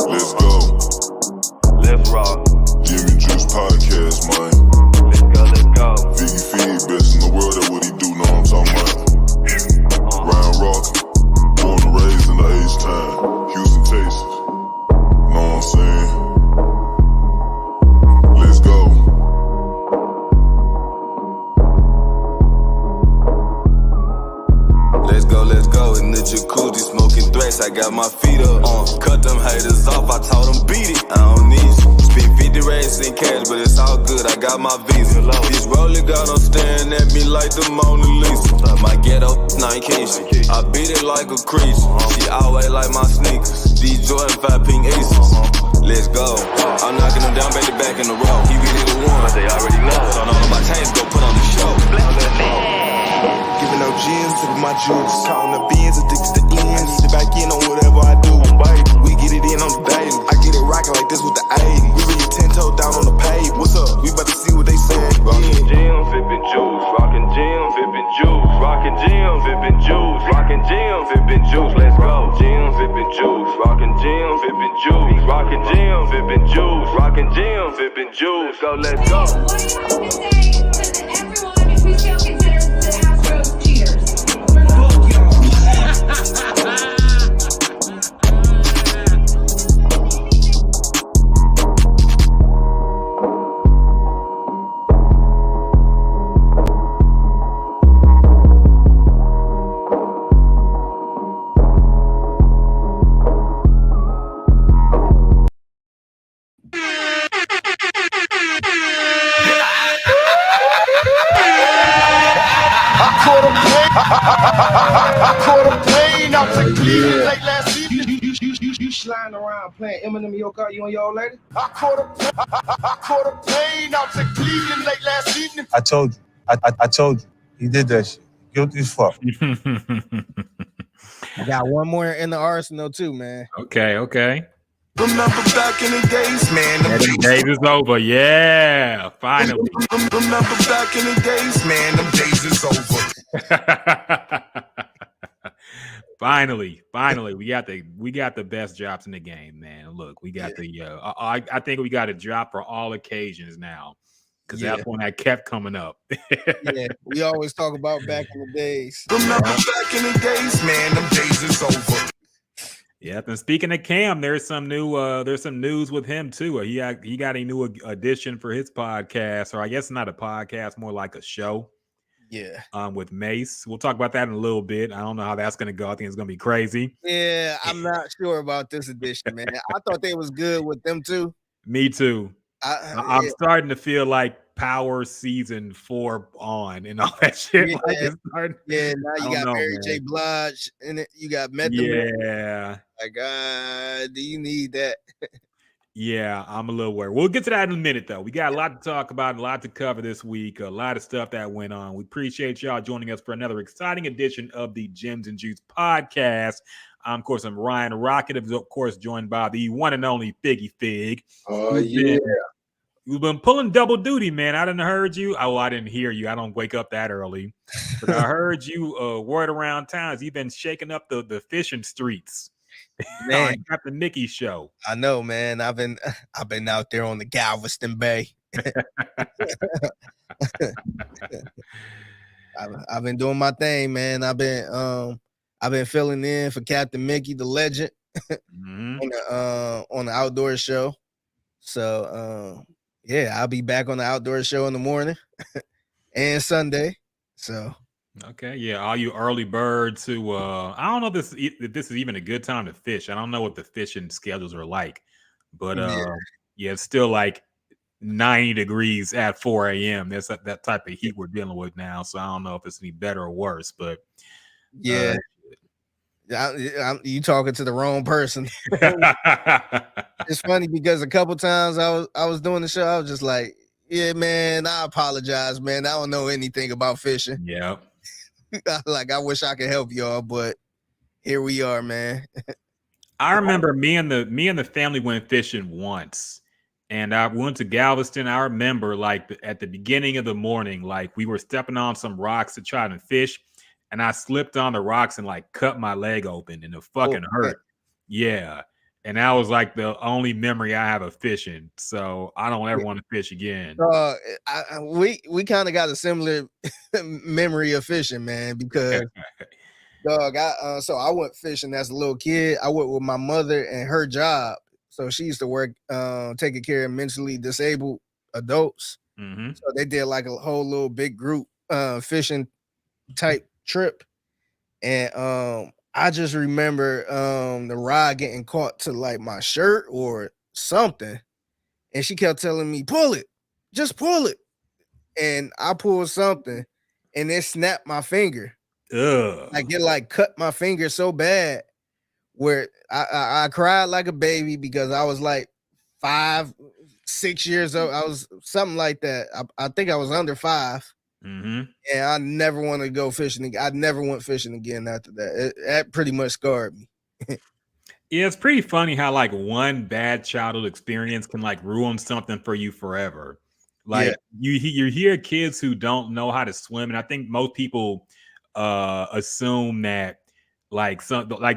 Let's go. Let's rock. Jimmy Juice Podcast, man. Let's go, let's go. Figgy Fig, best in the world, that's what he do, know what I'm talking about. Round Rockett, born and raised in the H-Town, Houston, Texas. Know what I'm saying? Let's go. Let's go in the jacuzzi, smoking threats. I got my feet up. Cut them haters off, I told them beat it. I don't need you. Spend 50 racks in cash, but it's all good. I got my visa. This rolling got them staring at me like the Mona Lisa. My ghetto Nikeisha. I beat it like a creature. She always like my sneakers. These Jordan 5 pink aces. Let's go. I'm knocking them down, back to back in the row. He really the one. They already know. So all of my chains go put on the show. Giving out gems, sipping my juice. Counting the beans, addicted to ends. Need to back in on whatever I do. We get it in on the daily. I get it rocking like this with the 80. We really 10 toes down on the pave. What's up? We about to see what they saying. Rockin' gems, vippin' juice. Rockin' gems, vippin' juice. Rockin' gems, vippin' juice. Rockin' gems, vippin' juice. Let's go. Gems, vippin' juice. Rockin' gems, vippin' juice. Rockin' gems, vippin' juice. Rockin' gems, vippin' juice. Go, let's go. What do you have to say to everyone if we still consider the Astros cheaters? You sliding around playing Eminem in your car, you and your old lady? I caught a plane out to Cleveland late last evening. I told you. I told you. He did that shit. Guilty as fuck. I got one more in the arsenal too, man. Okay. Remember back in the days, man. Them days is over. Yeah, finally. Remember back in the days, man. Them days is over. Finally, we got the best drops in the game, man. Look, we got I think we got a drop for all occasions now, because that's one that kept coming up. Yeah, we always talk about back in the days. Remember back in the days, man. Them days is over. Yep. And speaking of Cam, there's some news with him too. He got a new addition for his podcast, or I guess not a podcast, more like a show. Yeah. With Mace. We'll talk about that in a little bit. I don't know how that's going to go. I think it's going to be crazy. Yeah, I'm not sure about this edition, man. I thought they was good with them too. Me too. I'm starting to feel like Power Season 4 on and all that shit. Yeah, now you got Mary J. Blige in it. You got Method Man. Yeah. Like, do you need that? Yeah, I'm a little worried. We'll get to that in a minute, though. We got a lot to talk about, a lot to cover this week, a lot of stuff that went on. We appreciate y'all joining us for another exciting edition of the Gems and Juice podcast. Of course, I'm Ryan Rockett, of course, joined by the one and only Figgy Fig. Oh, yeah. You've been pulling double duty, man. I didn't heard you. Oh, I didn't hear you. I don't wake up that early. But I heard you word around town. You've been shaking up the fishing streets. Man, Captain Mickey's show. I know, man. I've been out there on the Galveston Bay. I've been doing my thing, man. I've been filling in for Captain Mickey, the legend, on the outdoor show. So I'll be back on the outdoor show in the morning and Sunday. So. Okay, yeah, all you early birds who I don't know if this is even a good time to fish. I don't know what the fishing schedules are like, but it's still like 90 degrees at 4 a.m. That's that type of heat we're dealing with now. So I don't know if it's any better or worse, but you talking to the wrong person. It's funny because a couple times I was doing the show, I was just like, yeah, man, I apologize, man. I don't know anything about fishing. Yeah. Like, I wish I could help y'all, but here we are, man. I remember me and the family went fishing once, and I went to Galveston. I remember, like, at the beginning of the morning, like, we were stepping on some rocks to try to fish, and I slipped on the rocks and like cut my leg open, and it fucking hurt. Yeah. And that was like the only memory I have of fishing. So I don't ever want to fish again. We kind of got a similar memory of fishing, man, because dog, so I went fishing as a little kid. I went with my mother and her job. So she used to work taking care of mentally disabled adults. Mm-hmm. So they did like a whole little big group fishing type trip. And I just remember the rod getting caught to like my shirt or something. And she kept telling me, pull it, just pull it. And I pulled something and it snapped my finger. Ugh. Like it like cut my finger so bad where I cried like a baby because I was like 5, 6 years old. I was something like that. I think I was under 5. Mm-hmm. And I never want to go fishing again. I never went fishing again after that. That pretty much scarred me. Yeah, it's pretty funny how like one bad childhood experience can like ruin something for you forever. Like you hear kids who don't know how to swim, and I think most people assume that like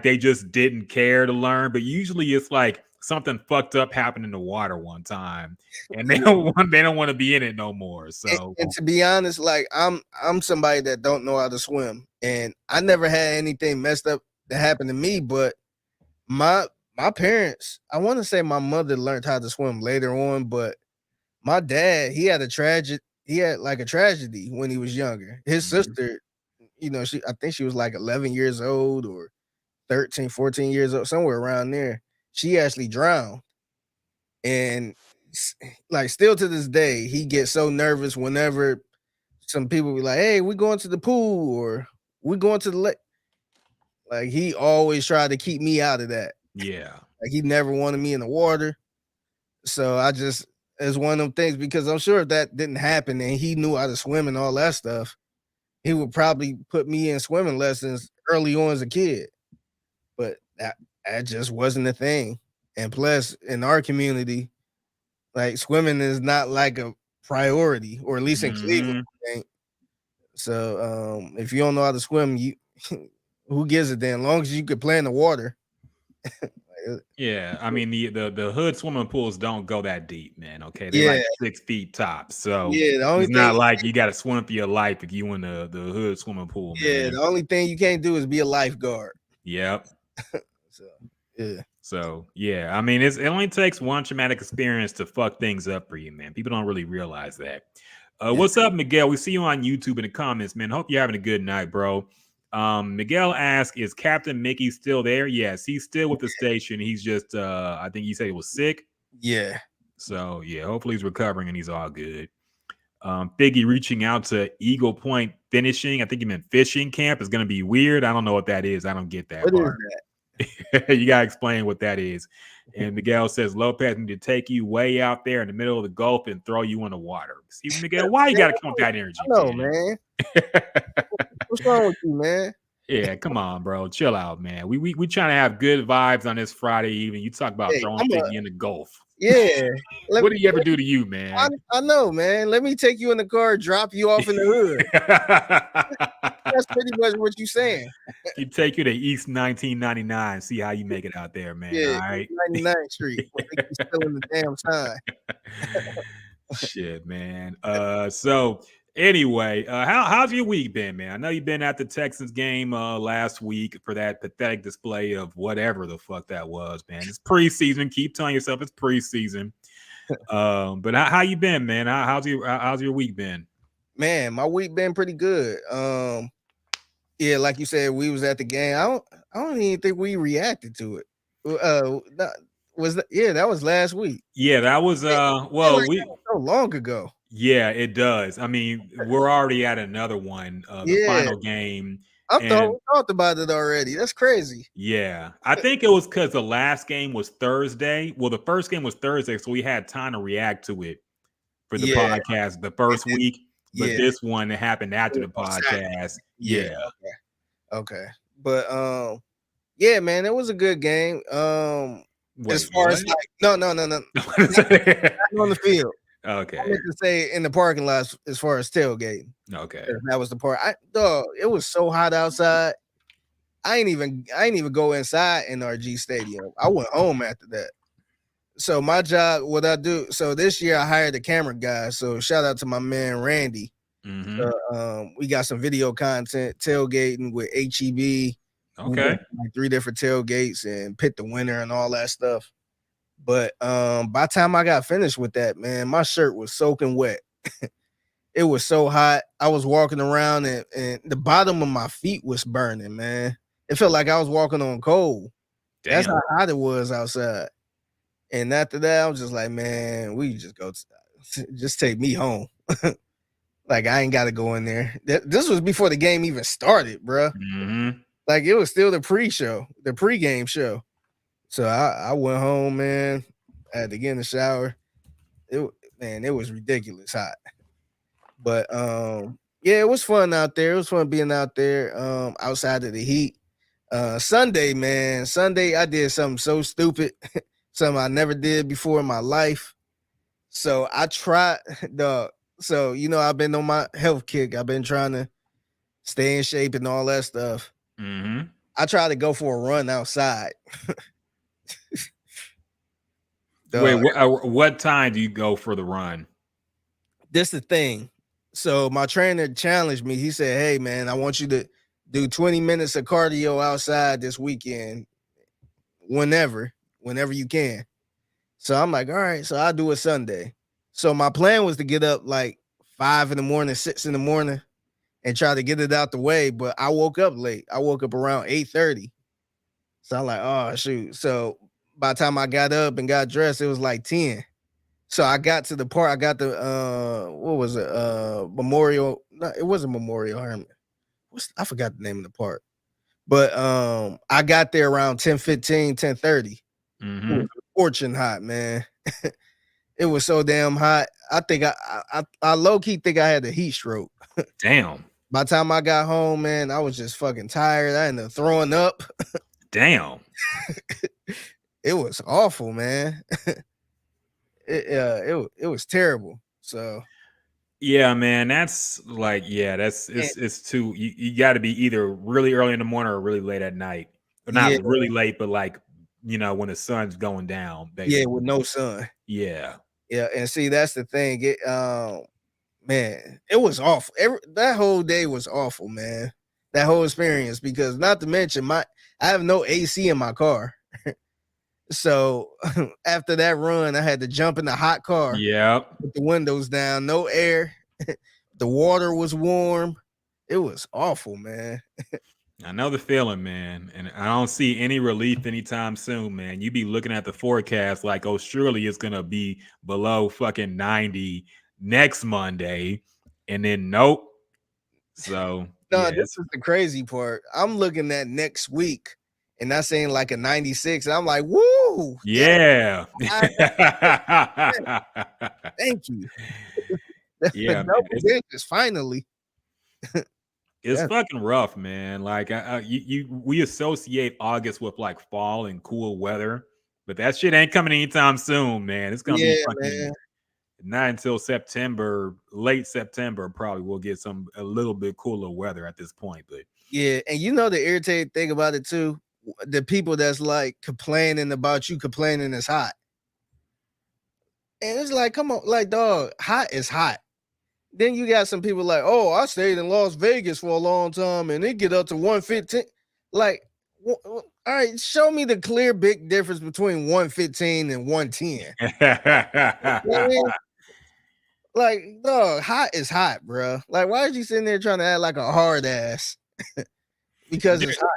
they just didn't care to learn, but usually it's like something fucked up happened in the water one time, and they don't want to be in it no more. So and to be honest, like I'm somebody that don't know how to swim, and I never had anything messed up that happened to me, but my parents, I want to say my mother learned how to swim later on, but my dad, he had a tragedy when he was younger. His sister, I think she was like 11 years old or 13, 14 years old, somewhere around there. She actually drowned. And like still to this day, he gets so nervous whenever some people be like, hey, we going to the pool or we going to the lake. Like he always tried to keep me out of that. yeah. Like he never wanted me in the water. So it's one of them things, because I'm sure if that didn't happen and he knew how to swim and all that stuff, he would probably put me in swimming lessons early on as a kid. But that just wasn't a thing. And plus, in our community, like swimming is not like a priority, or at least in Cleveland. So if you don't know how to swim, you who gives a damn? As long as you could play in the water. Yeah, I mean the hood swimming pools don't go that deep, man. Okay, they're like 6 feet tops, so the only it's not like you got to swim for your life if you in the hood swimming pool. Yeah, man. the only thing you can't do is be a lifeguard. Yep. So yeah, I mean it only takes one traumatic experience to fuck things up for you, man. People don't really realize that. What's up, Miguel? We see you on YouTube in the comments, man. Hope you're having a good night, bro. Miguel asks, is Captain Mickey still there? Yes, he's still with the station. He's just I think he said he was sick. Yeah. So yeah, hopefully he's recovering and he's all good. Figgy reaching out to Eagle Point Finishing. I think he meant fishing camp is gonna be weird. I don't know what that is. I don't get that What part. is that? You gotta explain what that is. And Miguel says Lopez need to take you way out there in the middle of the Gulf and throw you in the water. See, Miguel, why you gotta come with that energy? No, man. What's wrong with you, man? Yeah, come on, bro. Chill out, man. We trying to have good vibes on this Friday evening. You talk about throwing Figgy in the Gulf. Yeah. What did he ever do to you, man? I know, man. Let me take you in the car, drop you off in the hood. That's pretty much what you're saying. He take you to East 1999, see how you make it out there, man. Yeah, all right. 99th Street. Still in the damn sign. Shit, man. So anyway, how's your week been, man? I know you've been at the Texans game last week for that pathetic display of whatever the fuck that was, man. It's preseason. Keep telling yourself it's preseason. But how you been, man? How's your week been? Man, my week been pretty good. Yeah, like you said, we was at the game. I don't even think we reacted to it. That was last week. Yeah, that was that was so long ago. Yeah, it does. I mean, we're already at another one, the final game. I thought we talked about it already. That's crazy. Yeah, I think it was because the last game was Thursday. Well, the first game was Thursday, so we had time to react to it for the podcast the first week. But this one that happened after the podcast. Yeah. Okay. But yeah, man, it was a good game. As far as like no. Not on the field. Okay. I meant to say in the parking lot as far as tailgating. Okay. That was the part. It was so hot outside. I ain't even go inside NRG Stadium. I went home after that. So my job, what I do, so this year I hired a camera guy. So shout out to my man Randy. We got some video content, tailgating with HEB. We Okay. went to, like 3 different tailgates and picked the winner and all that stuff. But by the time I got finished with that, man, my shirt was soaking wet. It was so hot. I was walking around and the bottom of my feet was burning, man. It felt like I was walking on coal. That's Damn. how hot it was outside. And after that, I was just like, man, we just go just take me home. Like, I ain't got to go in there. This was before the game even started, bro. Like, it was still the pregame show. So I went home, man. I had to get in the shower. It was ridiculous hot. But yeah, it was fun out there. It was fun being out there outside of the heat. Sunday, man. Sunday, I did something so stupid, something I never did before in my life. So I tried so I've been on my health kick. I've been trying to stay in shape and all that stuff. I tried to go for a run outside. Wait, what time do you go for the run? This the thing. So my trainer challenged me. He said, "Hey, man, I want you to do 20 minutes of cardio outside this weekend, whenever you can." So I'm like, all right. So I'll do it Sunday. So my plan was to get up like 5 in the morning, 6 in the morning, and try to get it out the way. But I woke up late. I woke up around 8:30. So I'm like, oh shoot. So by the time I got up and got dressed, it was like 10. So I got to the park. I got the what was it? Memorial. No, it wasn't Memorial Herman. I forgot the name of the park. But I got there around 10:15, 10:30. It was scorching hot, man. It was so damn hot. I think I low-key think I had a heat stroke. Damn. By the time I got home, man, I was just fucking tired. I ended up throwing up. Damn. It was awful, man. It was terrible. So yeah, man, that's like, it's too, you got to be either really early in the morning or really late at night. But not really late, but like, when the sun's going down, basically. Yeah, with no sun. Yeah. Yeah, and see, that's the thing. Man, it was awful. That whole day was awful, man. That whole experience, because not to mention I have no AC in my car. So after that run, I had to jump in the hot car. Yeah. With the windows down, no air. The water was warm. It was awful, man. I know the feeling, man. And I don't see any relief anytime soon, man. You be looking at the forecast like, oh, surely it's going to be below fucking 90 next Monday. And then nope. So no, this is the crazy part. I'm looking at next week. And that's saying like a 96. And I'm like, woo. Yeah. Thank you. Yeah. Double digits, finally. It's fucking rough, man. Like we associate August with like fall and cool weather, but that shit ain't coming anytime soon, man. It's gonna be fucking not until September, late September, probably we'll get a little bit cooler weather at this point. But yeah, and the irritating thing about it too, the people that's like complaining about you complaining it's hot. And it's like, come on, like, dog, hot is hot. Then you got some people like, oh, I stayed in Las Vegas for a long time and it get up to 115. Like, all right, show me the clear big difference between 115 and 110. Like, dog, hot is hot, bro. Like, why are you sitting there trying to act like a hard ass? Because it's hot.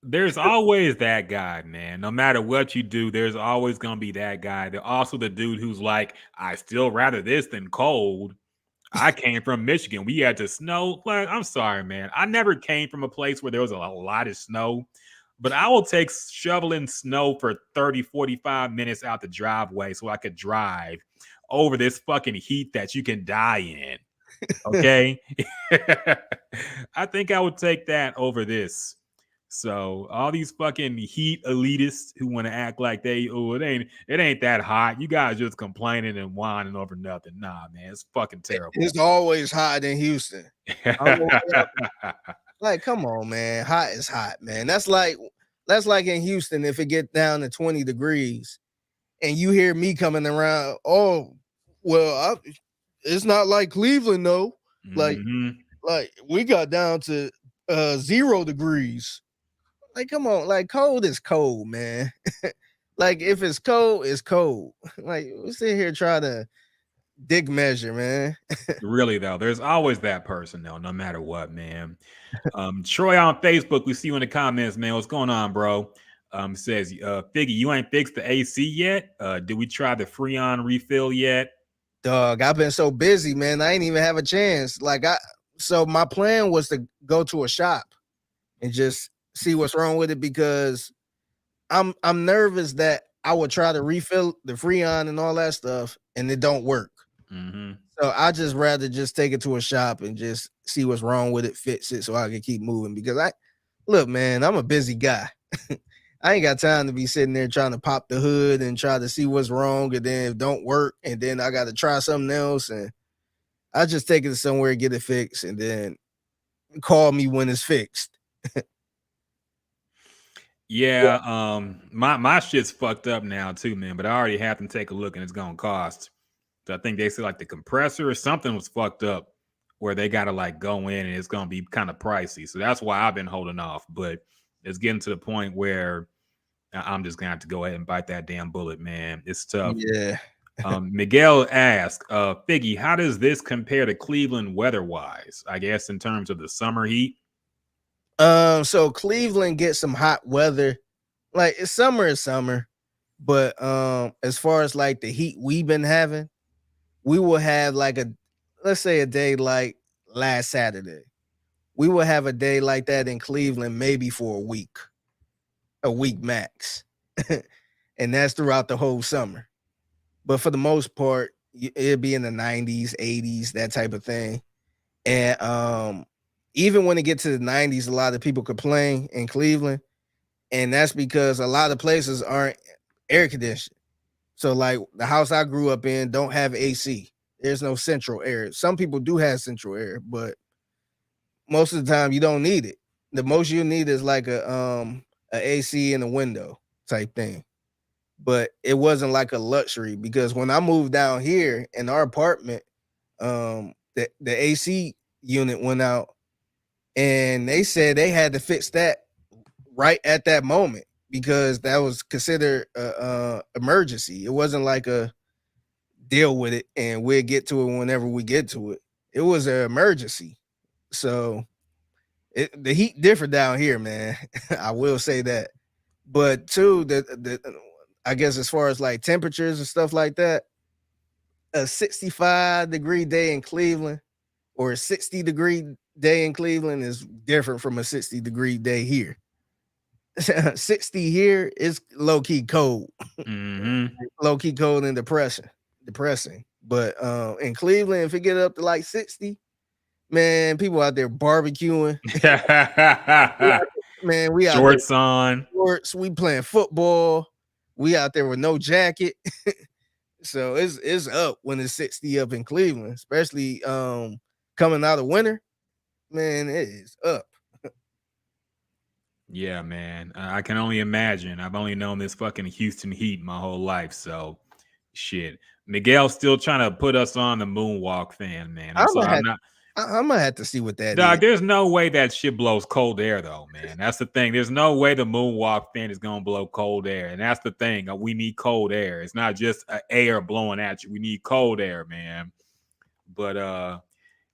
There's always that guy, man. No matter what you do, there's always going to be that guy. There's also the dude who's like, I still rather this than cold. I came from Michigan. We had to snow. Like, I'm sorry, man. I never came from a place where there was a lot of snow, but I will take shoveling snow for 30, 45 minutes out the driveway so I could drive over this fucking heat that you can die in. Okay. I think I would take that over this. So all these fucking heat elitists who want to act like it ain't that hot. You guys just complaining and whining over nothing. Nah, man, it's fucking terrible. It's always hot in Houston. Like Like, come on, man. Hot is hot, man. That's like in Houston if it get down to 20 degrees and you hear me coming around. Oh, well, it's not like Cleveland though. Like, Mhm. we got down to 0 degrees. Like, come on, like cold is cold, man. Like, if it's cold, it's cold. Like, we sit here trying to dick measure, man. Really though, there's always that person though, no matter what, man. Troy on Facebook, we see you in the comments, man. What's going on, bro? Says, Figgy, you ain't fixed the AC yet. Did we try the Freon refill yet? Dog, I've been so busy, man. I ain't even have a chance. So my plan was to go to a shop and just see what's wrong with it because I'm nervous that I would try to refill the Freon and all that stuff and it don't work. Mm-hmm. So I just rather just take it to a shop and just see what's wrong with it, fix it so I can keep moving because look, man, I'm a busy guy. I ain't got time to be sitting there trying to pop the hood and try to see what's wrong and then it don't work and then I got to try something else and I just take it somewhere, get it fixed and then call me when it's fixed. Yeah, my shit's fucked up now too, man. But I already have to take a look, and it's gonna cost. So I think they said like the compressor or something was fucked up, where they gotta like go in, and it's gonna be kind of pricey. So that's why I've been holding off. But it's getting to the point where I'm just gonna have to go ahead and bite that damn bullet, man. It's tough. Yeah. Miguel asked, Figgy, how does this compare to Cleveland weather-wise? I guess in terms of the summer heat. So Cleveland gets some hot weather. Like it's summer, but as far as like the heat we've been having, we will have like let's say a day like last Saturday. We will have a day like that in Cleveland maybe for a week max. And that's throughout the whole summer. But for the most part, it'll be in the 90s, 80s, that type of thing. And even when it gets to the 90s, a lot of people complain in Cleveland. And that's because a lot of places aren't air conditioned. So like the house I grew up in don't have AC. There's no central air. Some people do have central air, but most of the time you don't need it. The most you need is like a AC in a window type thing. But it wasn't like a luxury because when I moved down here in our apartment, the AC unit went out and they said they had to fix that right at that moment because that was considered a emergency. It wasn't like a deal with it and we'll get to it whenever we get to it. It was an emergency. So the heat different down here, man. I will say that. But too, the I guess as far as like temperatures and stuff like that, a 65-degree day in Cleveland or a 60-degree day in Cleveland is different from a 60-degree day here. 60 here is low-key cold. Mm-hmm. Low-key cold and depressing. But in Cleveland, if it get up to like 60, man, people out there barbecuing. Man, we out shorts on. Shorts, we playing football. We out there with no jacket. So it's up when it's 60 up in Cleveland, especially coming out of winter. Man, it is up. Yeah, man. I can only imagine. I've only known this fucking Houston heat my whole life. So, shit. Miguel's still trying to put us on the moonwalk fan, man. I'm gonna have to see what that Dog, is. there's no way that shit blows cold air, though, man. That's the thing. There's no way the moonwalk fan is gonna blow cold air, and that's the thing. We need cold air. It's not just air blowing at you. We need cold air, man. But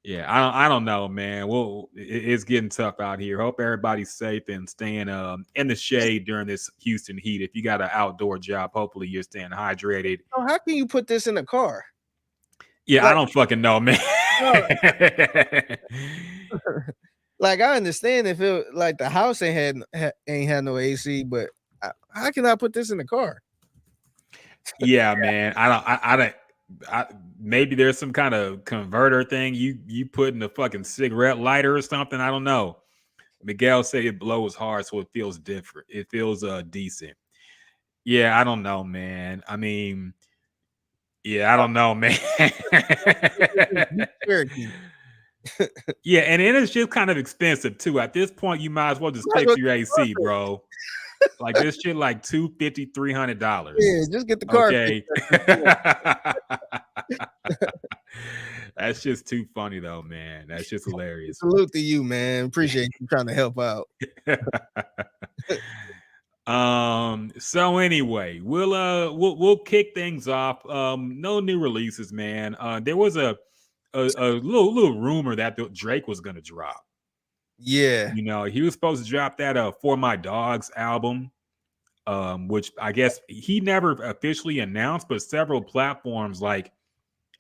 yeah, I don't know, man. Well, it's getting tough out here. Hope everybody's safe and staying in the shade during this Houston heat. If you got an outdoor job, hopefully you're staying hydrated. So how can you put this in a car? Yeah, I don't fucking know, man. Like I understand if it like the house ain't had no AC, but how can I put this in the car? Yeah, man. I don't. Maybe there's some kind of converter thing you put in a fucking cigarette lighter or something. I don't know. Miguel said it blows hard, so it feels different. It feels decent. Yeah, I don't know, man. I mean, yeah, I don't know, man. Yeah, and it is just kind of expensive too. At this point, you might as well just Might as fix well your get the AC, carpet. bro. Like this shit, like $250, $300. Yeah, just get the carpet. Okay. That's just too funny though, man. That's just hilarious. Salute to you, man. Appreciate you trying to help out. So anyway, we'll kick things off. No new releases, man. There was a little rumor that Drake was gonna drop. Yeah. You know, he was supposed to drop that For My Dogs album, which I guess he never officially announced, but several platforms like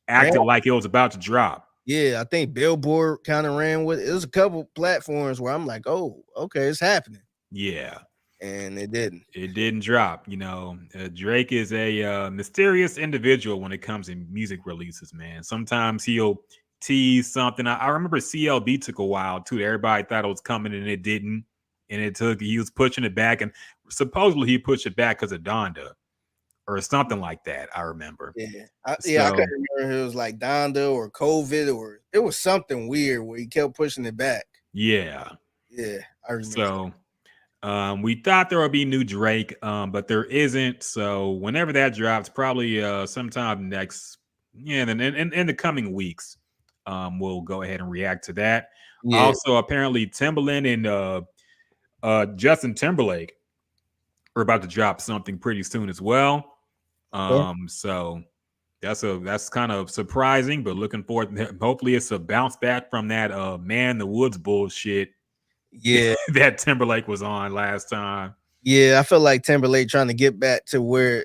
acted like it was about to drop. Yeah, I think Billboard kind of ran with it. There's a couple platforms where I'm like, oh, okay, it's happening. Yeah. And it didn't. It didn't drop. You know, Drake is a mysterious individual when it comes to music releases, man. Sometimes he'll tease something. I remember CLB took a while too. Everybody thought it was coming and it didn't. And he was pushing it back. And supposedly he pushed it back because of Donda or something like that. I remember. Yeah. I couldn't remember if it was like Donda or COVID or it was something weird where he kept pushing it back. Yeah. Yeah. I remember. So we thought there would be new Drake, but there isn't. So whenever that drops, probably sometime next, in the coming weeks, we'll go ahead and react to that. Yeah. Also, apparently Timbaland and Justin Timberlake are about to drop something pretty soon as well. So that's kind of surprising, but looking forward. Hopefully, it's a bounce back from that Man in the Woods bullshit. Yeah, that Timberlake was on last time. Yeah, I feel like Timberlake trying to get back to where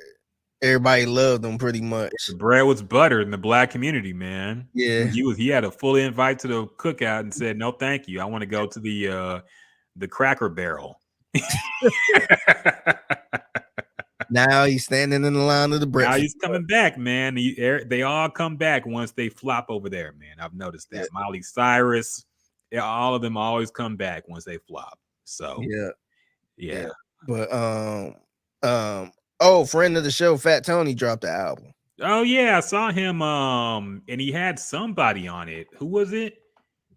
everybody loved him pretty much. The bread was buttered in the black community, man. Yeah, he had a full invite to the cookout and said, "No, thank you. I want to go to the Cracker Barrel." Now he's standing in the line of the breakfast. Now he's coming back, man. They all come back once they flop over there, man. I've noticed that. Yeah. Miley Cyrus. Yeah, all of them always come back once they flop. So yeah. But friend of the show, Fat Tony dropped the album. Oh yeah, I saw him. And he had somebody on it. Who was it?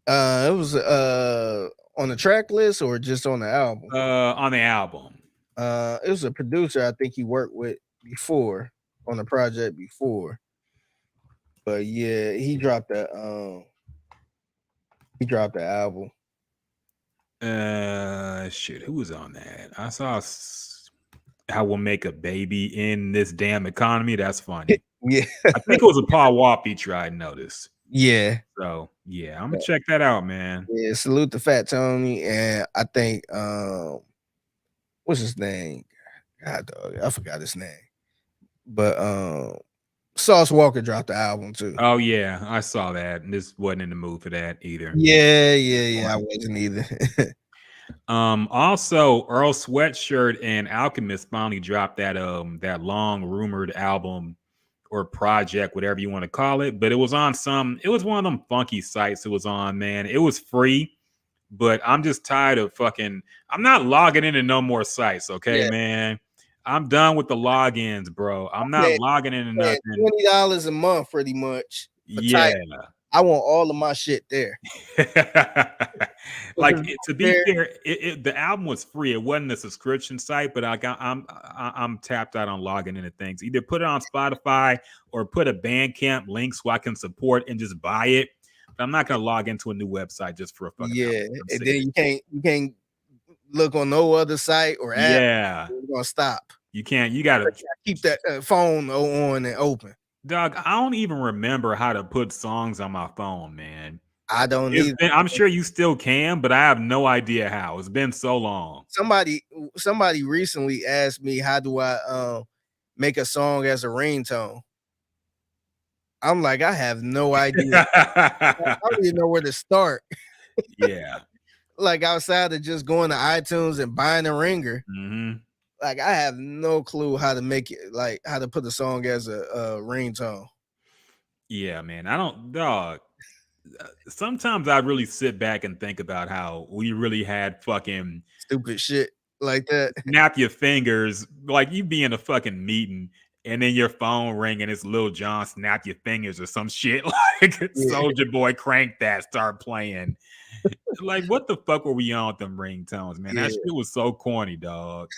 It was on the track list or just on the album? On the album. It was a producer I think he worked with before on the project before. But yeah, he dropped the album. Shit, who was on that? I saw How We'll Make a Baby in This Damn Economy. That's funny. Yeah. I think it was a Paul Wall feature I noticed. Yeah. So yeah, I'm gonna check that out, man. Yeah, salute to Fat Tony. And I think what's his name? God dog, I forgot his name. But Sauce Walker dropped the album too. Oh yeah, I saw that. And this wasn't in the mood for that either. Yeah. I wasn't either. Also, Earl Sweatshirt and Alchemist finally dropped that long rumored album or project, whatever you want to call it. But it was on one of them funky sites it was on, man. It was free, but I'm just tired of I'm not logging into no more sites, okay, man. I'm done with the logins, bro. I'm not logging into nothing. $20 a month, pretty much. Yeah. I want all of my shit there. Like to be fair, the album was free. It wasn't a subscription site, but I'm tapped out on logging into things. Either put it on Spotify or put a Bandcamp link so I can support and just buy it. But I'm not gonna log into a new website just for a fucking album. And then you can't look on no other site or app. Yeah, you're gonna stop. You can't. You gotta keep that phone on and open. Dog, I don't even remember how to put songs on my phone, man. I don't either. I'm sure you still can, but I have no idea how. It's been so long. Somebody recently asked me, how do I make a song as a ringtone? I'm like, I have no idea. I don't even know where to start. Yeah. Like outside of just going to iTunes and buying a ringer. Mm-hmm. Like I have no clue how to make it, like how to put the song as a ringtone. Yeah, man. I don't, dog. Sometimes I really sit back and think about how we really had fucking stupid shit like that. Snap your fingers, like you be in a fucking meeting and then your phone ring and it's Lil Jon snap your fingers or some shit like Soldier Boy crank that start playing. Like, what the fuck were we on with them ringtones, man? That shit was so corny, dog.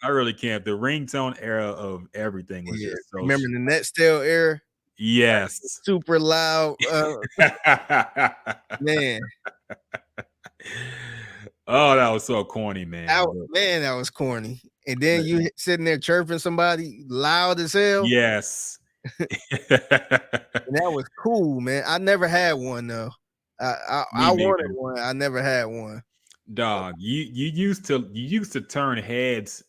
I really can't. The ringtone era of everything was just so. Remember the Netstel era? Yes. Like, super loud. Man. Oh, that was so corny, man. That was corny. And then you sitting there chirping somebody loud as hell. Yes. And that was cool, man. I never had one though. I wanted one. I never had one. Dog, you used to turn heads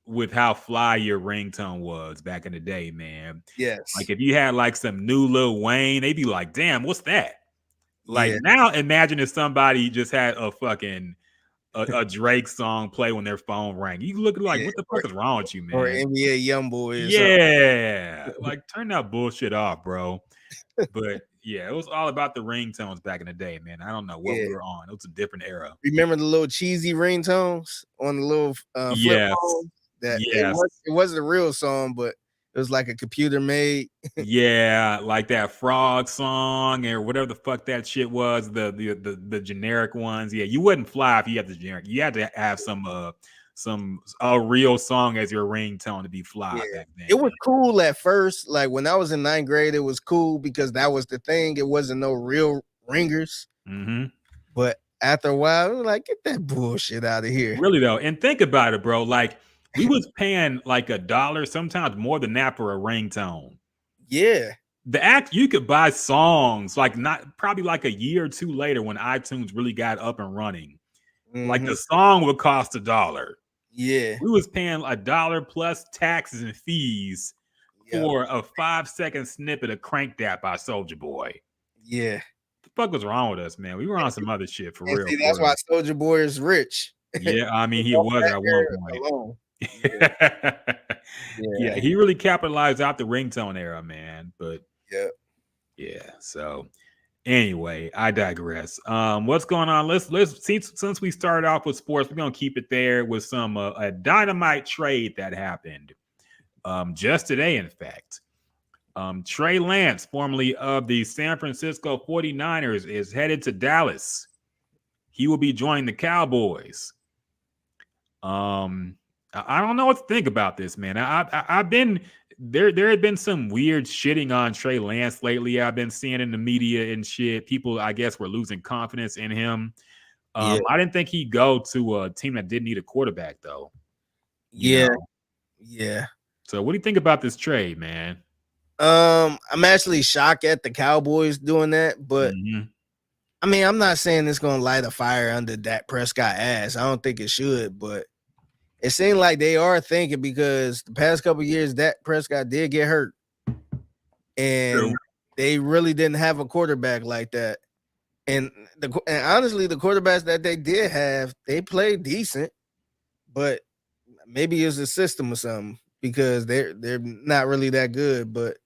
with how fly your ringtone was back in the day, man. Yes. Like if you had like some new Lil Wayne, they'd be like, "Damn, what's that?" Like now, imagine if somebody just had a fucking a Drake song play when their phone rang. You look like, what the fuck is wrong with you, man? Or NBA YoungBoy. Yeah, like turn that bullshit off, bro. But yeah, it was all about the ringtones back in the day, man. I don't know what we were on. It was a different era. Remember the little cheesy ringtones on the little flip phone? It wasn't a real song, but it was like a computer made. Yeah, like that frog song or whatever the fuck that shit was. The generic ones. Yeah, you wouldn't fly if you had the generic. You had to have a real song as your ringtone to be fly back then. It was cool at first. Like when I was in 9th grade, it was cool because that was the thing. It wasn't no real ringers. Mm-hmm. But after a while, we were like, get that bullshit out of here. Really though, and think about it, bro. Like we was paying like $1, sometimes more than that for a ringtone. Yeah. You could buy songs like probably like a year or two later when iTunes really got up and running. Mm-hmm. Like the song would cost $1. Yeah. We was paying $1 plus taxes and fees for a 5-second snippet of Crank That by Soulja Boy. Yeah. The fuck was wrong with us, man? We were on some other shit for real. See, that's why Soulja Boy is rich. Yeah, I mean he was at one point. Yeah, he really capitalized out the ringtone era, man. But yeah. So anyway, I digress. What's going on? Let's see. Since we started off with sports, we're gonna keep it there with some a dynamite trade that happened just today. In fact, Trey Lance, formerly of the San Francisco 49ers, is headed to Dallas. He will be joining the Cowboys. I don't know what to think about this, man. I've been there had been some weird shitting on Trey Lance lately. I've been seeing in the media and shit. People, I guess, were losing confidence in him. I didn't think he'd go to a team that didn't need a quarterback, though. Yeah. So what do you think about this trade, man? I'm actually shocked at the Cowboys doing that, but I mean, I'm not saying it's gonna light a fire under Dak Prescott ass. I don't think it should, but it seemed like they are thinking because the past couple of years, Dak Prescott did get hurt. And they really didn't have a quarterback like that. And honestly, the quarterbacks that they did have, they played decent, but maybe it's a system or something because they're not really that good, but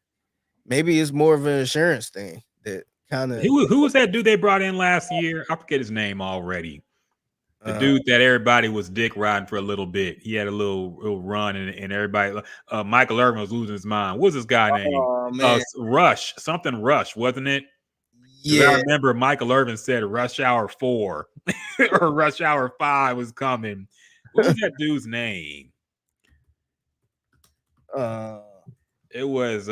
maybe it's more of an insurance thing that kind of. Who was that dude they brought in last year? I forget his name already. The dude that everybody was dick riding for a little bit. He had a little run, and everybody. Michael Irvin was losing his mind. What's this guy name? Rush, something Rush, wasn't it? Yeah, I remember Michael Irvin said Rush Hour 4 or Rush Hour 5 was coming. What was that dude's name? It was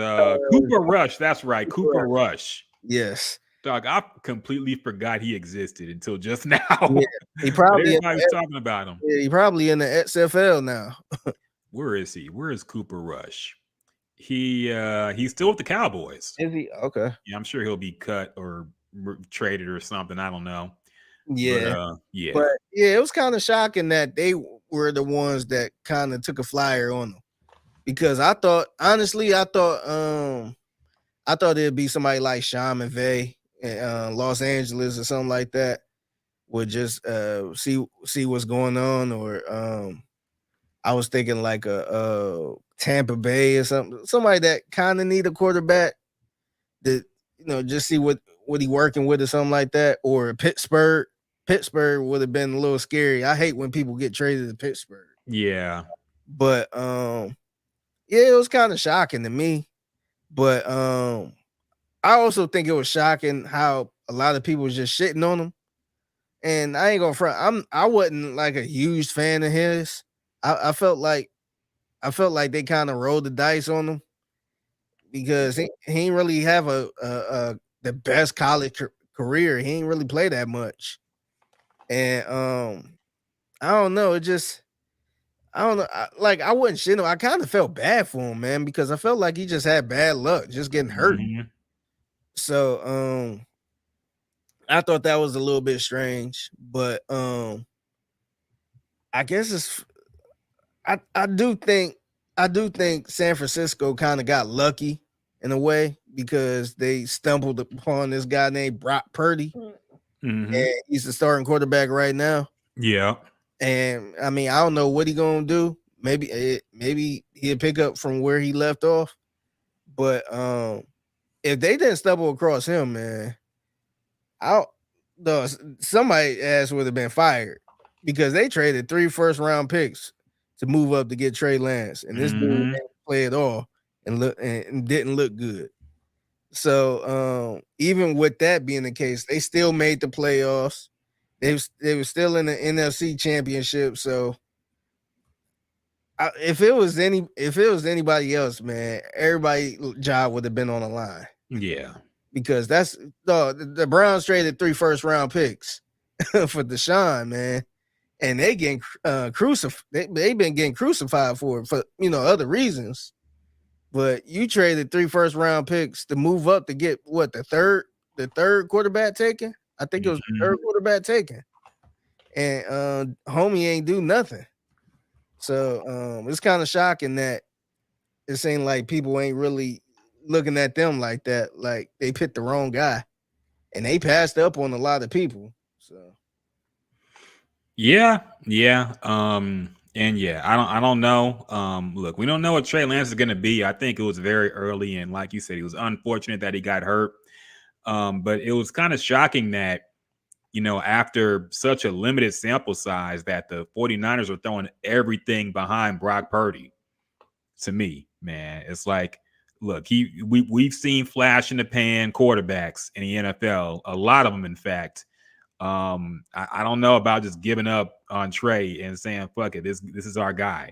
Cooper Rush. That's right, Cooper Rush. Yes. Dog, I completely forgot he existed until just now. Yeah, he probably everybody was talking about him. Yeah, he probably in the XFL now. Where is he? Where is Cooper Rush? He's still with the Cowboys. Is he? Okay. Yeah, I'm sure he'll be cut or traded or something. I don't know. Yeah. But it was kind of shocking that they were the ones that kind of took a flyer on them. Because I thought it'd be somebody like Sean McVay in Los Angeles or something like that would just see what's going on, or I was thinking like a Tampa Bay or somebody that kind of need a quarterback that just see what he working with or something like that, or Pittsburgh. Pittsburgh would have been a little scary. I hate when people get traded to Pittsburgh. Yeah, but Yeah, it was kind of shocking to me, but I also think it was shocking how a lot of people was just shitting on him. And I ain't gonna front. I wasn't like a huge fan of his. I felt like they kind of rolled the dice on him because he ain't really have the best college career. He ain't really play that much. And I don't know. It just I don't know. I wouldn't shit him. I kind of felt bad for him, man, because I felt like he just had bad luck, just getting hurt. Mhm. So I thought that was a little bit strange, but I guess it's I do think San Francisco kind of got lucky in a way because they stumbled upon this guy named Brock Purdy, Mhm. and he's the starting quarterback right now. Yeah. And I mean, I don't know what he gonna do. Maybe he'll pick up from where he left off. But if they didn't stumble across him, man, I somebody ass would have been fired because they traded 3 first-round picks to move up to get Trey Lance, and this dude Mhm. didn't play at all and didn't look good. So even with that being the case, they still made the playoffs. They were still in the NFC championship. So if it was anybody else, man, everybody job would have been on the line Yeah. because that's the Browns traded 3 first-round picks for Deshaun, man, and they getting crucified. They've been getting crucified for it for other reasons. But you traded 3 first-round picks to move up to get what the third quarterback taken. I think it was the Mhm. third quarterback taken, and homie ain't do nothing. So it's kind of shocking that it seemed like people ain't really looking at them like that. Like they picked the wrong guy, and they passed up on a lot of people. So Yeah, yeah. And yeah, I don't know. Look, we don't know what Trey Lance is gonna be. I think it was very early, and like you said, it was unfortunate that he got hurt. But it was kind of shocking that, after such a limited sample size, that the 49ers were throwing everything behind Brock Purdy. To me, man, it's like, look, we've seen flash in the pan quarterbacks in the NFL, a lot of them, in fact. I don't know about just giving up on Trey and saying fuck it, this is our guy.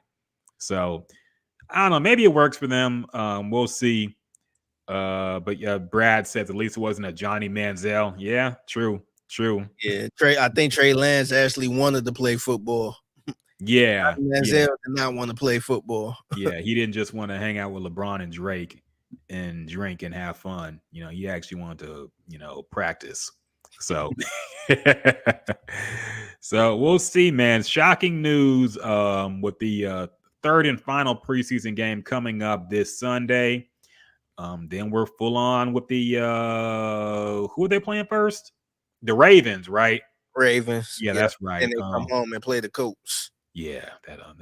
So I don't know, maybe it works for them. We'll see. But yeah, Brad says at least it wasn't a Johnny Manziel. Yeah, true. yeah, I think Trey Lance actually wanted to play football. Yeah, Manziel did not want to play football. yeah. He didn't just want to hang out with LeBron and Drake and drink and have fun. He actually wanted to, practice. So, so we'll see, man. Shocking news with the third and final preseason game coming up this Sunday. Then we're full on with the who are they playing first? The Ravens, right? Ravens, Yeah, yeah. that's Then right. they come home and play the Colts. Yeah, that I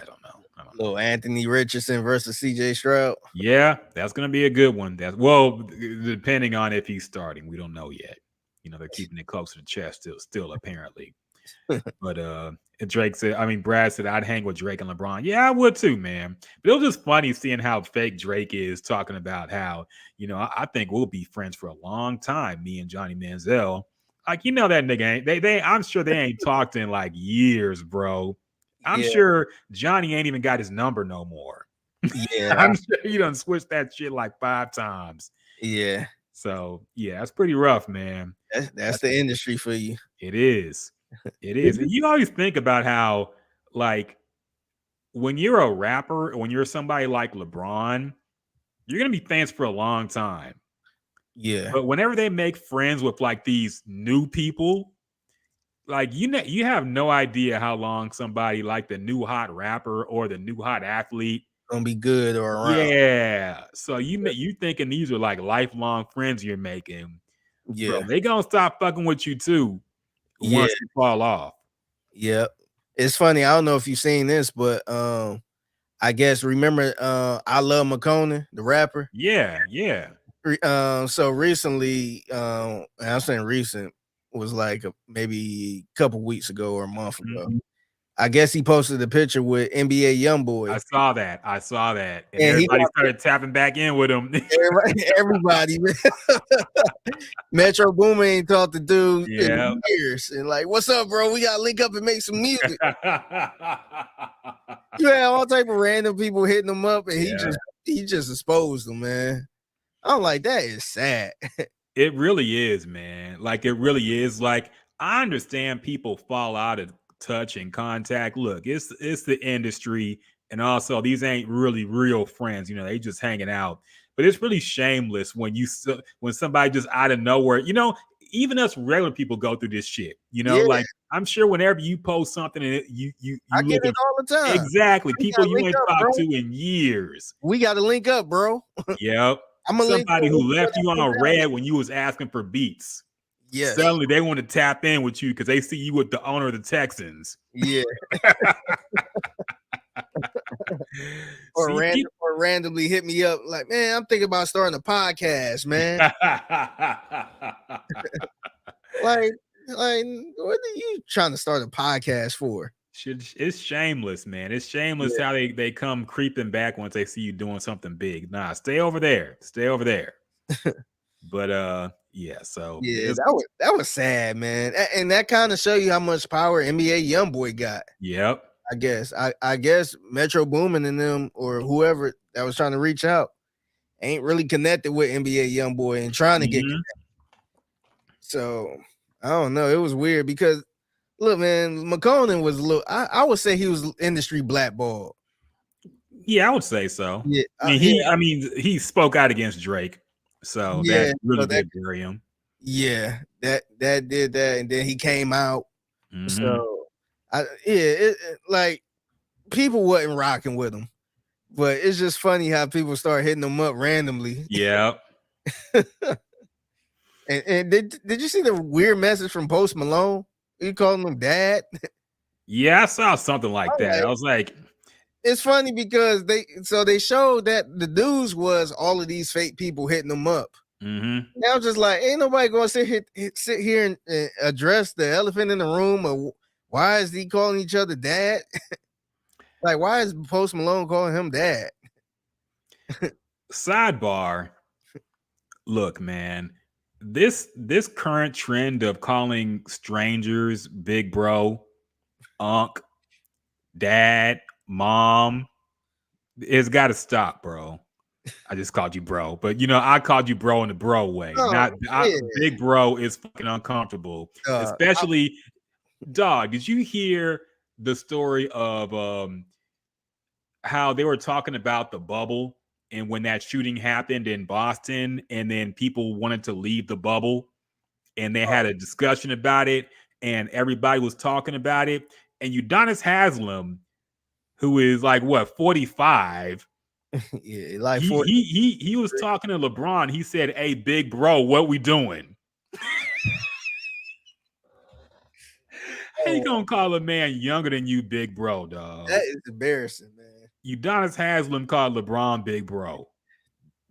don't know. Little Anthony Richardson versus C.J. Stroud. Yeah, that's gonna be a good one. That's well, depending on if he's starting, we don't know yet. They're keeping it close to the chest still apparently. But Brad said I'd hang with Drake and LeBron. Yeah, I would too, man. But it was just funny seeing how fake Drake is talking about how, I think we'll be friends for a long time, me and Johnny Manziel. Like, that nigga ain't they I'm sure they ain't talked in like years, bro. I'm Yeah, sure Johnny ain't even got his number no more. yeah, I'm sure you done switched that shit like 5 times. yeah. So yeah, that's pretty rough, man. That's the industry for you. It is. It is. And you always think about how, like, when you're a rapper, when you're somebody like LeBron, you're gonna be fans for a long time. Yeah, But whenever they make friends with like these new people, like you have no idea how long somebody like the new hot rapper or the new hot athlete. gonna be good or around. Yeah. So you thinking these are like lifelong friends you're making, bro. Yeah, They gonna stop fucking with you too yeah, once you fall off. yep. It's funny. I don't know if you've seen this, but I guess remember I Love McConan, the rapper. Yeah, yeah. So recently, I'm saying recent was like maybe a couple weeks ago or a month ago. Mhm. I guess he posted a picture with NBA YoungBoy. I saw that. And And he everybody got started tapping back in with him. everybody, man. Metro Boomin ain't talked to dude Yeah. in years. And like, what's up, bro? We gotta link up and make some music. You had all type of random people hitting him up, and he just exposed them, man. I'm like, that is sad. It really is, man. Like, it really is. Like, I understand people fall out of touch and contact. Look, it's the industry, and also these ain't really real friends. You know, they just hanging out. But it's really shameless when when somebody just out of nowhere. You know, even us regular people go through this shit. You know, Yeah. like I'm sure whenever you post something and you I get looking it all the time. exactly We people gotta you link ain't up, talked bro. to in years. We got to link up, bro. Yep. I'm gonna link Somebody up. who left you on a red when you was asking for beats. Yes. Suddenly they want to tap in with you because they see you with the owner of the Texans. Yeah. Or randomly hit me up like, man, I'm thinking about starting a podcast, man. like, what are you trying to start a podcast for? It's shameless, man. It's shameless how they come creeping back once they see you doing something big. Nah, stay over there. But yeah, so yeah, that was sad, man. And that kind of show you how much power NBA YoungBoy got. Yep. I guess Metro Boomin and them or whoever that was trying to reach out ain't really connected with NBA YoungBoy and trying to get connected. So I don't know. It was weird because look, man, McConan was a little. I would say he was industry blackballed. Yeah, I would say so. Yeah, I mean, he spoke out against Drake, so that really did bury him. Yeah, that did that, and then he came out. So, like people wasn't rocking with him, but it's just funny how people start hitting him up randomly. Yeah. and did you see the weird message from Post Malone? He calling him dad. Yeah, I saw something like that. I was like, it's funny because they showed that the news was all of these fake people hitting them up. Mm-hmm. Now I'm just like, ain't nobody gonna sit here and address the elephant in the room, or why is he calling each other dad? Like, why is Post Malone calling him dad? Sidebar. Look, man, this current trend of calling strangers big bro, unc, dad, mom, it's got to stop, bro. I just called you bro, but you know, I called you bro in the bro way. Big bro is fucking uncomfortable. Especially, dog, did you hear the story of how they were talking about the bubble and when that shooting happened in Boston and then people wanted to leave the bubble and they had a discussion about it and everybody was talking about it, and Udonis Haslem, who is like what 45, yeah, like he was talking to LeBron. He said, "Hey, big bro, what we doing?" How you gonna call a man younger than you big bro, dog? That is embarrassing, man. Udonis Haslem called LeBron big bro.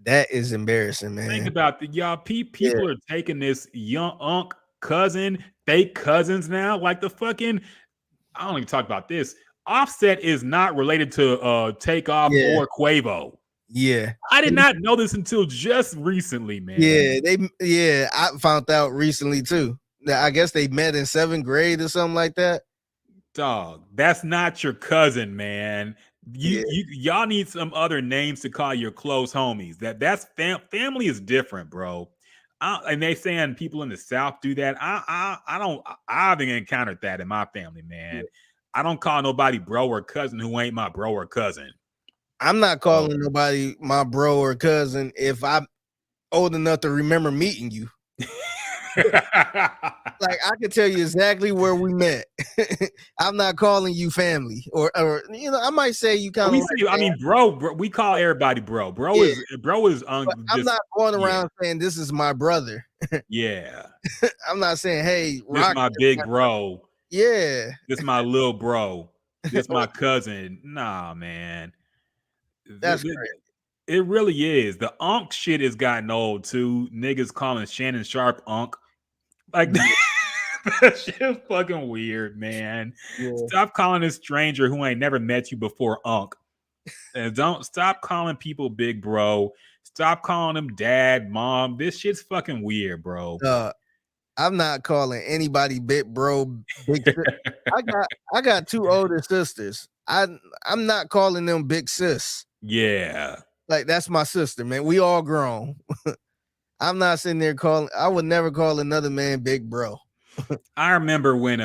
That is embarrassing, man. Think about y'all. People are taking this young unc cousin, fake cousins now. Like the fucking, I don't even talk about this. Offset is not related to Takeoff or Quavo. Yeah, I did not know this until just recently, man. Yeah, I found out recently too. I guess they met in 7th grade or something like that. Dog, that's not your cousin, man. Y'all need some other names to call your close homies. That's family is different, bro. And they saying people in the South do that. I haven't encountered that in my family, man. I don't call nobody bro or cousin who ain't my bro or cousin. I'm not calling nobody my bro or cousin if I'm old enough to remember meeting you. Like I can tell you exactly where we met. I'm not calling you family, or you know, I might say you kind of. I mean, bro, we call everybody bro. Bro is. I'm not going around saying this is my brother. Yeah, I'm not saying hey, this is my big bro. Yeah, this my little bro. This my cousin. Nah, man, that's crazy. It really is. The unk shit has gotten old too. Niggas calling Shannon Sharp unk. Like That shit is fucking weird, man. Yeah. Stop calling a stranger who ain't never met you before Unc. And don't stop calling people big bro. Stop calling them dad, mom. This shit's fucking weird, bro. I'm not calling anybody big bro, big sis. I got 2 older sisters. I'm not calling them big sis. Yeah. Like, that's my sister, man. We all grown. I'm not sitting there calling. I would never call another man big bro. I remember when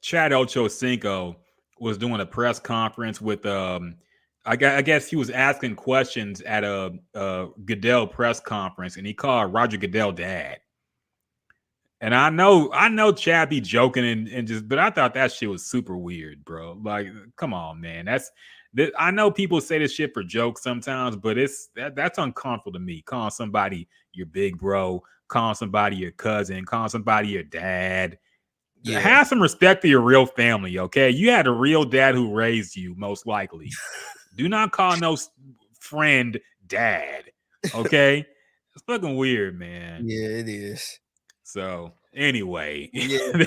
Chad Ochocinco was doing a press conference with I guess he was asking questions at a Goodell press conference, and he called Roger Goodell dad. And I know Chad be joking and just, but I thought that shit was super weird, bro. Like, come on, man. I know people say this shit for jokes sometimes, but that's uncomfortable to me. Calling somebody your big bro, calling somebody your cousin, calling somebody your dad. Yeah. Have some respect for your real family, okay? You had a real dad who raised you, most likely. Do not call no friend dad, okay? It's fucking weird, man. Yeah, it is. So anyway, yeah.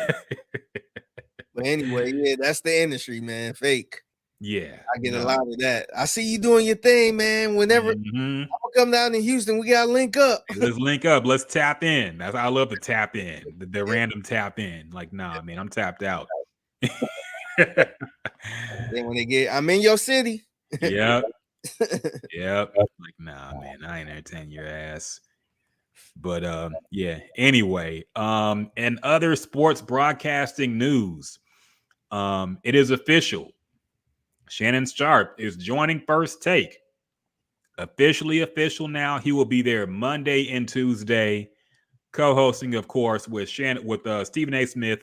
But anyway, yeah, that's the industry, man. Fake. Yeah, I get a lot of that. I see you doing your thing, man. Whenever I'm gonna come down to Houston, we gotta link up. Let's link up. Let's tap in. I love to tap in. The random tap in. Like, nah, man, I'm tapped out. Then when they get, I'm in your city. Yep. Yep. Like, nah, man, I ain't entertaining your ass. But yeah. Anyway, and other sports broadcasting news. It is official. Shannon Sharp is joining First Take. Officially official now. He will be there Monday and Tuesday, co-hosting, of course, with Stephen A. Smith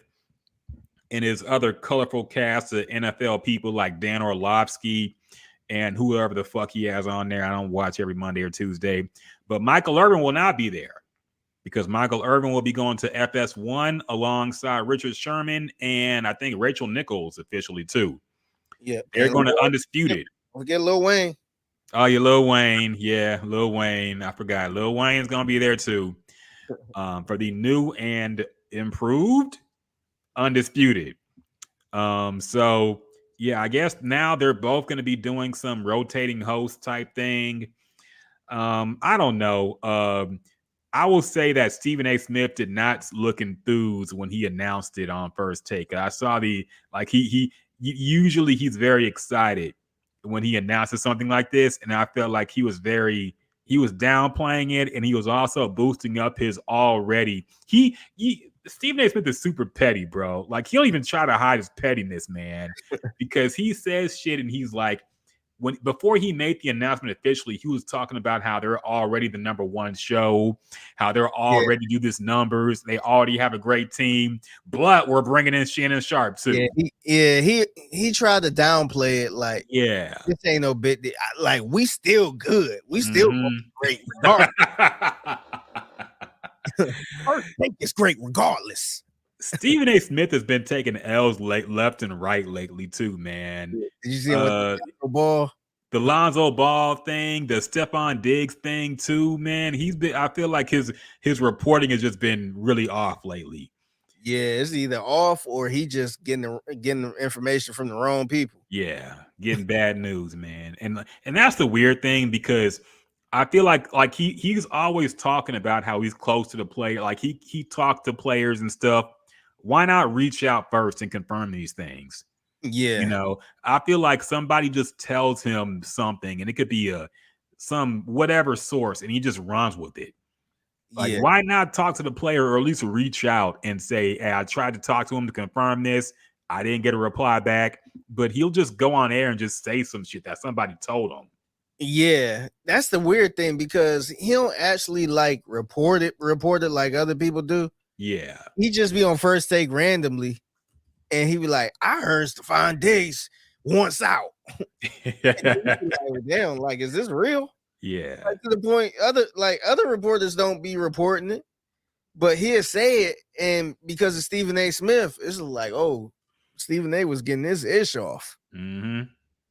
and his other colorful cast of NFL people like Dan Orlovsky and whoever the fuck he has on there. I don't watch every Monday or Tuesday. But Michael Irvin will not be there because Michael Irvin will be going to FS1 alongside Richard Sherman and I think Rachel Nichols officially too. Yeah, they're going to Undisputed. We'll get Lil Wayne. Oh, yeah, Lil Wayne. Yeah, Lil Wayne. I forgot. Lil Wayne's going to be there too for the new and improved Undisputed. So, yeah, I guess now they're both going to be doing some rotating host type thing. I don't know. I will say that Stephen A. Smith did not look enthused when he announced it on First Take. I saw usually he's very excited when he announces something like this, and I felt like he was downplaying it, and he was also boosting up his already. Stephen A. Smith is super petty, bro. Like, he don't even try to hide his pettiness, man, because he says shit, and he's like, before he made the announcement officially, he was talking about how they're already the #1 show, how they're already do this numbers, they already have a great team, but we're bringing in Shannon Sharp too. He tried to downplay it, like, this ain't no big deal. Like, we still good, we still great regardless. First Take is great regardless. Stephen A. Smith has been taking L's left and right lately too, man. Did you see the Lonzo Ball thing, the Stephon Diggs thing too, man? I feel like his reporting has just been really off lately. Yeah, it's either off or he just getting the information from the wrong people. Yeah, getting bad news, man. And that's the weird thing, because I feel like he's always talking about how he's close to the player. Like he talked to players and stuff. Why not reach out first and confirm these things? Yeah. You know, I feel like somebody just tells him something, and it could be some whatever source, and he just runs with it. Like, why not talk to the player, or at least reach out and say, hey, I tried to talk to him to confirm this. I didn't get a reply back, but he'll just go on air and just say some shit that somebody told him. Yeah, that's the weird thing, because he don't actually like report it like other people do. Yeah, he just be on First Take randomly, and he be like, "I heard Stephon Diggs once out." Damn, like, is this real? Yeah, like, to the point, other reporters don't be reporting it, but he'll say it, and because of Stephen A. Smith, it's like, oh, Stephen A. was getting this ish off. Mm-hmm.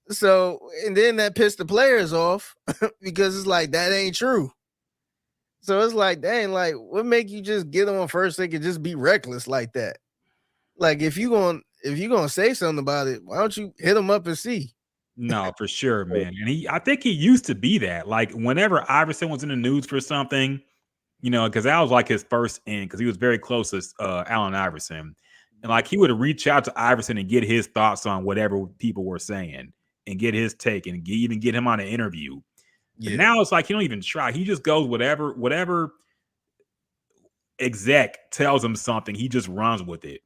So, and then that pissed the players off because it's like, that ain't true. So it's like, dang, like, what make you just get on First Take and just be reckless like that? Like if you gonna say something about it, why don't you hit him up and see? No, for sure, man. And I think he used to be that. Like whenever Iverson was in the news for something, because that was like his first in because he was very close to Allen Iverson. And like he would reach out to Iverson and get his thoughts on whatever people were saying and get his take and even get him on an interview. But Yeah, now it's like he don't even try. He just goes whatever exec tells him something, he just runs with it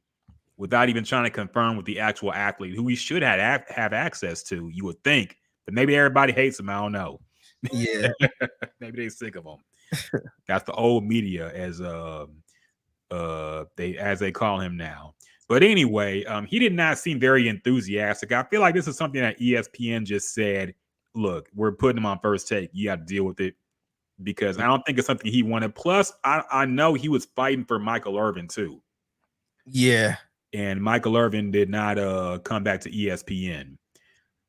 without even trying to confirm with the actual athlete who he should have access to, you would think. But maybe everybody hates him. I don't know. yeah, Maybe they're sick of him. That's the old media as they call him now. But anyway, he did not seem very enthusiastic. I feel like this is something that ESPN just said, look, we're putting him on First Take. You got to deal with it because I don't think it's something he wanted. Plus, I know he was fighting for Michael Irvin too. yeah, And Michael Irvin did not come back to ESPN.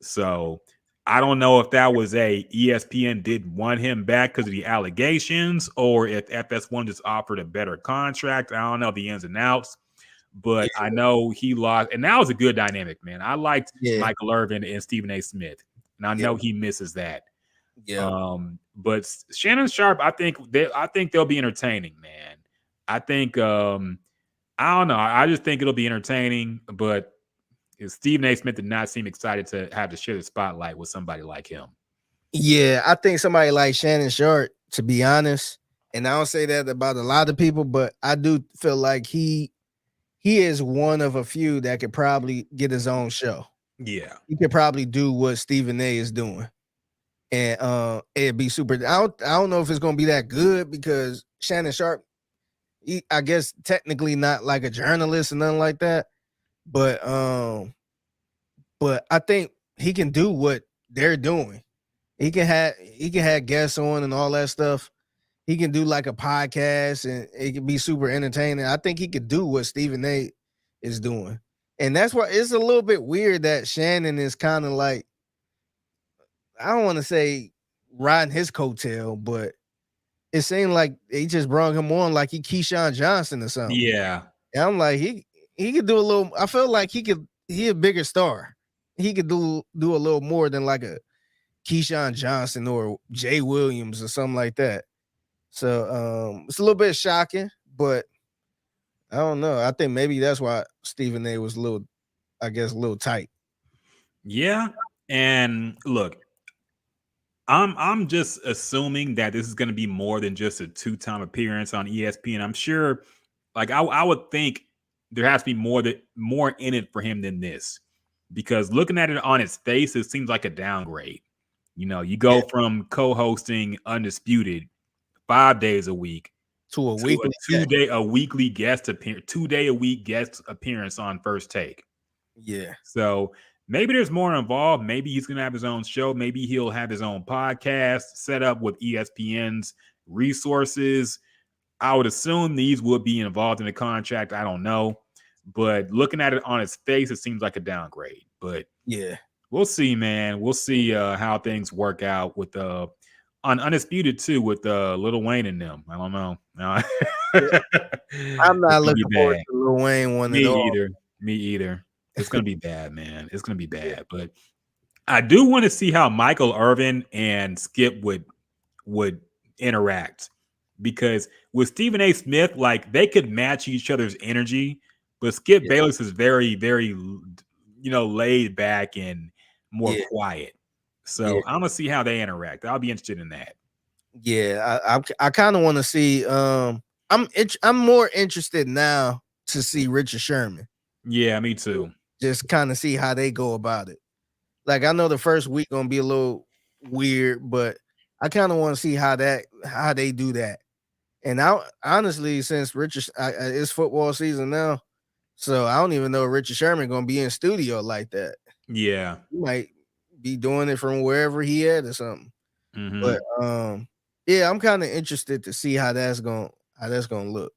So I don't know if that was ESPN didn't want him back because of the allegations or if FS1 just offered a better contract. I don't know the ins and outs, but I know he lost. And that was a good dynamic, man. I liked yeah, Michael Irvin and Stephen A. Smith. And I know he misses that. yeah, But Shannon Sharp, I think they'll be entertaining, man. I think I don't know. I just think it'll be entertaining, but Stephen A. Smith did not seem excited to have to share the spotlight with somebody like him. yeah. I think somebody like Shannon Sharp, to be honest, and I don't say that about a lot of people, but I do feel like he is one of a few that could probably get his own show. Yeah. He could probably do what Stephen A is doing. And it'd be super. I don't know if it's gonna be that good because Shannon Sharp, I guess technically not like a journalist and nothing like that. But I think he can do what they're doing. He can have guests on and all that stuff. He can do like a podcast and it can be super entertaining. I think he could do what Stephen A is doing. And that's why it's a little bit weird that Shannon is kind of like, I don't want to say riding his coattail, but it seemed like they just brought him on like he Keyshawn Johnson or something. Yeah. And I'm like, he could do a little. I feel like he a bigger star. He could do a little more than like a Keyshawn Johnson or Jay Williams or something like that. So it's a little bit shocking, but I don't know. I think maybe that's why Stephen A was a little tight. Yeah. And look, I'm just assuming that this is going to be more than just a 2-time appearance on ESPN. I'm sure, like I would think there has to be more in it for him than this, because looking at it on its face, it seems like a downgrade. You go from co-hosting Undisputed 5 days a week To a to weekly a weekly guest appearance, 2-day a week guest appearance on First Take. Yeah. So maybe there's more involved. Maybe he's going to have his own show. Maybe he'll have his own podcast set up with ESPN's resources. I would assume these would be involved in the contract. I don't know. But looking at it on its face, it seems like a downgrade. But Yeah. we'll see, man. We'll see how things work out with on Undisputed too with Lil Wayne and them. I don't know. No. I'm not looking forward to Lil Wayne one at all. Me either. It's gonna be bad, man. It's gonna be bad. But I do want to see how Michael Irvin and Skip would interact, because with Stephen A. Smith, like they could match each other's energy, but Skip Bayless is very, very, laid back and more quiet. So I'm gonna see how they interact. I'll be interested in that. Yeah, I kind of want to see. I'm more interested now to see Richard Sherman. Yeah, me too. Just kind of see how they go about it. Like I know the first week gonna be a little weird, but I kind of want to see how they do that. And I honestly, since it's football season now, so I don't even know if Richard Sherman gonna be in studio like that. Yeah, He might be doing it from wherever he at or something. mm-hmm. But yeah, I'm kind of interested to see how that's gonna look.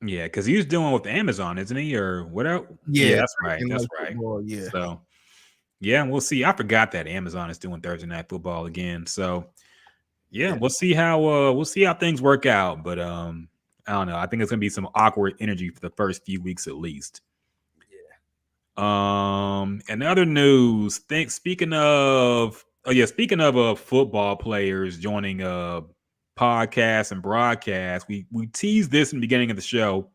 Yeah, because he's doing with Amazon, isn't he, or whatever? Yeah, That's right. That's like right. football, yeah. So yeah, we'll see. I forgot that Amazon is doing Thursday Night Football again. So yeah, we'll see how things work out. But I I don't know. I think it's gonna be some awkward energy for the first few weeks at least. And other news. Speaking of football players joining podcasts and broadcasts, we teased this in the beginning of the show.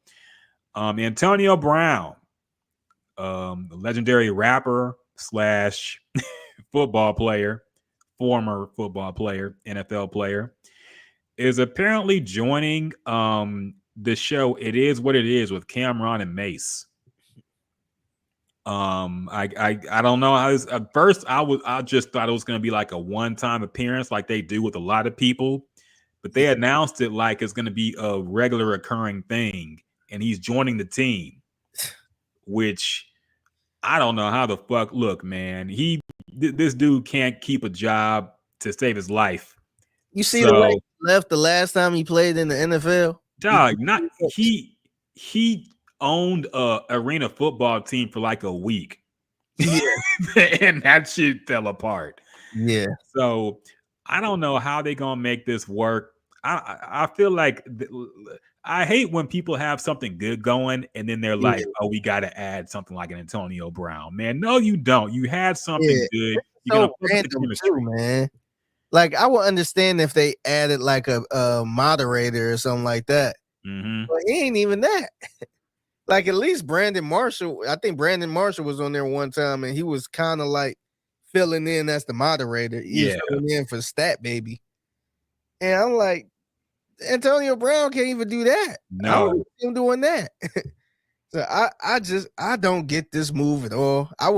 Antonio Brown, the legendary rapper / football player, former football player, NFL player, is apparently joining the show It Is What It Is with Cameron and Mace. I don't know how this, at first I just thought it was going to be like a one-time appearance like they do with a lot of people, but they announced it like it's going to be a regular occurring thing, and he's joining the team, which I don't know how the fuck. Look, man, this dude can't keep a job to save his life. You see the way he left the last time he played in the NFL? Dog, he owned a arena football team for like a week. Yeah. And that shit fell apart. Yeah. So I don't know how they gonna make this work. I feel like I hate when people have something good going and then they're like, oh, we got to add something like an Antonio Brown. Man, no, you don't. You had something good. You're so random too, man. Like, I would understand if they added like a moderator or something like that. But he ain't even that. Like, at least Brandon Marshall. I think Brandon Marshall was on there one time, and he was kind of like filling in as the moderator. He was filling in for Stat Baby. And I'm like, Antonio Brown can't even do that. No, I don't see him doing that. So I don't get this move at all. I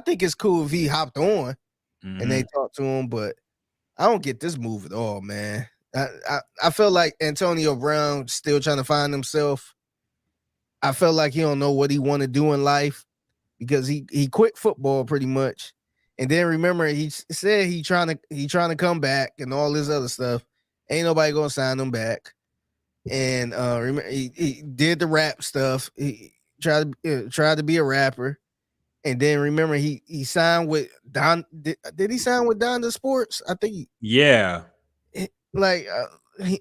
think it's cool if he hopped on and they talked to him, but I don't get this move at all, man. I feel like Antonio Brown still trying to find himself. I feel like he don't know what he want to do in life because he quit football pretty much. And then remember, he said he trying to come back and all this other stuff. Ain't nobody gonna sign him back. And remember, he did the rap stuff. He tried to be a rapper. And then remember, he signed with Don. Did he sign with Donda Sports? I think.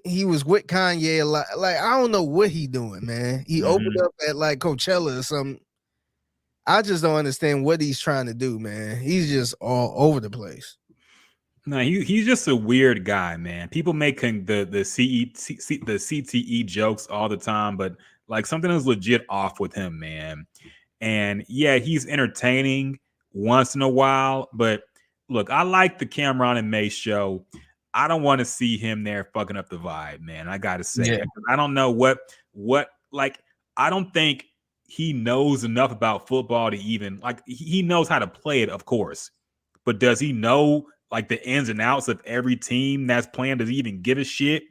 He was with Kanye a lot. Like, I don't know what he doing, man. He opened up at like Coachella or something. I just don't understand what he's trying to do, man. He's just all over the place. No, he's just a weird guy, man. People make the CTE jokes all the time, but like something is legit off with him, man. And yeah, he's entertaining once in a while, but look, I like the Cameron and Mace show. I don't want to see him there fucking up the vibe, man. I gotta say, I don't know what like. I don't think he knows enough about football to even like. He knows how to play it, of course, but does he know like the ins and outs of every team that's playing? Does he even give a shit?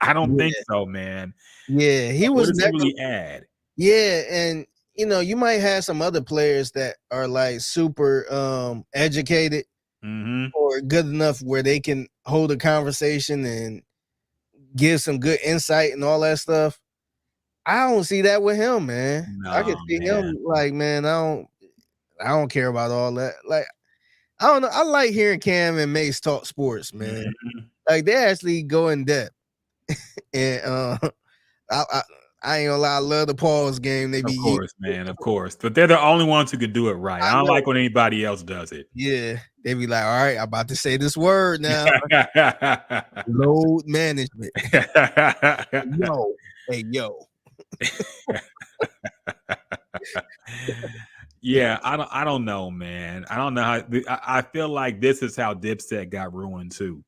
I don't think so, man. Yeah, he was never really ad. Yeah, and you might have some other players that are like super educated or good enough where they can hold a conversation and give some good insight and all that stuff. I don't see that with him, man. I can see him like, man, I don't care about all that. Like, I don't know. I like hearing Cam and Mace talk sports, man. Like, they actually go in depth. And I ain't gonna lie, I love the pause game. They be, of course, man, of course. But they're the only ones who can do it right. I don't like when anybody else does it. Yeah, they be like, all right, I'm about to say this word now. Load management. Yo. Yeah, I don't know, man. I don't know how. I feel like this is how Dipset got ruined too.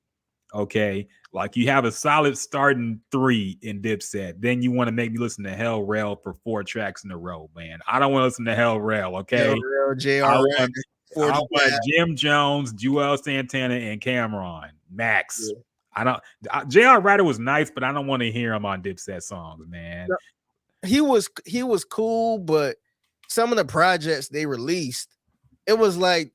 Okay, like you have a solid starting 3 in Dipset, then you want to make me listen to Hell Rail for 4 tracks in a row, man. I don't want to listen to Hell Rail. Okay, Hell Rail, I want Jim Jones, Joel Santana, and Cameron Max. Yeah. I don't. J.R. Ryder was nice, but I don't want to hear him on Dipset songs, man. No, he was cool, but some of the projects they released, it was like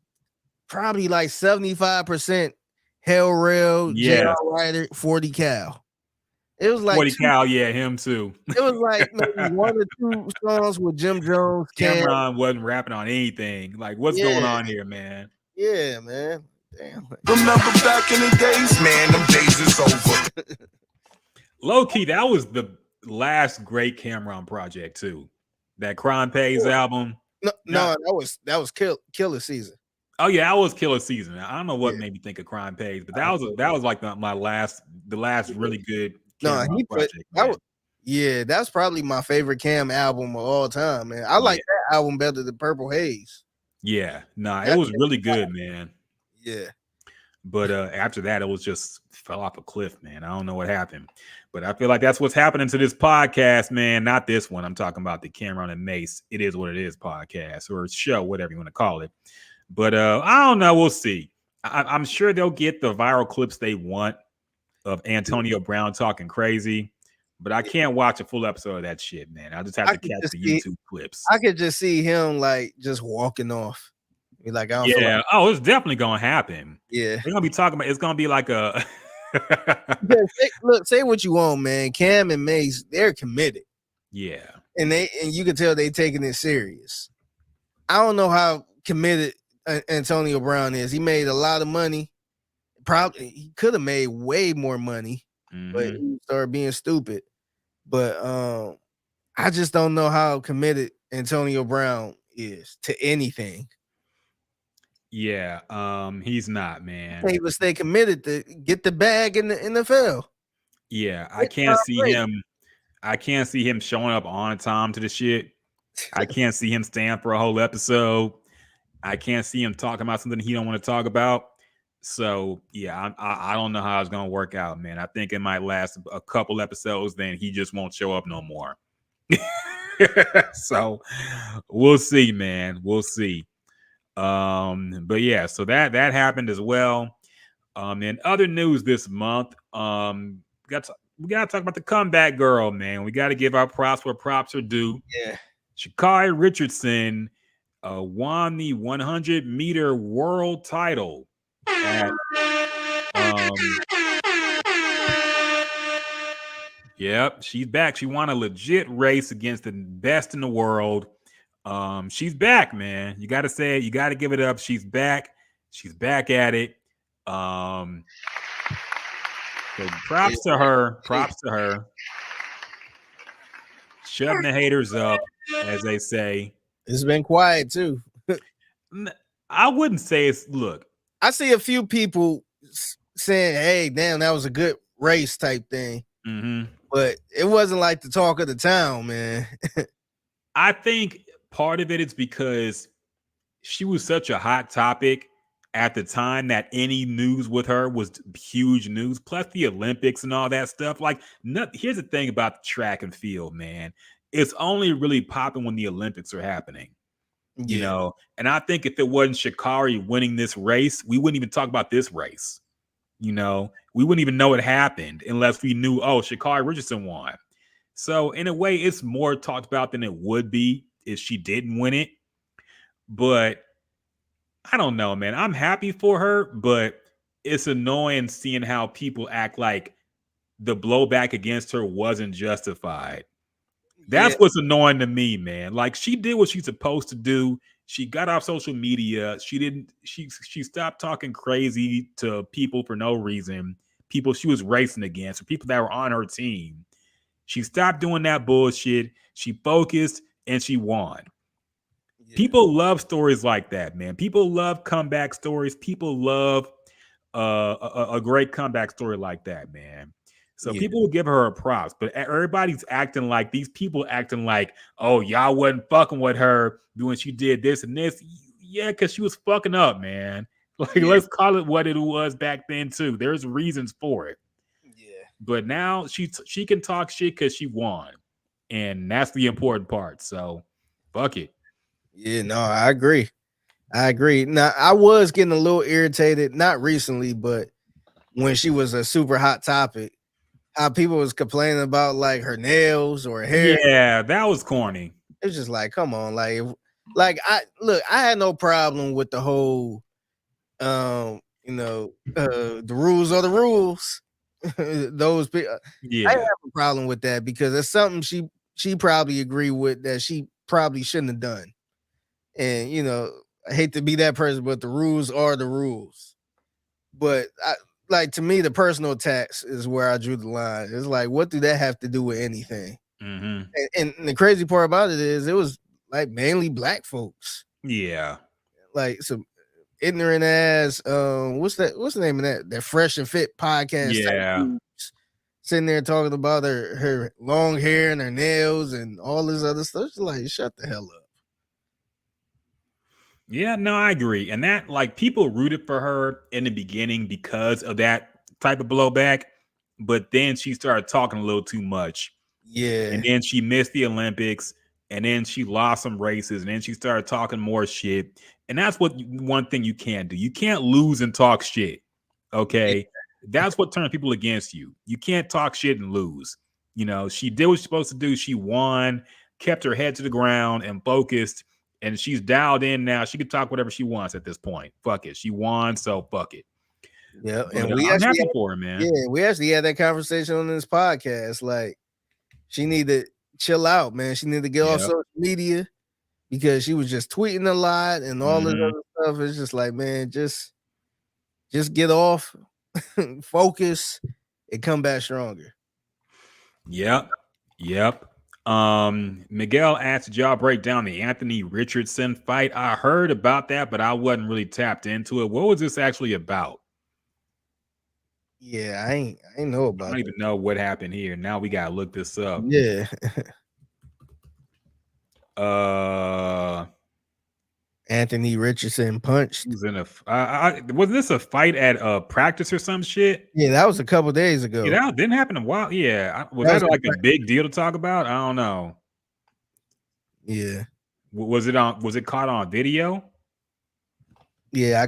probably like 75% Hell Rail, J.R. Ryder, 40 Cal. It was like 40 Cal, yeah, him too. It was like maybe 1 or 2 songs with Jim Jones. Cameron wasn't rapping on anything. Like, what's going on here, man? Yeah, man. Damn. Remember back in the days, man, them days is over. Low key, that was last great Cameron project too. That Crime Pays album. No, that was Killer Season. Oh yeah, that was Killer Season. I don't know what Yeah. made me think of Crime Pays, but that was like the last really good No, Cameron he put project. that Man. was, yeah, that's probably my favorite Cam album of all time, man. I like that album better than Purple Haze. Yeah, it was really good, man. Yeah. But after that, it was just fell off a cliff, man. I don't know what happened, but I feel like that's what's happening to this podcast, man. Not this one. I'm talking about the Cameron and Mace. It is what it is podcast or show, whatever you want to call it. But I don't know. We'll see. I'm sure they'll get the viral clips they want of Antonio Brown talking crazy, but I can't watch a full episode of that shit, man. I'll just have to catch the YouTube clips. I could just see him like just walking off. Like, I don't feel like, oh, it's definitely gonna happen. Yeah, they're gonna be talking about. It's gonna be like a. Look, say what you want, man. Cam and Mace, they're committed. Yeah, and you can tell they taking it serious. I don't know how committed Antonio Brown is. He made a lot of money. Probably he could have made way more money, but he started being stupid. But I just don't know how committed Antonio Brown is to anything. Yeah, he's not, man. He would stay committed to get the bag in the NFL. Yeah, I can't see him. I can't see him showing up on time to the shit. I can't see him staying for a whole episode. I can't see him talking about something he don't want to talk about. So yeah, I don't know how it's gonna work out, man. I think it might last a couple episodes, then he just won't show up no more. So we'll see, man. We'll see. But yeah, so that happened as well. And other news this month, we got to talk about the comeback girl, man. We got to give our props where props are due. Yeah, Sha'Carri Richardson won the 100-meter world title at yep, she's back. She won a legit race against the best in the world. She's back, man. You got to say it. You got to give it up. She's back. She's back at it. So props to her. Props to her. Shutting the haters up, as they say. It's been quiet too. I wouldn't say it's. Look, I see a few people saying, "Hey, damn, that was a good race," type thing. But it wasn't like the talk of the town, man. I think part of it is because she was such a hot topic at the time that any news with her was huge news. Plus the Olympics and all that stuff. Like, here's the thing about the track and field, man. It's only really popping when the Olympics are happening. You know, and I think if it wasn't Sha'Carri winning this race, we wouldn't even talk about this race. You know, we wouldn't even know it happened unless we knew, oh, Sha'Carri Richardson won. So in a way, it's more talked about than it would be if she didn't win it. But I don't know, man. I'm happy for her, but it's annoying seeing how people act like the blowback against her wasn't justified. That's what's annoying to me, man. Like, she did what she's supposed to do. She got off social media. She stopped talking crazy to people for no reason. People she was racing against, or people that were on her team. She stopped doing that bullshit. She focused and she won. People love stories like that, man. People love comeback stories. People love a great comeback story like that, man. So people will give her a props, but everybody's acting like these people acting like, oh, y'all wasn't fucking with her doing she did this and this. Yeah, because she was fucking up, man. Like, let's call it what it was back then too. There's reasons for it. Yeah. But now she can talk shit because she won. And that's the important part. So fuck it. Yeah, no, I agree. Now, I was getting a little irritated, not recently, but when she was a super hot topic, how people was complaining about like her nails or her hair. Yeah, that was corny. It was just like, come on, like I had no problem with the whole, the rules are the rules. Those people, I didn't have a problem with that because it's something she probably agreed with that she probably shouldn't have done. And I hate to be that person, but the rules are the rules. But like to me, the personal attacks is where I drew the line. It's like, what do that have to do with anything? Mm-hmm. And the crazy part about it is, it was like mainly black folks, Yeah. like some ignorant ass. What's the name of that Fresh and Fit podcast? Type Yeah. dudes sitting there talking about her long hair and her nails and all this other stuff. It's like, shut the hell up. Yeah, no, I agree. And that, like, people rooted for her in the beginning because of that type of blowback, but then she started talking a little too much. Yeah. And then she missed the Olympics, and then she lost some races, and then she started talking more shit. And that's one thing you can't do. You can't lose and talk shit. Okay. That's what turns people against you. You can't talk shit and lose. You know, she did what she's supposed to do. She won, kept her head to the ground and focused, and she's dialed in now. She can talk whatever she wants at this point. Fuck it. She won, so fuck it. Yeah. But And I'm happy for her, man. Yeah, we actually had that conversation on this podcast. Like, she need to chill out, man. She need to get off social media because she was just tweeting a lot and all this other stuff. It's just like, man, just get off, focus, and come back stronger. Yep. Miguel asked, did y'all break down the Anthony Richardson fight? I heard about that, but I wasn't really tapped into it. What was this actually about? Yeah, I ain't know about I don't even know what happened here. Now we gotta look this up. Yeah. Anthony Richardson punched. Was in was this a fight at practice or some shit? Yeah, that was a couple days ago. Yeah, that didn't happen in a while. Yeah, was that like a big deal to talk about? I don't know. Yeah. Was it caught on video? Yeah,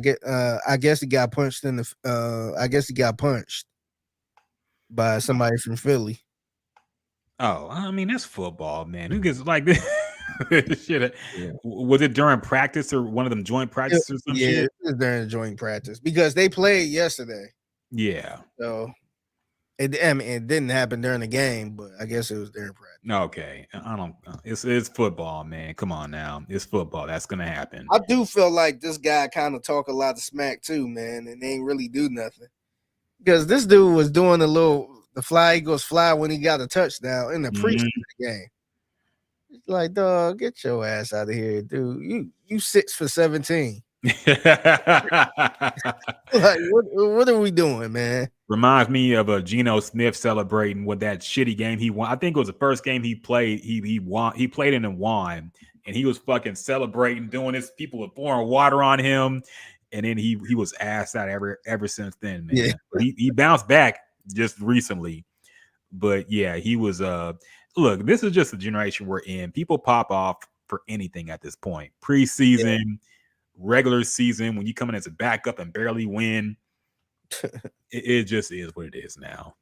I guess he got punched in the I guess he got punched by somebody from Philly. Oh, I mean, that's football, man. Who gets like this? Shit. Yeah. Was it during practice or one of them joint practices or some shit? Yeah, it was during joint practice because they played yesterday. Yeah. So it didn't happen during the game, but I guess it was during practice. Okay. It's football, man. Come on now. It's football. That's gonna happen. I do feel like this guy kind of talk a lot of smack too, man, and they ain't really do nothing. Because this dude was doing the fly eagles fly when he got a touchdown in the preseason game. It's like, dog, get your ass out of here, dude. You 6 for 17. Like, what are we doing, man? Reminds me of a Geno Smith celebrating with that shitty game he won. I think it was the first game he played. He won. He played in and won, and he was fucking celebrating, doing this. People were pouring water on him, and then he was assed out ever since then, man. Yeah. He bounced back just recently, but yeah, he was. Look, this is just the generation we're in. People pop off for anything at this point. Preseason, regular season, when you come in as a backup and barely win. It just is what it is now.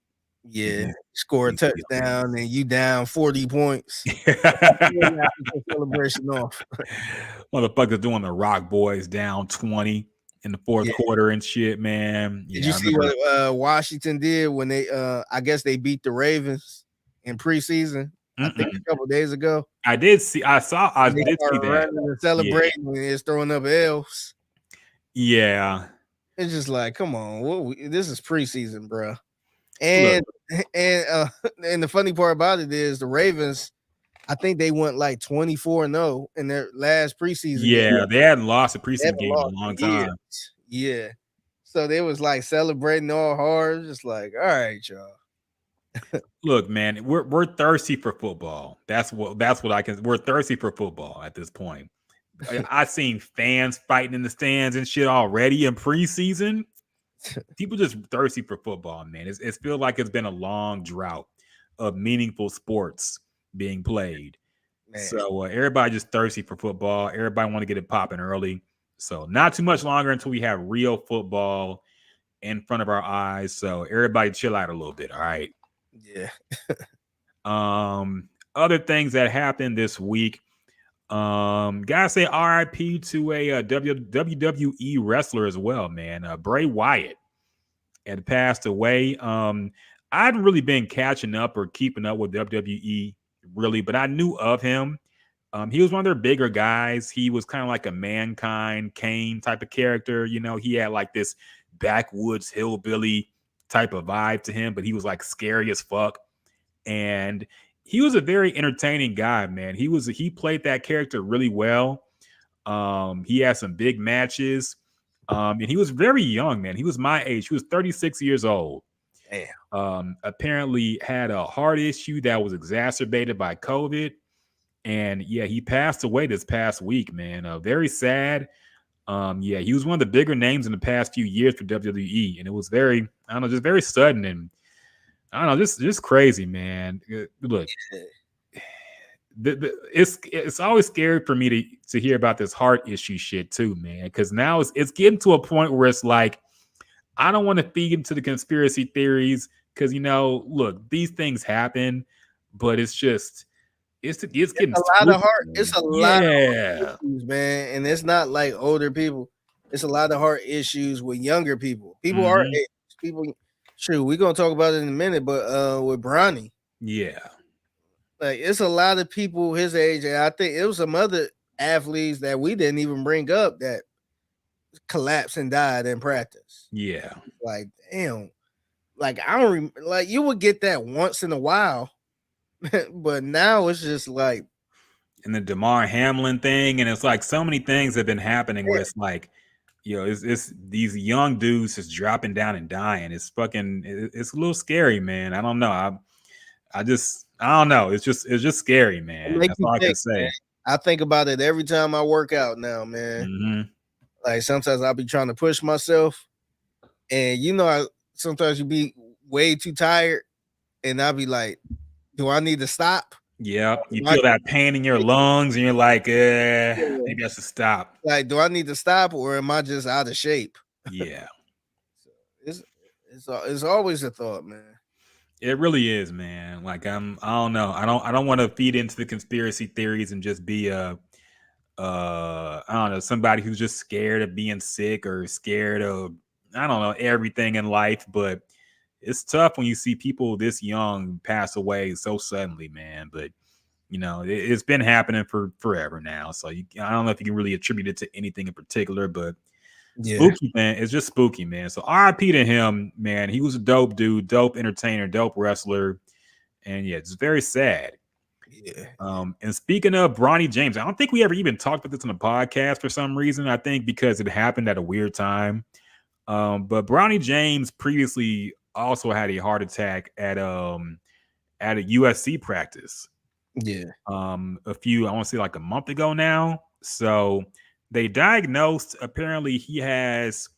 Yeah, score a touchdown and you down 40 points. Celebration off. Motherfuckers doing the Rock Boys down 20 in the fourth quarter and shit, man. Did you see what Washington did when they I guess they beat the Ravens in preseason? I think a couple days ago. I did see. I did see that. And celebrating and it's throwing up L's. Yeah. It's just like, come on, this is preseason, bro. And the funny part about it is the Ravens, I think they went like 24-0 in their last preseason game. They hadn't lost a preseason game in a long time. Yeah. So they was like celebrating all hard, just like, all right, y'all. Look, man, we're thirsty for football. That's what I can. We're thirsty for football at this point. I seen fans fighting in the stands and shit already in preseason. People just thirsty for football, man. It feels like it's been a long drought of meaningful sports being played. Man. So everybody just thirsty for football. Everybody want to get it popping early. So not too much longer until we have real football in front of our eyes. So everybody chill out a little bit. All right. Yeah. Other things that happened this week. Gotta say R.I.P. to a WWE wrestler as well, man. Bray Wyatt had passed away. I hadn't really been catching up or keeping up with WWE really, but I knew of him. He was one of their bigger guys. He was kind of like a Mankind, Kane type of character. You know, he had like this backwoods hillbilly type of vibe to him, but he was like scary as fuck. And he was a very entertaining guy, man. He played that character really well. He had some big matches. And he was very young, man. He was my age. He was 36 years old. Damn. Apparently had a heart issue that was exacerbated by COVID. And yeah, he passed away this past week, man. Very sad. Yeah, he was one of the bigger names in the past few years for WWE, and it was very, I don't know, just very sudden, and I don't know, just crazy, man. Look, it's always scary for me to hear about this heart issue shit too, man, because now it's getting to a point where it's like I don't want to feed into the conspiracy theories because look, these things happen, but it's just. It's getting a lot of heart. man. It's a lot of heart issues, man, and it's not like older people. It's a lot of heart issues with younger people. People our age. People. Sure, we're gonna talk about it in a minute, but with Bronny, yeah, like it's a lot of people his age, and I think it was some other athletes that we didn't even bring up that collapsed and died in practice. Yeah, like damn, like I don't like you would get that once in a while. But now it's just like, and the DeMar Hamlin thing, and it's like so many things have been happening where it's like, it's these young dudes just dropping down and dying. It's fucking, it's a little scary, man. I don't know. I don't know. It's just scary, man. That's all I can say. Man. I think about it every time I work out now, man. Mm-hmm. Like sometimes I'll be trying to push myself, and sometimes you be way too tired, and I'll be like, do I need to stop? Yeah, you feel that pain in your lungs, and you're like, maybe I should stop. Like, do I need to stop, or am I just out of shape? Yeah, so it's always a thought, man. It really is, man. Like I don't know. I don't want to feed into the conspiracy theories and just be I don't know, somebody who's just scared of being sick or scared of I don't know everything in life, but. It's tough when you see people this young pass away so suddenly, man. But it's been happening for forever now. So I don't know if you can really attribute it to anything in particular, but spooky, man. It's just spooky, man. So R.I.P. to him, man. He was a dope dude, dope entertainer, dope wrestler, and yeah, it's very sad. Yeah. And speaking of Bronny James, I don't think we ever even talked about this on the podcast for some reason. I think because it happened at a weird time. But Bronny James previously also had a heart attack at a USC practice. Yeah. I want to say like a month ago now. So they diagnosed apparently he has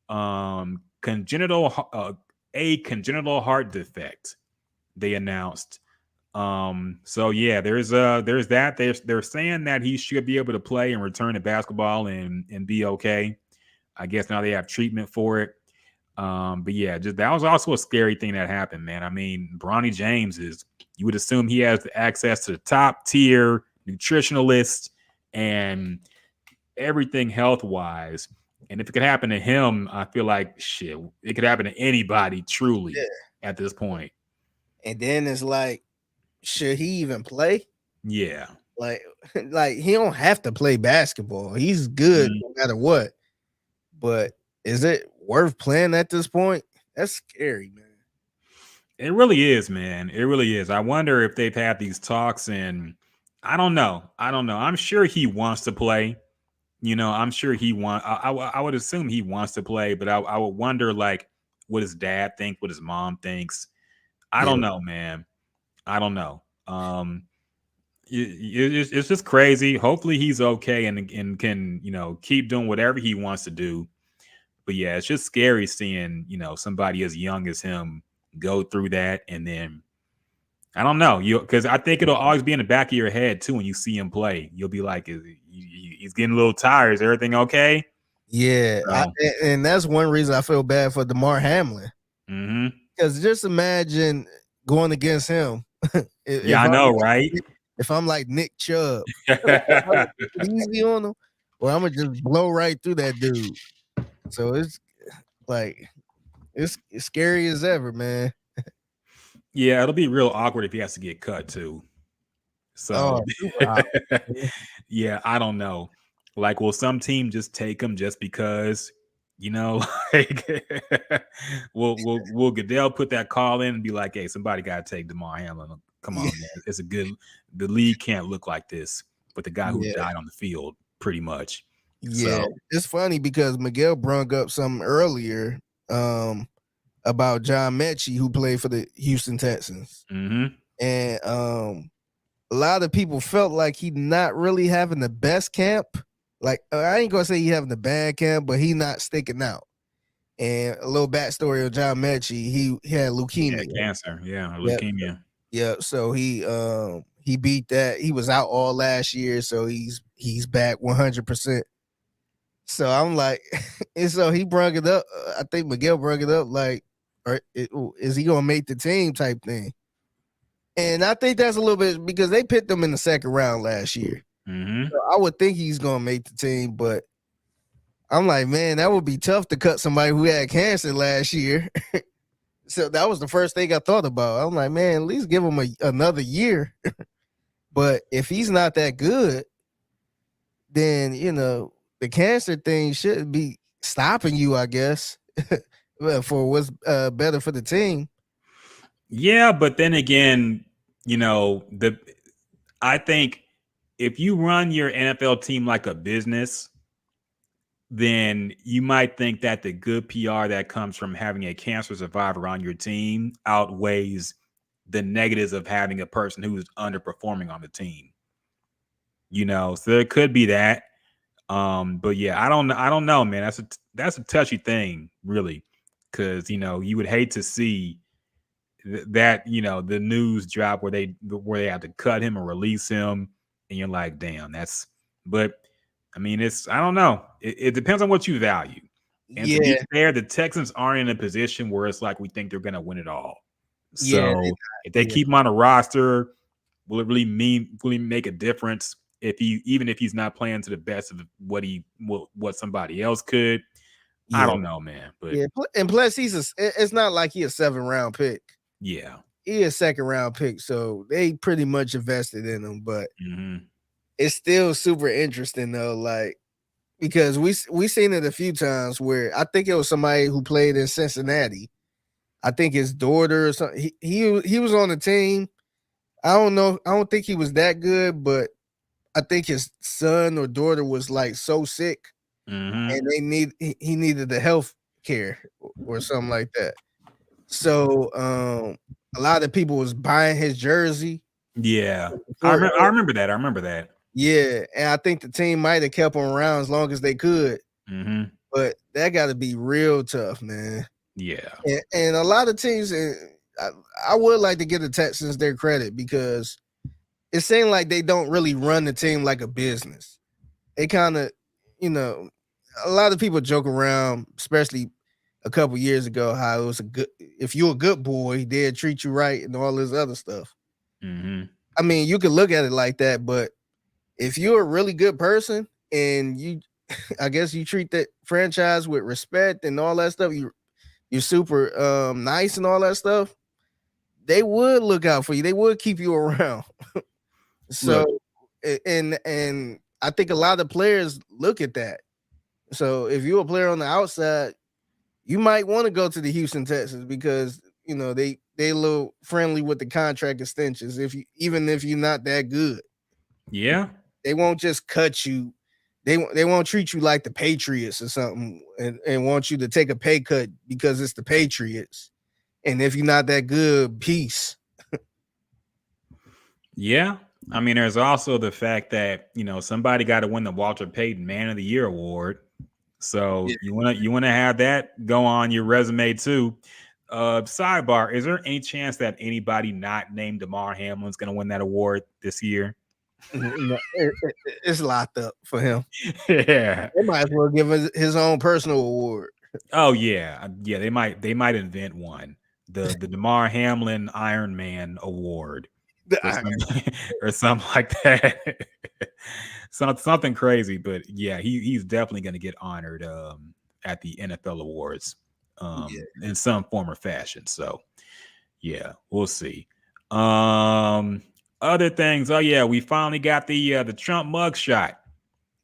congenital heart defect. They announced. So yeah, there's that. They're saying that he should be able to play and return to basketball and be okay. I guess now they have treatment for it. But yeah, just that was also a scary thing that happened, man. I mean, Bronny James you would assume he has access to the top tier nutritionalist and everything health wise. And if it could happen to him, I feel like shit, it could happen to anybody truly at this point. And then it's like, should he even play? Yeah. Like he don't have to play basketball. He's good no matter what. But is it worth playing at this point? That's scary, man. It really is, man. It really is. I wonder if they've had these talks, and I don't know. I'm sure he wants to play. I'm sure he wants. I would assume he wants to play, but I would wonder like what his dad thinks, what his mom thinks. I don't know, man. I don't know. It's just crazy. Hopefully he's okay and can keep doing whatever he wants to do. But yeah, it's just scary seeing somebody as young as him go through that, and then I don't know because I think it'll always be in the back of your head too when you see him play. You'll be like, he's getting a little tired. Is everything okay? Yeah, and that's one reason I feel bad for DeMar Hamlin. Because just imagine going against him. I know, right? If I'm like Nick Chubb, easy on him, or I'm gonna just blow right through that dude. So it's like it's scary as ever, man. Yeah, it'll be real awkward if he has to get cut too. So yeah, I don't know. Like, will some team just take him just because You know, like will Goodell put that call in and be like, "Hey, somebody got to take DeMar Hamlin. Come on, man. It's a good. The league can't look like this with the guy who Yeah. died on the field, pretty much." Yeah, So, it's funny because Miguel brung up something earlier about John Mechie, who played for the Houston Texans, mhm. and a lot of people felt like he not really having the best camp. Like I ain't gonna say he having the bad camp, but he not sticking out. And a little backstory of John Mechie, he had Yeah, leukemia. cancer. Yeah, Yep. leukemia. Yeah, so he beat that. He was out all last year, so he's back 100%. So I'm like, and so he brung it up. I think Miguel brung it up like, is he gonna make the team type thing? And I think that's a little bit because they picked him in the second round last year. Mhm. So I would think he's gonna make the team, but I'm like, man, that would be tough to cut somebody who had cancer last year. So that was the first thing I thought about. I'm like, man, at least give him another year. But if he's not that good, then the cancer thing shouldn't be stopping you, I guess. For what's better for the team. Yeah, but then again, I think if you run your NFL team like a business, then you might think that the good PR that comes from having a cancer survivor on your team outweighs the negatives of having a person who's underperforming on the team. So there could be that. But yeah, I don't know, man. That's a touchy thing, really, because you would hate to see that the news drop where they have to cut him or release him, and you're like, damn, but I mean, I don't know. It depends on what you value. And to be Yeah, fair, the Texans aren't in a position where it's like we think they're gonna win it all. yeah, So if they yeah, keep him on a roster, will it really make a difference even if he's not playing to the best of what somebody else could? I yeah, don't know, man. But yeah. And plus, it's not like he a 7th-round pick. yeah. He a 2nd-round pick, so they pretty much invested in him. But Mm-hmm. it's still super interesting though, like because we seen it a few times where I think it was somebody who played in Cincinnati. I think his daughter or something. He was on the team. I don't know. I don't think he was that good, but I think his son or daughter was like so sick, Mm-hmm. and he needed the health care or something like that. So a lot of people was buying his jersey Yeah. I before. remember, I remember that. I remember that. Yeah, and I think the team might have kept him around as long as they could, Mm-hmm. but that got to be real tough, man. Yeah. And a lot of teams, I would like to give the Texans their credit because it seemed like they don't really run the team like a business. They kind of, a lot of people joke around, especially a couple years ago, how it was if you're a good boy, they'd treat you right and all this other stuff. Mm-hmm. I mean, you can look at it like that, but if you're a really good person and I guess you treat that franchise with respect and all that stuff, you're super nice and all that stuff, they would look out for you. They would keep you around. So, Look, and I think a lot of players look at that. So if you're a player on the outside, you might want to go to the Houston Texans because they a little friendly with the contract extensions. Even if you're not that good, yeah. they won't just cut you. They won't treat you like the Patriots or something and want you to take a pay cut because it's the Patriots. And if you're not that good, peace. Yeah. I mean, there's also the fact that, somebody got to win the Walter Payton Man of the Year award. So Yeah. you wanna have that go on your resume too. Sidebar, is there any chance that anybody not named DeMar Hamlin's gonna win that award this year? No, it's locked up for him. Yeah. They might as well give his own personal award. Oh yeah. Yeah, they might invent one. The DeMar Hamlin Iron Man Award or something, or something like that. Something crazy, but yeah, he's definitely gonna get honored at the NFL awards Yeah. in some form or fashion. So yeah, we'll see. Other things. Oh yeah, we finally got the Trump mugshot.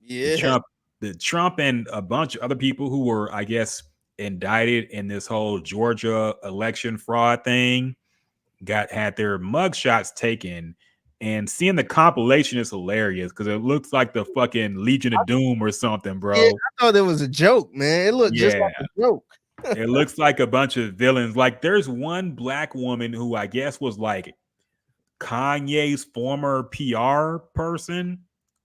The Yeah. Trump the Trump and a bunch of other people who were, I guess, indicted in this whole Georgia election fraud thing had their mugshots taken. And seeing the compilation is hilarious because it looks like the fucking Legion of Doom or something, bro. Yeah, I thought it was a joke, man. It looked just like a joke. It looks like a bunch of villains. Like there's one black woman who I guess was like Kanye's former PR person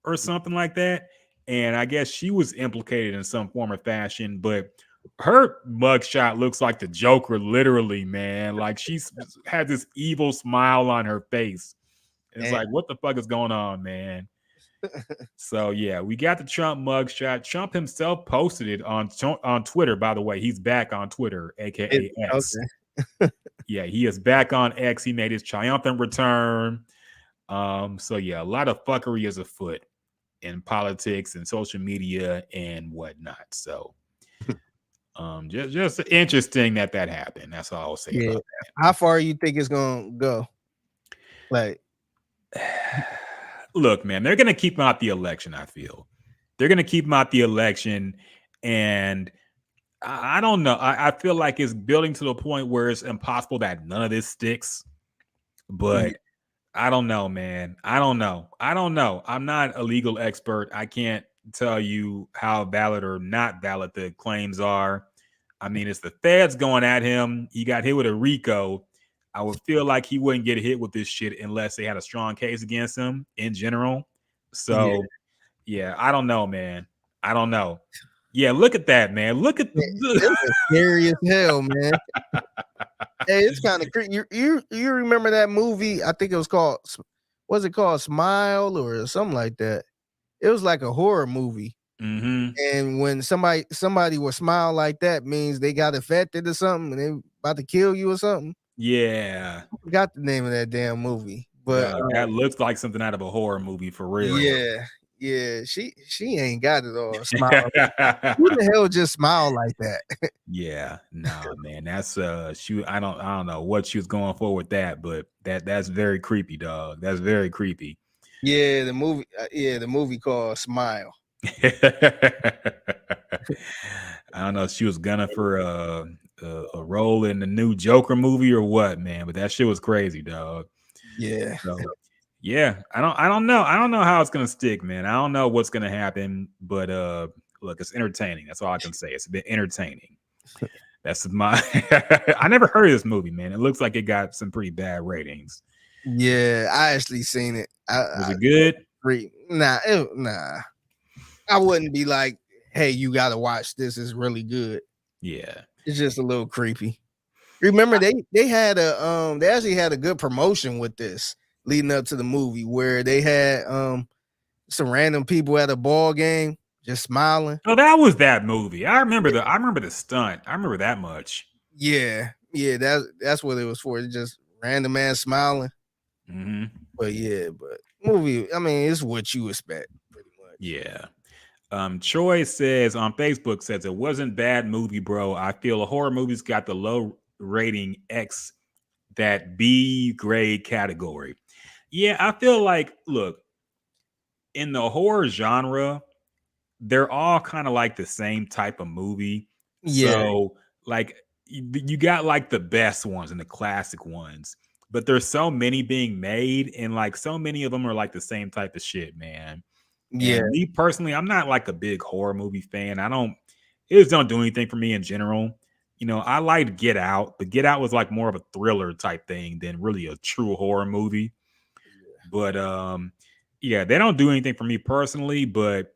or something like that. And I guess she was implicated in some form or fashion, but her mugshot looks like the Joker, literally, man. Like she's had this evil smile on her face. It's like, what the fuck is going on, man? So yeah, we got the Trump mugshot. Trump himself posted it on Twitter. By the way, he's back on Twitter, aka X. Okay. Yeah, he is back on X. He made his triumphant return. So yeah, a lot of fuckery is afoot in politics and social media and whatnot. So just interesting that happened. That's all I'll say about that. How far you think it's gonna go? Like, look, man, they're gonna keep him out the election. I feel they're gonna keep him out the election, and I don't know. I feel like it's building to the point where it's impossible that none of this sticks. But I don't know, man. I don't know. I'm not a legal expert. I can't tell you how valid or not valid the claims are. I mean, it's the feds going at him. He got hit with a RICO. I would feel like he wouldn't get hit with this shit unless they had a strong case against him in general. So, yeah, I don't know, man. I don't know. Yeah, look at that, man. Look at it's scary as hell, man. Hey, it's kind of creepy. You remember that movie? I think it was called, was it called Smile or something like that? It was like a horror movie. Mm-hmm. And when somebody will smile like that, means they got infected or something, and they about to kill you or something. Yeah, I forgot the name of that damn movie, but that looks like something out of a horror movie for real. Yeah, she ain't got it all. Smile. Who the hell just smile like that? Yeah, no, man. That's she. I don't know what she was going for with that, but that's very creepy, dog. That's very creepy. Yeah, the movie called Smile. I don't know if she was gunning for a role in the new Joker movie or what, man. But that shit was crazy, dog. Yeah. So, yeah, I don't know. I don't know how it's gonna stick, man. I don't know what's gonna happen, but look, it's entertaining. That's all I can say. It's been entertaining. That's my. I never heard of this movie, man. It looks like it got some pretty bad ratings. Yeah, I actually seen it. Was it good? Nah. I wouldn't be like, hey, you gotta watch this. It's really good. Yeah, it's just a little creepy. Remember, they actually had a good promotion with this leading up to the movie where they had some random people at a ball game just smiling. Oh, that was that movie. I remember the stunt. I remember that much. Yeah, that's what it was for. It's just random man smiling. Mm-hmm. But movie, I mean, it's what you expect pretty much. Yeah. Troy says on Facebook, says it wasn't bad movie, bro. I feel a horror movie's got the low rating X, that B grade category. Yeah, I feel like, look, in the horror genre, they're all kind of like the same type of movie. Yeah. So like you got like the best ones and the classic ones, but there's so many being made, and like so many of them are like the same type of shit, man. Yeah. And me personally, I'm not like a big horror movie fan. It just don't do anything for me in general. You know, I liked Get Out, but Get Out was like more of a thriller type thing than really a true horror movie. But yeah, they don't do anything for me personally, but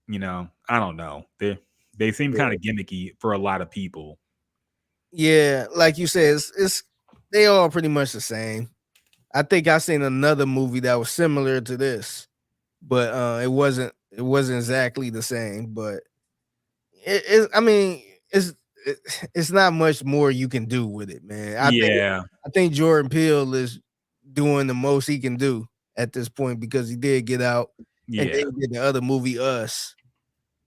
you know, I don't know. They seem kind of gimmicky for a lot of people. Yeah, like you said, it's they all pretty much the same. I think I seen another movie that was similar to this, but it wasn't exactly the same. But it's not much more you can do with it, man. I think Jordan Peele is doing the most he can do at this point because he did Get Out, and then he did the other movie Us.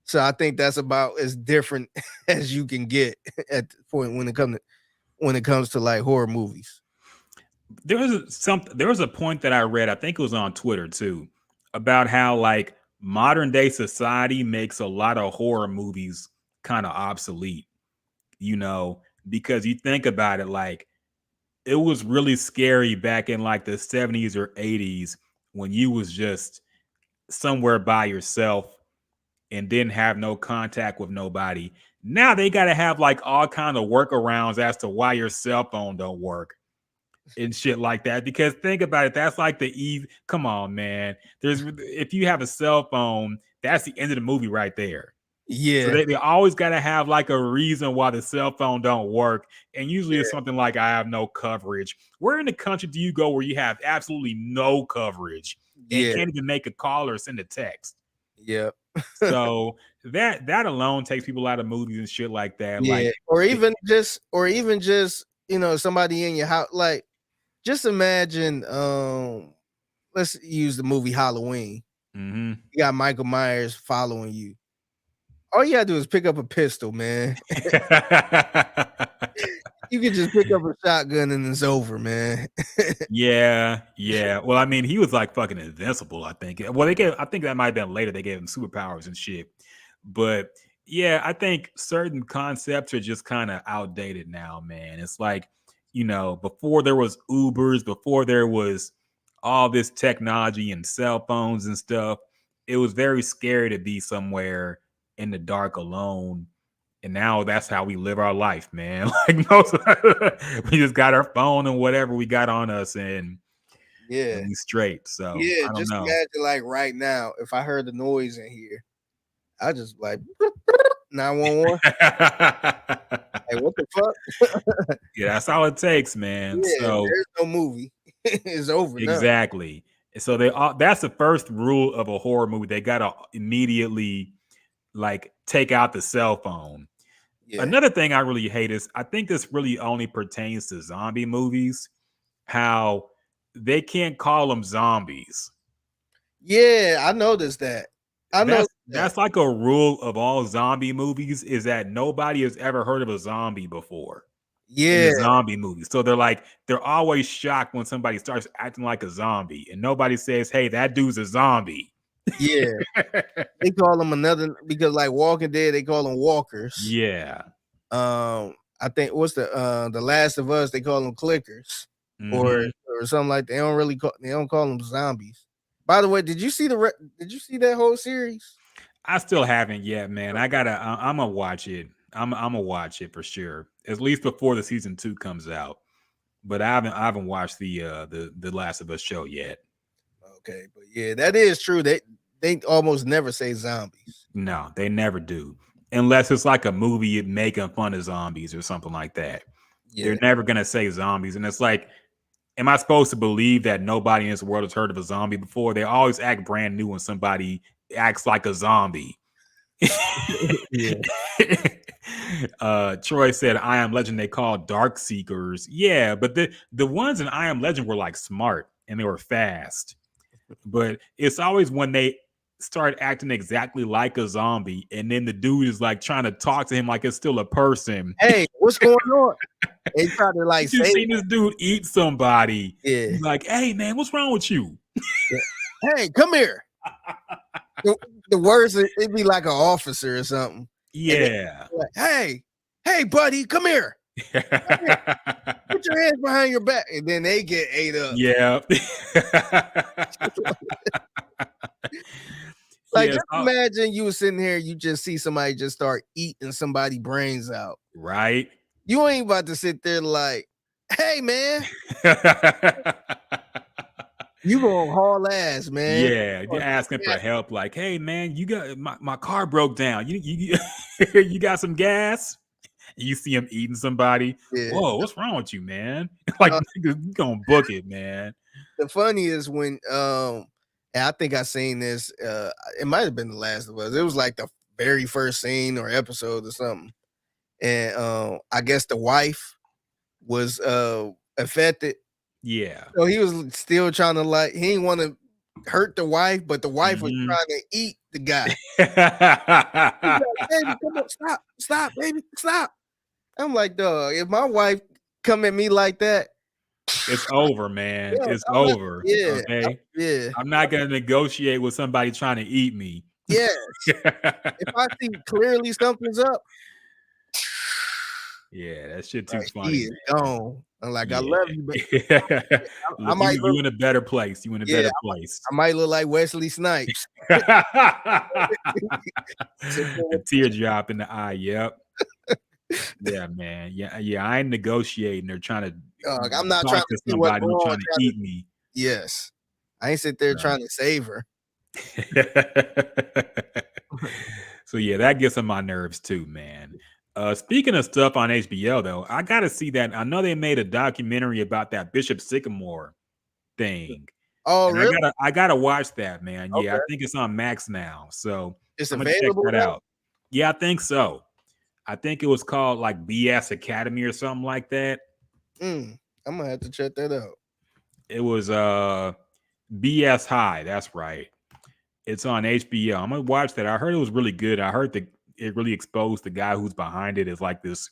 So I think that's about as different as you can get at the point when it comes to like horror movies. There was a point that I read, I think it was on Twitter too, about how like modern day society makes a lot of horror movies kind of obsolete, because you think about it, like it was really scary back in like the 70s or 80s when you was just somewhere by yourself and didn't have no contact with nobody. Now they got to have like all kind of workarounds as to why your cell phone don't work and shit like that. Because think about it, that's like the eve. Come on, man. If you have a cell phone, that's the end of the movie right there. So Yeah, they always got to have like a reason why the cell phone don't work. And usually it's something like, I have no coverage. Where in the country do you go where you have absolutely no coverage and yeah, can't even make a call or send a text? yeah, So that alone takes people out of movies and shit like that. yeah. Like, Or even just somebody in your house. Like, just imagine. Let's use the movie Halloween. mhm. You got Michael Myers following you. All you gotta do is pick up a pistol, man. You can just pick up a shotgun and it's over, man. Yeah, yeah. Well, I mean, he was like fucking invincible, I think. Well, I think that might have been later. They gave him superpowers and shit. But yeah, I think certain concepts are just kind of outdated now, man. It's like, before there was Ubers, before there was all this technology and cell phones and stuff, it was very scary to be somewhere in the dark alone. And now that's how we live our life, man. Like we just got our phone and whatever we got on us, and Yeah. we straight. So Yeah, I don't just know. imagine like right now, if I heard the noise in here, I just like 911. Hey, what the fuck? Yeah, that's all it takes, man. Yeah, So there's no movie. It's over now. exactly. So that's the first rule of a horror movie. They gotta immediately like take out the cell phone. Yeah. Another thing I really hate is I think this really only pertains to zombie movies. How they can't call them zombies. Yeah, I noticed that. I That's noticed that. that's like a rule of all zombie movies is that nobody has ever heard of a zombie before in Yeah, the zombie movie. So they're always shocked when somebody starts acting like a zombie and nobody says, "Hey, that dude's a zombie." yeah. They call them another because like Walking Dead, they call them walkers. Yeah. I think what's the Last of Us, they call them clickers or Mhm. or something like that. They don't call them zombies. By the way, did you see did you see that whole series? I still haven't yet, man. I'm gonna watch it. I'm gonna watch it for sure. At least before the season 2 comes out. But I haven't watched the Last of Us show yet. Okay, but yeah, that is true. They almost never say zombies. No, they never do. Unless it's like a movie making fun of zombies or something like that. Yeah. They're never gonna say zombies. And it's like, am I supposed to believe that nobody in this world has heard of a zombie before? They always act brand new when somebody acts like a zombie. Yeah. Troy said, I Am Legend they call dark seekers. Yeah, but the ones in I Am Legend were like smart and they were fast. But it's always when they start acting exactly like a zombie, and then the dude is like trying to talk to him like it's still a person. Hey, what's going on? They try to like You say, seen this dude eat somebody. yeah, He's like, hey man, what's wrong with you? yeah. Hey, come here. The worst, it'd be like an officer or something. Yeah. Like, hey, buddy, come here. Put your hands behind your back, and then they get ate up. Yeah. Like, Yes, just imagine you were sitting here, you just see somebody just start eating somebody brains out. right. You ain't about to sit there like, hey man, you gonna haul ass, man. Yeah, you're asking for help. Like, hey man, you got my car broke down. You you got some gas? You see him eating somebody. Yeah. Whoa, what's wrong with you, man? Like, you gonna book it, man. The funny is when and I think I seen this, it might have been The Last of Us. It was like the very first scene or episode or something. And I guess the wife was affected. Yeah. So he was still trying to like he didn't want to hurt the wife, but the wife was Mhm. trying to eat the guy. He's like, baby, come on, stop, baby, stop. I'm like, dog, if my wife come at me like that, It's over, man. Yeah, It's over. yeah, Okay. yeah, I'm not gonna negotiate with somebody trying to eat me. yes. If I see clearly something's up, Yeah, that shit too like, funny, he is man. gone. I'm like, I Yeah. love you, but I Look, might you look, in a better place. You in a yeah, better place. I might look like Wesley Snipes. A teardrop in the eye. Yep. Yeah, man. Yeah. I ain't negotiating or trying to I'm not trying talk to to see what's somebody who's wrong. trying to eat me. Yes, I ain't sit there trying to save her. So yeah, that gets on my nerves too, man. Speaking of stuff on HBO though, I gotta see that. I know they made a documentary about that Bishop Sycamore thing. Oh, And really? I gotta watch that, man. Yeah, I Okay. think it's on Max now. So It's I'm gonna check available that now? out. Yeah, I think so. I think it was called like BS Academy or something like that. I'm gonna have to check that out. It was BS High, that's right. It's on HBO. I'm gonna watch that. I heard it was really good. I heard that it really exposed the guy who's behind it as like this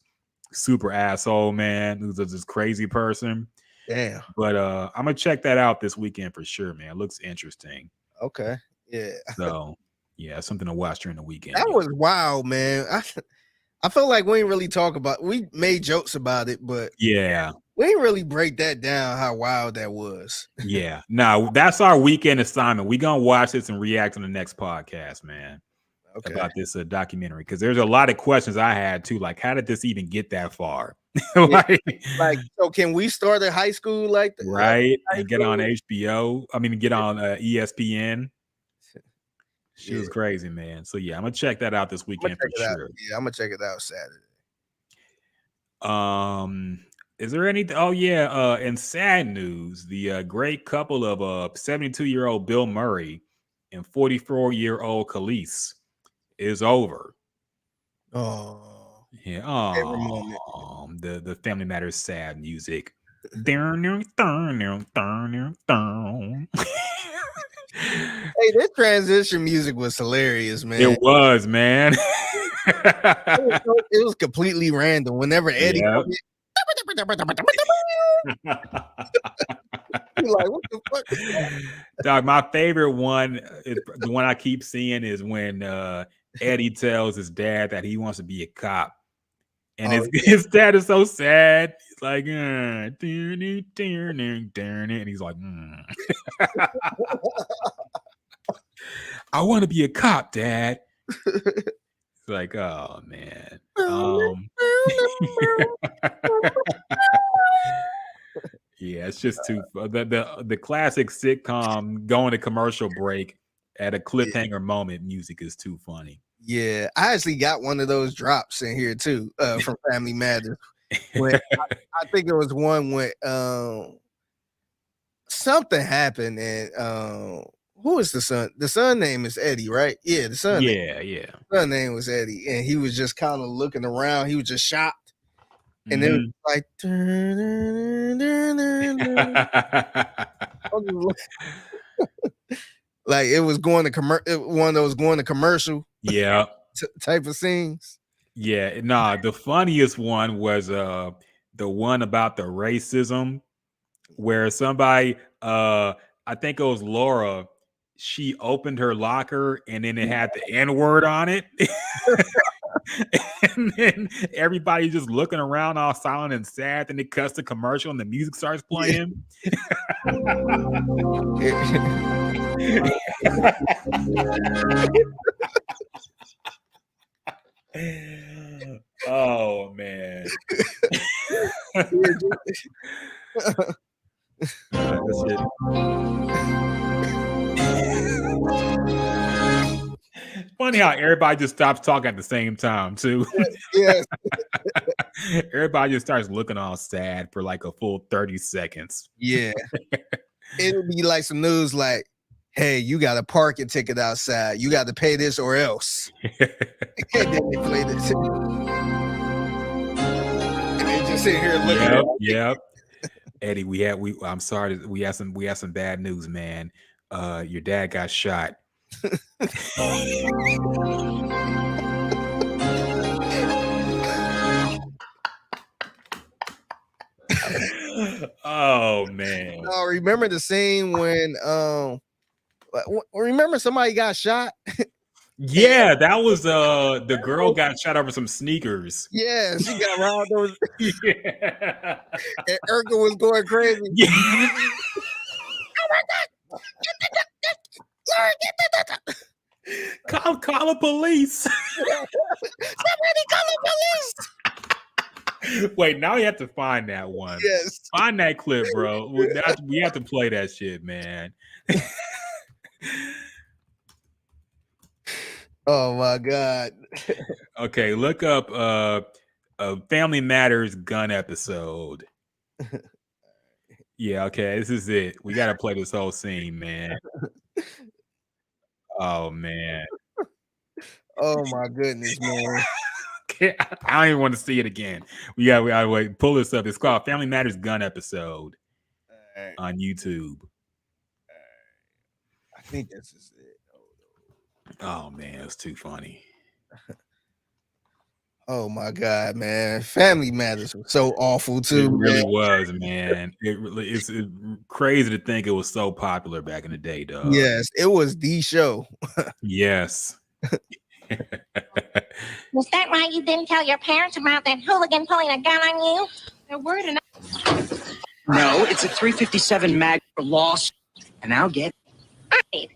super asshole man who's this crazy person. Damn. But I'm gonna check that out this weekend for sure, man. It looks interesting. Okay. Yeah. So yeah, something to watch during the weekend. That was wild, man. I felt like we didn't really talk about. We made jokes about it, but yeah, we didn't really break that down. How wild that was. yeah. No, that's our weekend assignment. We gonna watch this and react on the next podcast, man. Okay. About this documentary because there's a lot of questions I had too. Like, how did this even get that far? like, so can we start at high school like that? Right, and get on HBO. I mean, get on ESPN. She was crazy, man. So yeah, I'm gonna check that out this weekend for sure. Yeah, I'm gonna check it out Saturday. Is there anything? Oh yeah, in sad news, the great couple of 72-year-old Bill Murray and 44-year-old Khalees is over. Oh yeah. Oh, the Family Matters sad music. Hey, this transition music was hilarious, man. It was, man. It was completely random. Whenever Eddie, Yep. like, what the fuck? Dog, my favorite one is the one I keep seeing is when Eddie tells his dad that he wants to be a cop. And his dad is so sad. He's like, and he's like, I want to be a cop, Dad. It's like, oh man. Yeah, it's just too the classic sitcom going to commercial break at a cliffhanger moment music is too funny. Yeah, I actually got one of those drops in here too, from Family Matters. When I think it was one when something happened and who is the son? The son name is Eddie, right? Yeah, the son. Yeah. The son name was Eddie, and he was just kind of looking around. He was just shocked, and then like, like it was going to one of those going to commercial. Yeah. Type of scenes. Yeah, nah, the funniest one was the one about the racism where somebody I think it was Laura, she opened her locker and then it had the N-word on it. And then everybody just looking around all silent and sad. Then it cuts the commercial and the music starts playing. Oh man. Funny how everybody just stops talking at the same time too. Yes. Everybody just starts looking all sad for like a full 30 seconds. Yeah. It'll be like some news like, hey, you got a parking ticket outside. You got to pay this or else. And then they play this. And they just sit here looking at it. Yep. Eddie, I'm sorry, we had some bad news, man. Your dad got shot. Oh man. Oh, remember the scene when remember somebody got shot? Yeah, that was the girl got shot over some sneakers. Yeah, she got robbed over, Yeah. and Urkel was going crazy. Yeah. Call the police. Somebody call the police. Wait, now we have to find that one. Yes. Find that clip, bro. We have to play that shit, man. Oh my God. Okay, look up a Family Matters gun episode. Yeah, okay, this is it. We gotta play this whole scene, man. Oh man. Oh my goodness, man. I don't even want to see it again. We gotta wait. Pull this up. It's called Family Matters Gun episode on YouTube. I think this is it. Oh man, it's too funny. Oh my God, man. Family Matters was so awful too. It really man. was, man. It's crazy to think it was so popular back in the day, dog. Yes, it was the show. Yes. Was that right? You didn't tell your parents about that hooligan pulling a gun on you? A word and No, it's a 357 mag for loss, and I'll get. Right.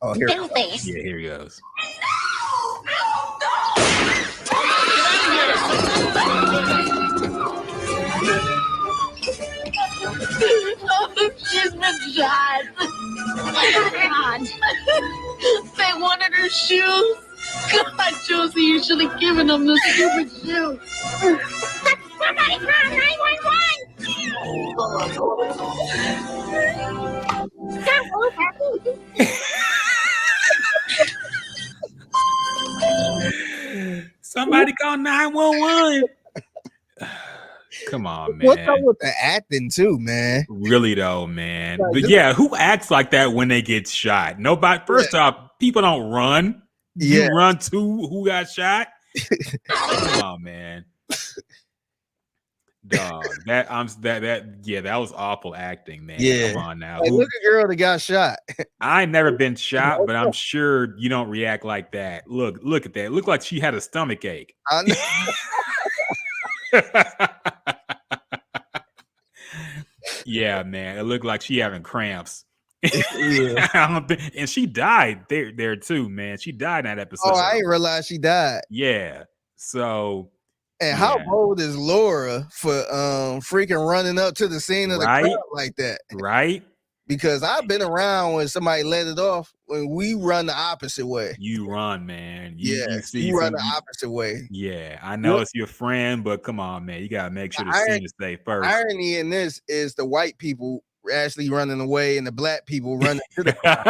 Oh, here. Do this. Yeah, here he goes. She's been shot. God. They wanted her shoes. God, Josie, you should have given them the stupid shoes. Somebody call 911. Somebody call 911. Come on, man. What's up with the acting too, man? Really though, man. Like, But yeah, who acts like that when they get shot? Nobody. First off, people don't run. Yeah. You run to who got shot. Come on, man. Dog, that was awful acting, man. Yeah. Come on now. Like, look at girl that got shot. I ain't never been shot, but I'm sure you don't react like that. Look at that. Look like she had a stomach ache. I know. Yeah, man. It looked like she having cramps. Yeah. And she died there too, man. She died in that episode. Oh, I didn't realize she died. Yeah. So And how bold is Laura for freaking running up to the scene of the Right? crowd like that? right? Because I've been around when somebody let it off when we run the opposite way. You run, man. Yeah, see you run the some- opposite way. Yeah, I know it's your friend, but come on, man. You gotta make sure the scene is safe first. Irony in this is the white people actually running away and the black people running to the crowd.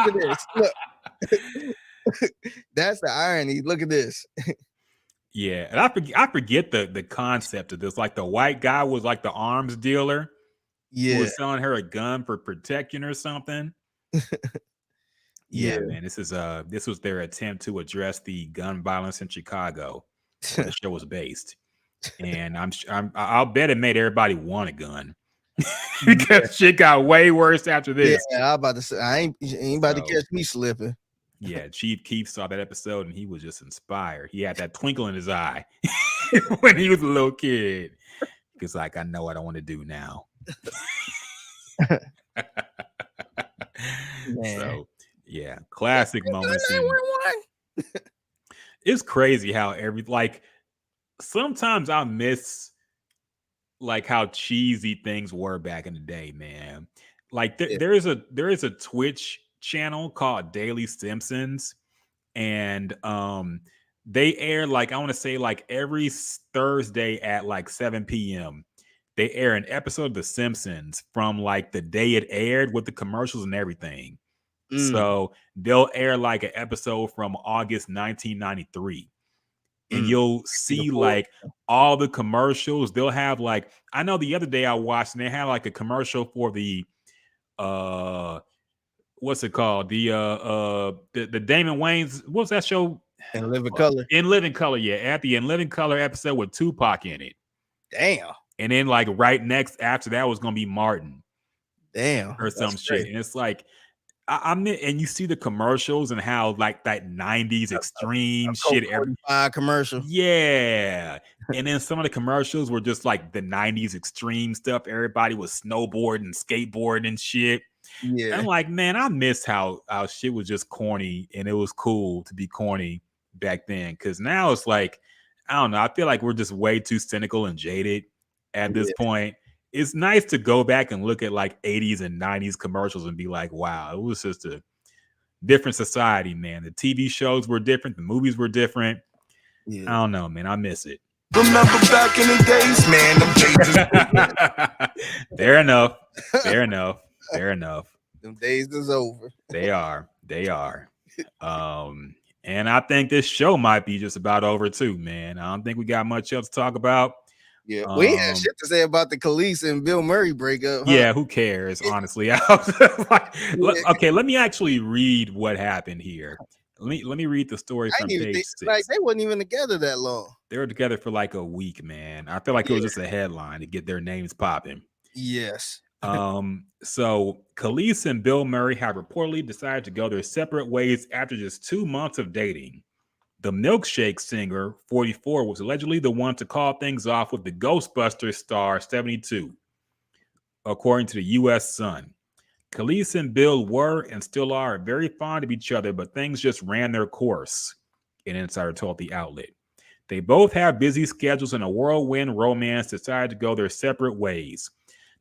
Look at this. Look. That's the irony. Look at this. Yeah, and I forget the concept of this. Like the white guy was like the arms dealer. Who Yeah. was selling her a gun for protection or something. Yeah, man. This was their attempt to address the gun violence in Chicago, where the show was based. And I'll bet it made everybody want a gun. Because shit got way worse after this. Yeah, I'm about to say I ain't about to catch me slipping. Yeah, Chief Keef saw that episode and he was just inspired. He had that twinkle in his eye when he was a little kid. He was like, I know what I want to do now. So yeah, classic moments. It's crazy how sometimes I miss like how cheesy things were back in the day, man. Like there is a Twitch channel called Daily Simpsons, and they air like I want to say like every Thursday at like 7 p.m. They air an episode of The Simpsons from like the day it aired with the commercials and everything. So they'll air like an episode from August 1993. And you'll see like all the commercials. They'll have like, I know the other day I watched and they had like a commercial for the what's it called? The Damon Wayans, what's that show? In Living Color. In Living Color, yeah. At the In Living Color episode with Tupac in it. Damn. And then like right next after that was gonna be Martin. Damn. Or some shit. And it's like I'm and you see the commercials and how like that 90s extreme shit. Every commercial. Yeah. And then some of the commercials were just like the 90s extreme stuff. Everybody was snowboarding, skateboarding and shit. Yeah. And I'm like, man, I miss how shit was just corny and it was cool to be corny back then. Cause now it's like, I don't know. I feel like we're just way too cynical and jaded at this point. It's nice to go back and look at like 80s and 90s commercials and be like, wow, it was just a different society, man. The TV shows were different. The movies were different. I don't know, man. I miss it. Remember back in the days, man. Them days Fair enough. Fair enough. Fair enough. Them days is over. They are. They are. And I think this show might be just about over too, man. I don't think we got much else to talk about. Yeah, we ain't had shit to say about the Khalees and Bill Murray breakup. Huh? Yeah, who cares? Honestly, okay. Let me actually read what happened here. Let me read the story from page 6. Like they wasn't even together that long. They were together for like a week, man. I feel like it was just a headline to get their names popping. Yes. So Khalees and Bill Murray have reportedly decided to go their separate ways after just 2 months of dating. The Milkshake singer, 44, was allegedly the one to call things off with the Ghostbusters star, 72, according to the U.S. Sun. Khalees and Bill were and still are very fond of each other, but things just ran their course, an insider told the outlet. They both have busy schedules and a whirlwind romance decided to go their separate ways.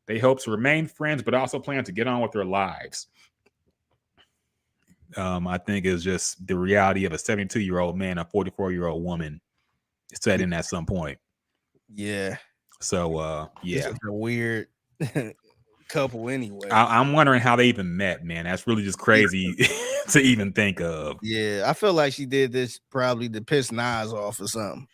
They hope to remain friends, but also plan to get on with their lives. I think it's just the reality of a 72-year-old man, a 44-year-old woman set in at some point. Yeah. So, yeah. It's a weird couple anyway. I'm wondering how they even met, man. That's really just crazy to even think of. Yeah, I feel like she did this probably to piss Nas off or something.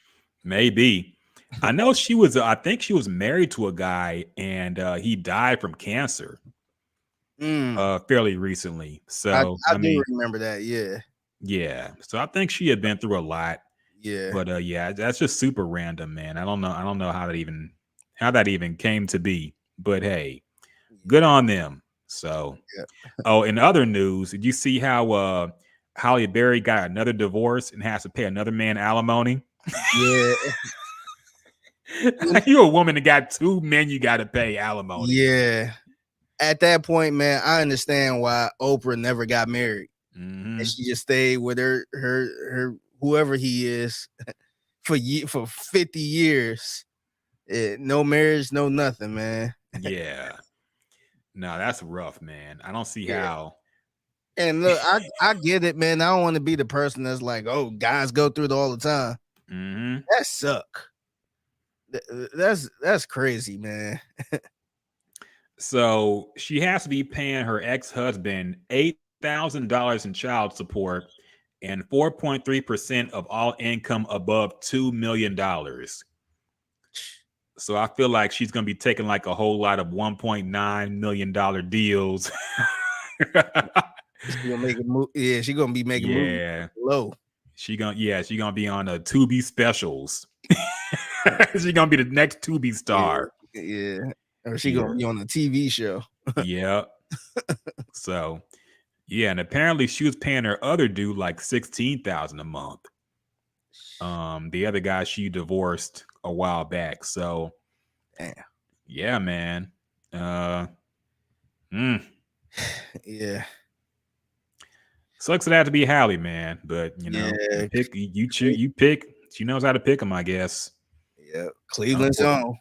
Maybe. I know I think she was married to a guy and he died from cancer. Fairly recently. So I do remember that. Yeah. So I think she had been through a lot. Yeah. But yeah, that's just super random, man. I don't know how that even came to be. But hey, good on them. So in other news, did you see how Halle Berry got another divorce and has to pay another man alimony? Yeah. You're a woman that got 2 men you got to pay alimony. Yeah. At that point, man, I understand why Oprah never got married. And she just stayed with her whoever he is for 50 years. No marriage, no nothing, man. Yeah. No, that's rough, man. I don't see how. And look, I get it, man. I don't want to be the person that's like, oh, guys go through it all the time. That suck. That's crazy, man. So she has to be paying her ex-husband $8,000 in child support and 4.3% of all income above $2 million. So I feel like she's going to be taking like a whole lot of $1.9 million deals. She's gonna make a move. Yeah, she's gonna be making movies low. She's gonna be on a Tubi specials. She's gonna be the next Tubi star. Yeah. Or she gonna be on a TV show. Yeah. So yeah, and apparently she was paying her other dude like $16,000 a month. The other guy she divorced a while back. So yeah, man. Yeah. Sucks it had to be Halle, man. But you know, you pick. She knows how to pick them, I guess. Yeah, Cleveland's own.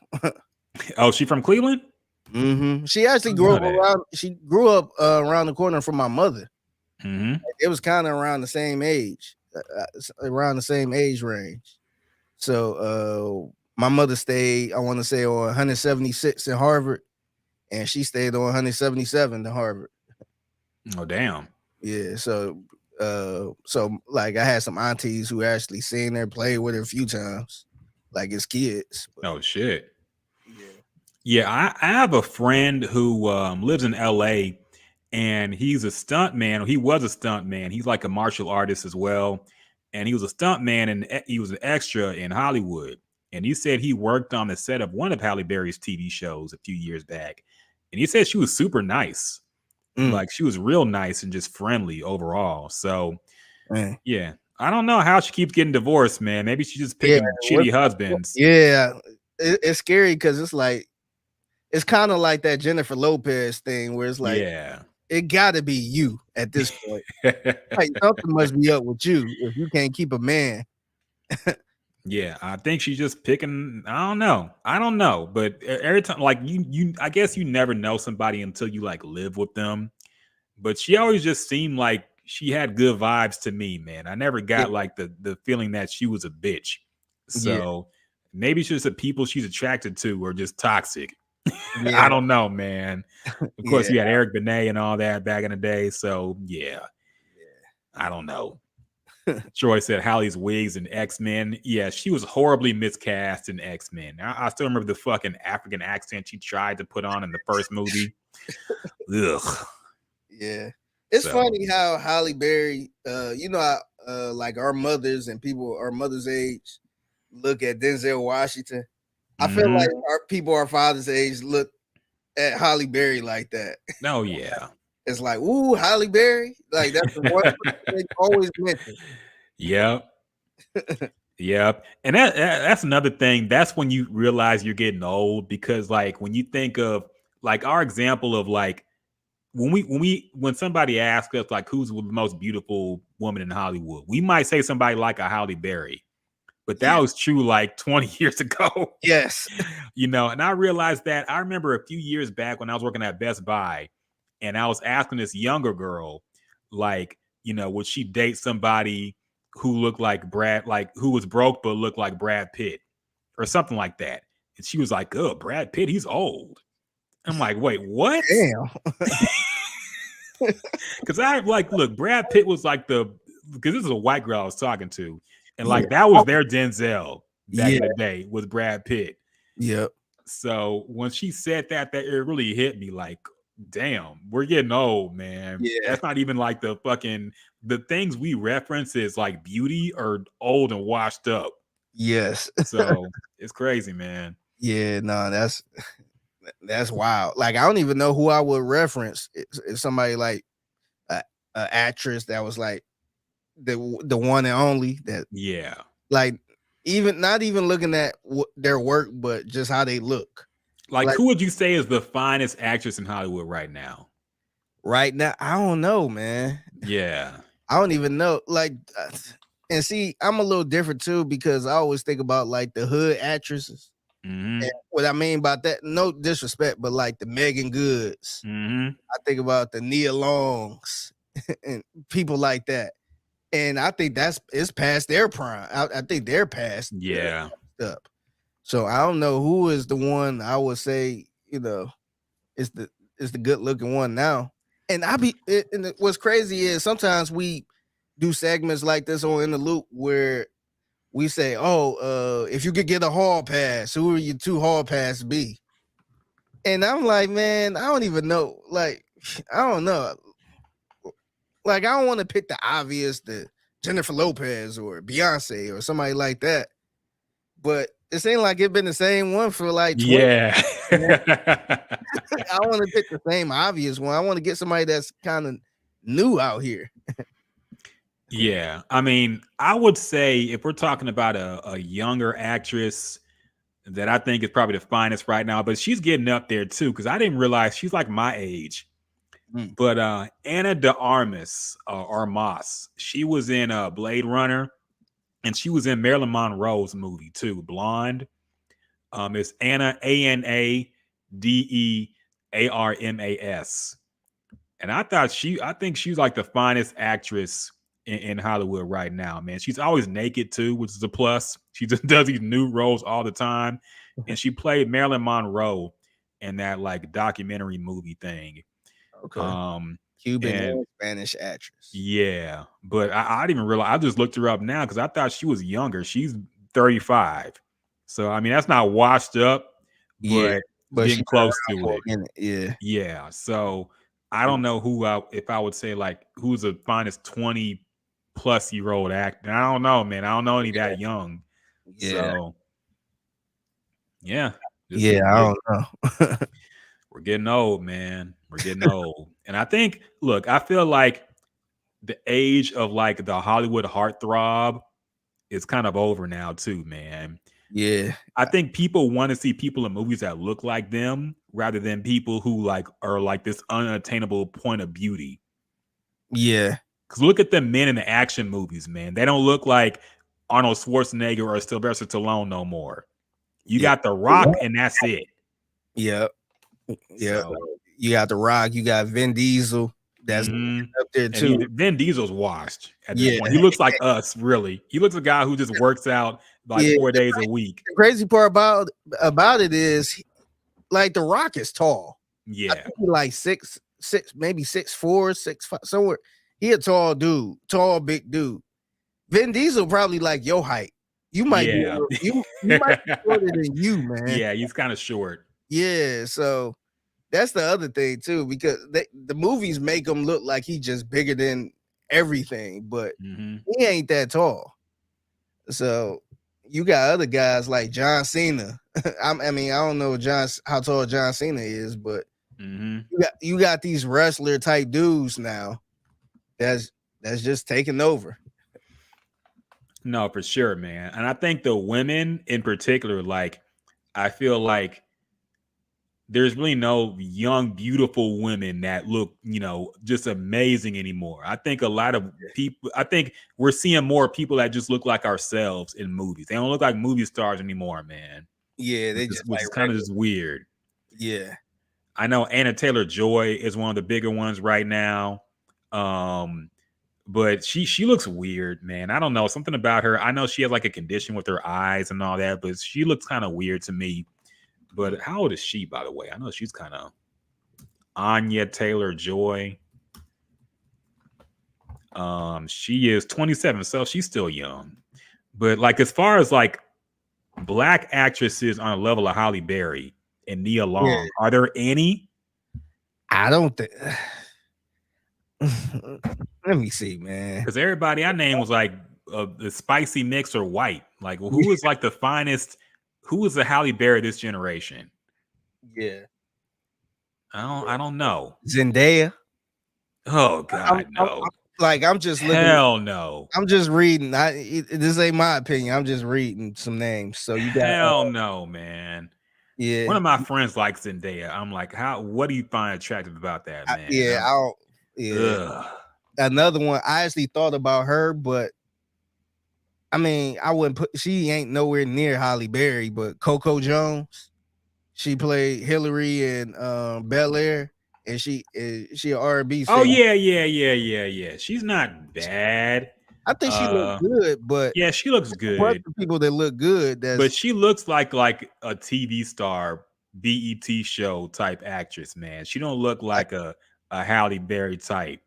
Oh, she from Cleveland? She actually grew up around. She grew up around the corner from my mother. It was kind of around the same age, around the same age range. So my mother stayed, I want to say, on 176 in Harvard, and she stayed on 177 in Harvard. Oh, damn. Yeah. So like I had some aunties who actually seen her, play with her a few times, like as kids. Oh shit. Yeah, I have a friend who lives in LA, and he's a stunt man. He was a stunt man. He's like a martial artist as well. and he was a stuntman and he was an extra in Hollywood. And he said he worked on the set of one of Halle Berry's TV shows a few years back. And he said she was super nice. Like she was real nice and just friendly overall. So yeah, I don't know how she keeps getting divorced, man. Maybe she's just picking shitty husbands. Yeah, it's scary because it's like it's kind of like that Jennifer Lopez thing where it's like, it got to be you at this point. Like something must be up with you if you can't keep a man. Yeah, I think she's just picking. I don't know, but every time, like I guess you never know somebody until you like live with them. But she always just seemed like she had good vibes to me, man. I never got like the feeling that she was a bitch. So maybe it's just the people she's attracted to are just toxic. I don't know, man. Of course, you had Eric Benet and all that back in the day. So yeah. I don't know. Troy said Halle's wigs in X-Men. Yeah, she was horribly miscast in X-Men. I still remember the fucking African accent she tried to put on in the first movie. Ugh. Yeah. It's funny how Halle Berry, like our mothers and people our mother's age look at Denzel Washington. I feel like our people our father's age look at Halle Berry like that. Oh yeah. It's like, ooh, Halle Berry. Like that's the one they always mention. Yep. Yep. And that's another thing. That's when you realize you're getting old, because like when you think of like our example of like when somebody asks us like who's the most beautiful woman in Hollywood, we might say somebody like a Halle Berry. But that was true like 20 years ago. Yes. And I realized that I remember a few years back when I was working at Best Buy and I was asking this younger girl, like, would she date somebody who looked like who was broke but looked like Brad Pitt or something like that. And she was like, oh, Brad Pitt, he's old. I'm like, wait, what? Damn. Because look, Brad Pitt was like because this is a white girl I was talking to. And like that was their Denzel back in the day was Brad Pitt. Yep. So when she said that it really hit me like, damn, we're getting old, man. Yeah. That's not even like the things we reference is like beauty or old and washed up. Yes. So it's crazy, man. Yeah, no, that's wild. Like I don't even know who I would reference. It's somebody like an actress that was like the one and only that. Yeah. Like not even looking at their work, but just how they look. Like who would you say is the finest actress in Hollywood right now? Right now, I don't know, man. Yeah. I don't even know. Like, and see, I'm a little different too because I always think about like the hood actresses. Mm-hmm. And what I mean by that, no disrespect, but like the Megan Goods. Mm-hmm. I think about the Nia Longs and people like that. And I think it's past their prime. I think they're past. Yeah. Up. So I don't know who is the one I would say, is the good looking one now. And what's crazy is sometimes we do segments like this on In the Loop where we say, if you could get a hall pass, who would your 2 hall pass be? And I'm like, man, I don't even know. Like, I don't know. Like, I don't want to pick the obvious, the Jennifer Lopez or Beyonce or somebody like that. But it seemed like it's been the same one for like 20 Yeah. I want to pick the same obvious one. I want to get somebody that's kind of new out here. Yeah. I mean, I would say if we're talking about a younger actress that I think is probably the finest right now, but she's getting up there too, because I didn't realize she's like my age. But Anna de Armas, she was in Blade Runner, and she was in Marilyn Monroe's movie too, Blonde. It's Anna, ANADEARMAS. And I think she's like the finest actress in Hollywood right now, man. She's always naked too, which is a plus. She just does these new roles all the time. And she played Marilyn Monroe in that like documentary movie thing. Okay. Cuban and Spanish actress. Yeah. But I didn't even realize. I just looked her up now because I thought she was younger. She's 35. So, I mean, that's not washed up, but getting close to it. Yeah. Yeah. So, I don't know if I would say like who's the finest 20 plus-year-old actor. I don't know, man. I don't know any that young. Yeah. So yeah. Yeah, I don't know. We're getting old, man. We're getting old. And I think, look, I feel like the age of like the Hollywood heartthrob is kind of over now too, man. Yeah. I think people want to see people in movies that look like them rather than people who like are like this unattainable point of beauty. Yeah. Because look at the men in the action movies, man. They don't look like Arnold Schwarzenegger or Sylvester Stallone no more. You got The Rock, and that's it. Yep. Yeah. So, you got The Rock. You got Vin Diesel. That's up there too. And Vin Diesel's washed at this point. He looks like us, really. He looks like a guy who just works out like 4 days a week. The crazy part about it is, like, The Rock is tall. Yeah, I think he's like 6'6", maybe 6'4", 6'5", somewhere. He a tall dude, tall big dude. Vin Diesel probably like your height. You might be you might be shorter than you, man. Yeah, he's kind of short. Yeah, so that's the other thing too, because the movies make him look like he's just bigger than everything, but he ain't that tall. So you got other guys like John Cena. I mean, I don't know how tall John Cena is, but you got these wrestler type dudes now that's just taking over. No, for sure, man. And I think the women in particular, like, I feel like there's really no young, beautiful women that look, just amazing anymore. I think a lot of people, I think we're seeing more people that just look like ourselves in movies. They don't look like movie stars anymore, man. Yeah, which is kind of just weird. Yeah. I know Anna Taylor-Joy is one of the bigger ones right now. But she looks weird, man. I don't know. Something about her. I know she has like a condition with her eyes and all that, but she looks kind of weird to me. But how old is she, by the way? I know she's kind of Anya Taylor-Joy. She is 27, so she's still young. But like as far as like black actresses on a level of Halle Berry and Nia Long, are there any? I don't think. Let me see, man. Because everybody I named was like the spicy mix or white. Like, well, who is like the finest? Who is the Halle Berry this generation? Yeah, I don't know. Zendaya. Oh God, no! I'm just looking. Hell no! I'm just reading. This ain't my opinion. I'm just reading some names. So you got hell no, man. Yeah, one of my friends likes Zendaya. I'm like, what do you find attractive about that, man? Another one. I actually thought about her, but I mean, I wouldn't put. She ain't nowhere near Halle Berry, but Coco Jones. She played Hillary in Bel Air, and she an R&B singer. Oh yeah. She's not bad. I think she looks good, but yeah, she looks good. People that look good, but she looks like a TV star, BET show type actress, man. She don't look like a Halle Berry type.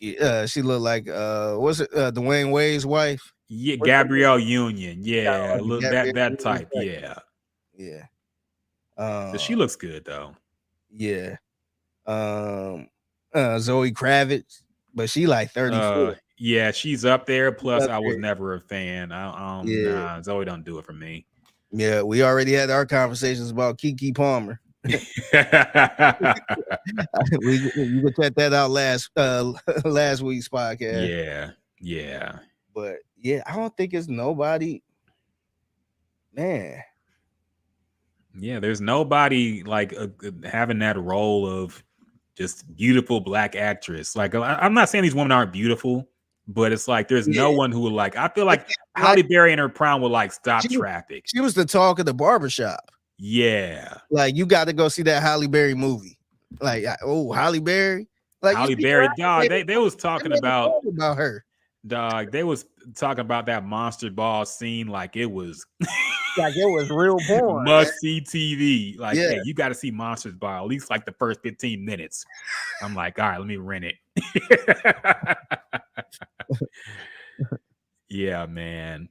She looked like what's it? Dwayne Wade's wife. Yeah, Gabrielle Union. Yeah, look that type. Yeah. But she looks good though. Yeah. Zoe Kravitz, but she like 34. Yeah, she's up there. Plus, I was never a fan. Nah, Zoe don't do it for me. Yeah, we already had our conversations about Keke Palmer. You could check that out last week's podcast. Yeah. But yeah, I don't think it's nobody, man. Yeah, there's nobody like having that role of just beautiful black actress. Like, I'm not saying these women aren't beautiful, but it's like there's no one who would like. I feel like Halle Berry in her prime would like stop traffic. She was the talk of the barbershop. Yeah, like you got to go see that Halle Berry movie. Like, oh, Halle Berry, like Halle Berry, dog. They was talking about her. Dog, they was talking about that Monster Ball scene like it was like it was real porn. Must see TV. Like, hey, you got to see Monsters Ball at least like the first 15 minutes. I'm like, all right, let me rent it. Yeah, man.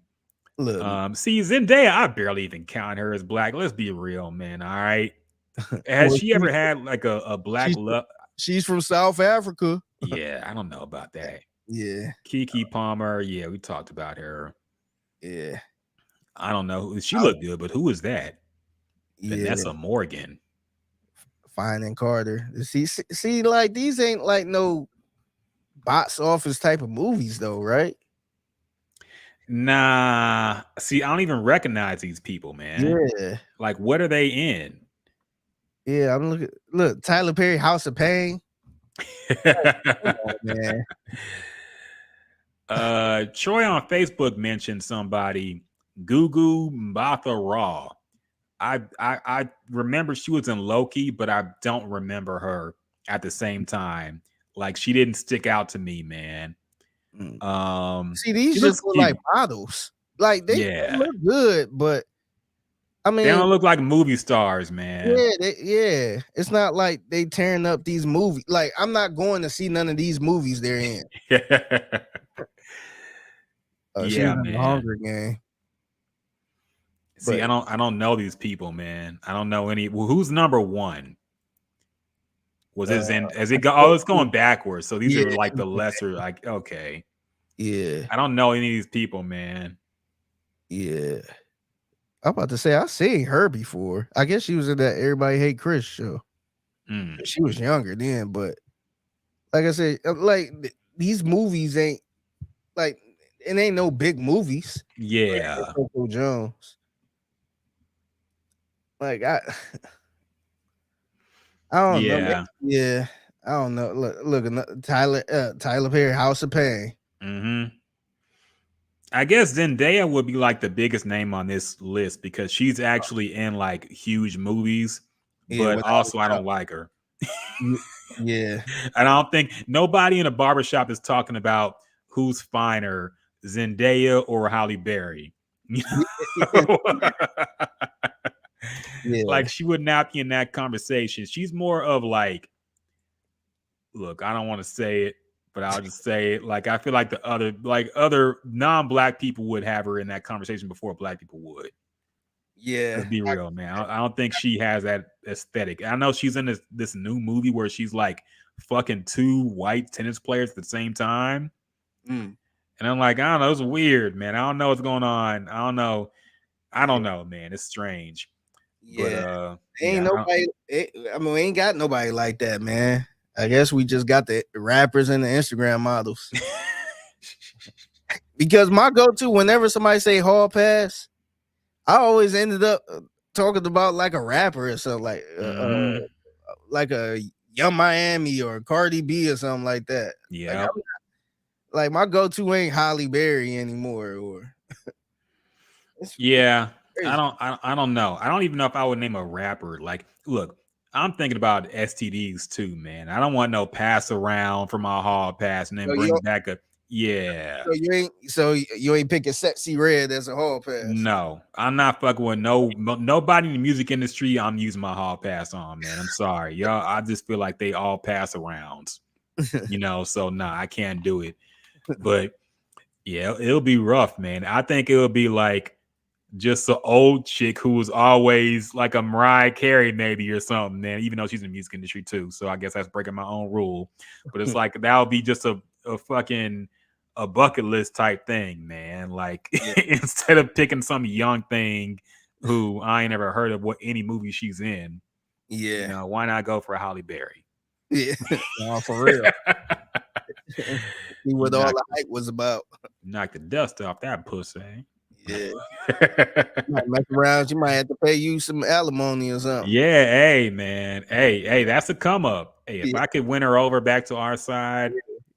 Look, see, Zendaya, I barely even count her as black. Let's be real, man. All right. Has she ever had like a black love? She's from South Africa. Yeah, I don't know about that. Yeah. Kiki Palmer. Yeah, we talked about her. Yeah. I don't know. She looked good, but who is that? Yeah. Vanessa Morgan. Fine and Carter. See, like these ain't like no box office type of movies though, right? Nah. See, I don't even recognize these people, man. Yeah. Like, what are they in? Yeah, I'm looking. Look, Tyler Perry, House of Pain. Come on, man. Troy on Facebook mentioned somebody, Gugu Mbatha Raw. I remember she was in Loki, but I don't remember her at the same time. Like, she didn't stick out to me, man. See, She these looks just look cute. like models. Like they Yeah. look good, but I They mean, don't look like movie stars, man. yeah. It's not like they tearing up these movies. Like I'm not going to see none of these movies they're in. She Yeah, was in the man. Hunger Game. See, But I don't know these people, man. I don't know any. Well, who's number one? Was it Zen? As it go? Oh, it's going backwards. So these are like the lesser. Like, okay, yeah, I don't know any of these people, man. yeah. I'm about to say I seen her before. I guess she was in that Everybody Hate Chris show. She was younger then, but like I said, like these movies ain't like it ain't no big movies. Yeah. Coco Jones. Like I don't know. Yeah. Yeah. I don't know. Look, Tyler Perry, House of Pain. I guess Zendaya would be like the biggest name on this list because she's actually in like huge movies, Yeah, but also I don't like her. Yeah. And I don't think nobody in a barbershop is talking about who's finer, Zendaya or Halle Berry. You know? Yeah. Like she would not be in that conversation. She's more of like, look, I don't want to say it, but I'll just say it. Like I feel like the other non-black people would have her in that conversation before black people would. Yeah. Let's be real, man. I don't think she has that aesthetic. I know she's in this new movie where she's like fucking two white tennis players at the same time. And I'm like, I don't know, it's weird, man. I don't know what's going on. I don't know, man. It's strange. Yeah. But Ain't nobody. I mean, we ain't got nobody like that, man. I guess we just got the rappers and the Instagram models. Because my go-to whenever somebody say hall pass, I always ended up talking about like a rapper or something like a Young Miami or Cardi B or something like that. Yeah. Like my go-to ain't Halle Berry anymore, or yeah. I don't know. I don't even know if I would name a rapper. Like, look, I'm thinking about STDs too, man. I don't want no pass around for my hall pass and then bring back a yeah. So you ain't picking Sexy Red as a hall pass. No, I'm not fucking with nobody in the music industry. I'm using my hall pass on, man. I'm sorry, y'all. I just feel like they all pass arounds, you know. So nah, I can't do it. But yeah, it'll be rough, man. I think it'll be like just an old chick who was always like a Mariah Carey maybe or something, man, even though she's in the music industry too. So I guess that's breaking my own rule. But it's like that'll be just a fucking a bucket list type thing, man. Like instead of picking some young thing who I ain't ever heard of what any movie she's in. Yeah. You know, why not go for Halle Berry? Yeah. No, for real. See what all the hype was about. Knock the dust off that pussy. Yeah. You might mess around. You might have to pay you some alimony or something. Yeah, hey man. Hey, that's a come up. Hey, if I could win her over back to our side,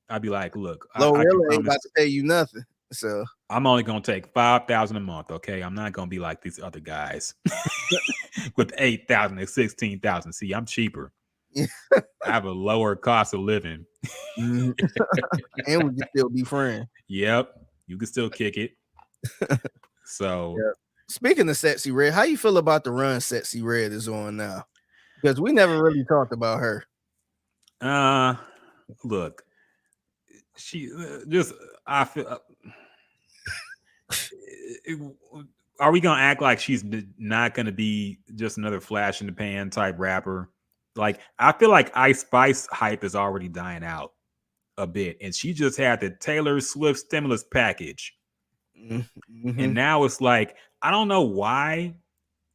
I'd be like, look, Glorilla ain't about to pay you nothing. So I'm only gonna take $5,000 a month. Okay, I'm not gonna be like these other guys with 8,000 and 16,000. See, I'm cheaper. I have a lower cost of living, and we can still be friends. Yep, you can still kick it. So, speaking of Sexy Red, how you feel about the run Sexy Red is on now? Because we never really talked about her. Look, she just I feel. Are we gonna act like she's not gonna be just another flash in the pan type rapper? Like I feel like Ice Spice hype is already dying out. a bit, and she just had the Taylor Swift stimulus package. Mm-hmm. And now it's like, I don't know why,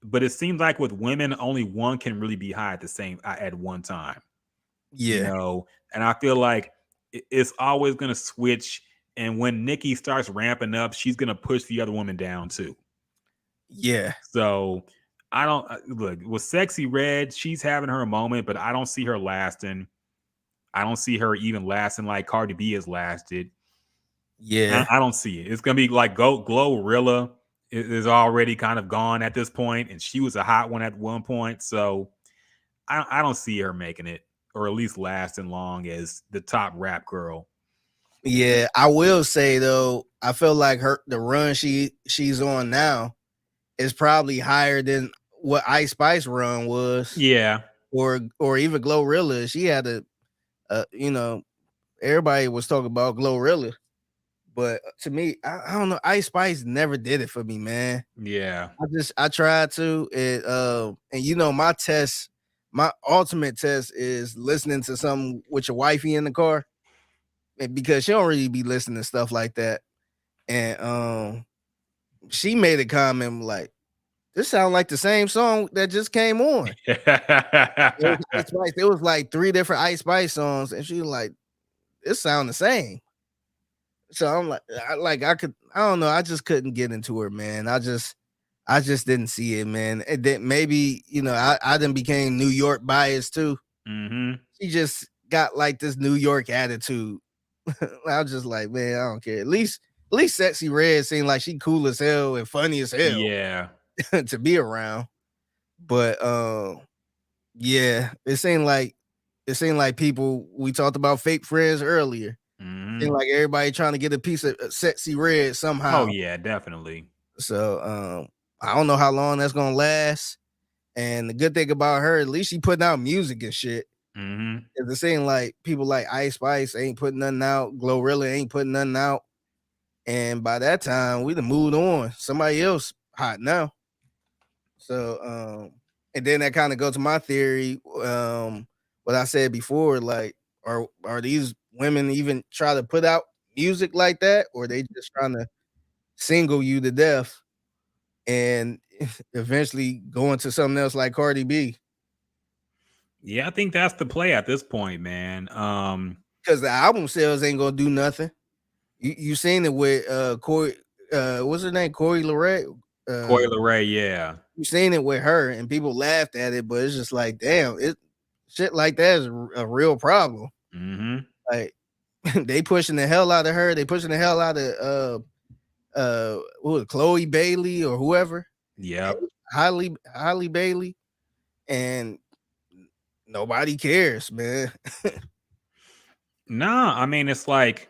but it seems like with women, only one can really be high at one time. Yeah. And I feel like it's always going to switch. And when Nikki starts ramping up, she's going to push the other woman down too. Yeah. So I don't look with Sexy Red. She's having her moment, but I don't see her lasting. I don't see her even lasting like Cardi B has lasted. Yeah. I don't see it. It's gonna be like Glorilla is already kind of gone at this point, and she was a hot one at one point. So I don't see her making it, or at least lasting long as the top rap girl. Yeah, I will say though, I feel like the run she's on now is probably higher than what Ice Spice run was. Yeah. Or even Glorilla. She had everybody was talking about Glorilla. But to me, I don't know. Ice Spice never did it for me, man. Yeah. I tried to, and my ultimate test is listening to something with your wifey in the car, because she don't really be listening to stuff like that. And she made a comment like, "This sounds like the same song that just came on." It was like 3 different Ice Spice songs, and she was like, "It sound the same." So I'm like, I don't know. I just couldn't get into her, man. I just didn't see it, man. And then maybe, I then became New York biased too. Mm-hmm. She just got like this New York attitude. I was just like, man, I don't care. At least Sexy Red seemed like she cool as hell and funny as hell. Yeah. To be around. But yeah, it seemed like people, we talked about fake friends earlier. Mm-hmm. Seemed like everybody trying to get a piece of Sexy Red somehow. Oh yeah, definitely. So I don't know how long that's gonna last. And the good thing about her, at least she putting out music and shit. Mm-hmm. It seems like people like Ice Spice ain't putting nothing out. Glorilla ain't putting nothing out. And by that time, we done moved on. Somebody else hot now. So and then that kind of goes to my theory. What I said before, like, are these women even try to put out music like that, or they just trying to single you to death and eventually go into something else like Cardi B? Yeah, I think that's the play at this point, man. Because the album sales ain't gonna do nothing. You seen it with Corey, what's her name? Corey LeRae. Coi Leray, yeah. You seen it with her, and people laughed at it, but it's just like, damn, shit like that is a real problem. Mm-hmm. Like they pushing the hell out of her. They pushing the hell out of what was it, Chloe Bailey or whoever. Yep. Holly Bailey, and nobody cares, man. Nah, I mean, it's like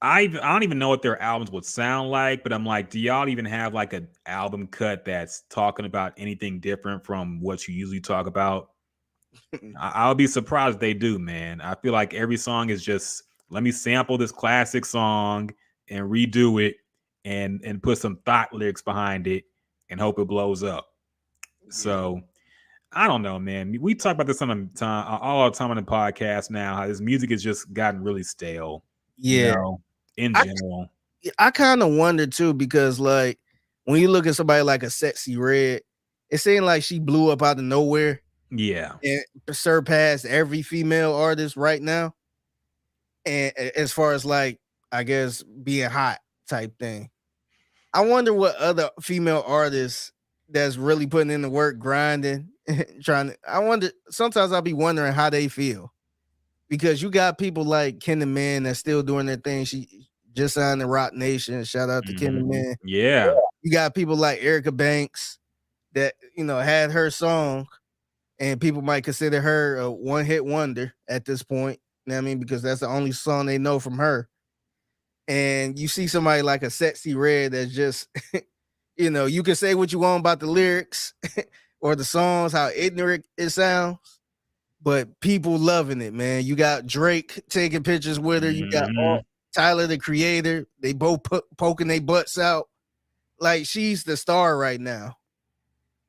I don't even know what their albums would sound like, but I'm like, do y'all even have like an album cut that's talking about anything different from what you usually talk about? I'll be surprised if they do, man. I feel like every song is just, let me sample this classic song and redo it and put some thought lyrics behind it and hope it blows up. So I don't know, man. We talk about this all the time on the podcast now. How this music has just gotten really stale. Yeah, in general. I kind of wonder too, because like when you look at somebody like a Sexy Red, it seemed like she blew up out of nowhere. Yeah, and surpassed every female artist right now. And as far as like, I guess being hot type thing, I wonder what other female artists that's really putting in the work, grinding, trying to. I wonder. Sometimes I'll be wondering how they feel, because you got people like Kenny Man that's still doing their thing. She just signed the Rock Nation. Shout out to Kenny Man. Yeah. You got people like Erica Banks that had her song, and people might consider her a one-hit wonder at this point. You know what I mean? Because that's the only song they know from her. And you see somebody like a Sexy Red that's just, you can say what you want about the lyrics or the songs, how ignorant it sounds, but people loving it, man. You got Drake taking pictures with her. You got Tyler, the Creator. They both poking their butts out. Like, she's the star right now.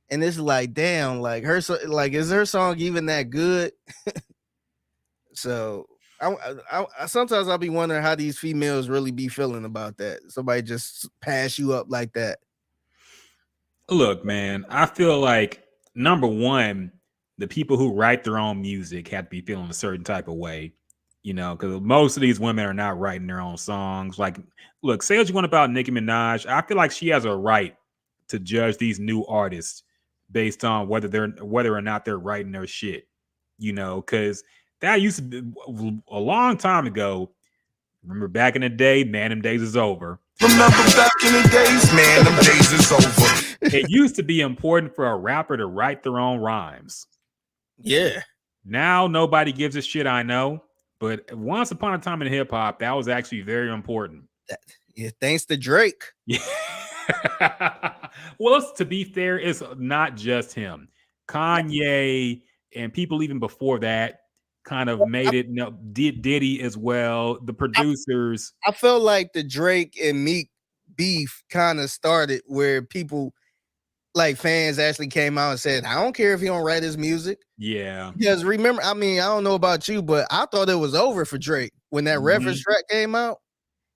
And it's like, damn, like is her song even that good? So Sometimes I'll be wondering how these females really be feeling about that. Somebody just pass you up like that. Look, man, I feel like number one, the people who write their own music have to be feeling a certain type of way, because most of these women are not writing their own songs. Like, look, say what you want about Nicki Minaj. I feel like she has a right to judge these new artists based on whether or not they're writing their shit, because that used to be a long time ago. Remember back in the day, man, them days is over. Remember back in the days, man, them days is over. It used to be important for a rapper to write their own rhymes. Yeah. Now nobody gives a shit, I know. But once upon a time in hip hop, that was actually very important. Yeah, thanks to Drake. Yeah. Well, to be fair, it's not just him. Kanye and people even before that kind of made it. Diddy as well. The producers. I felt like the Drake and Meek beef kind of started where people, like fans, actually came out and said, "I don't care if he don't write his music." Yeah. Because remember, I don't know about you, but I thought it was over for Drake when that reference track came out,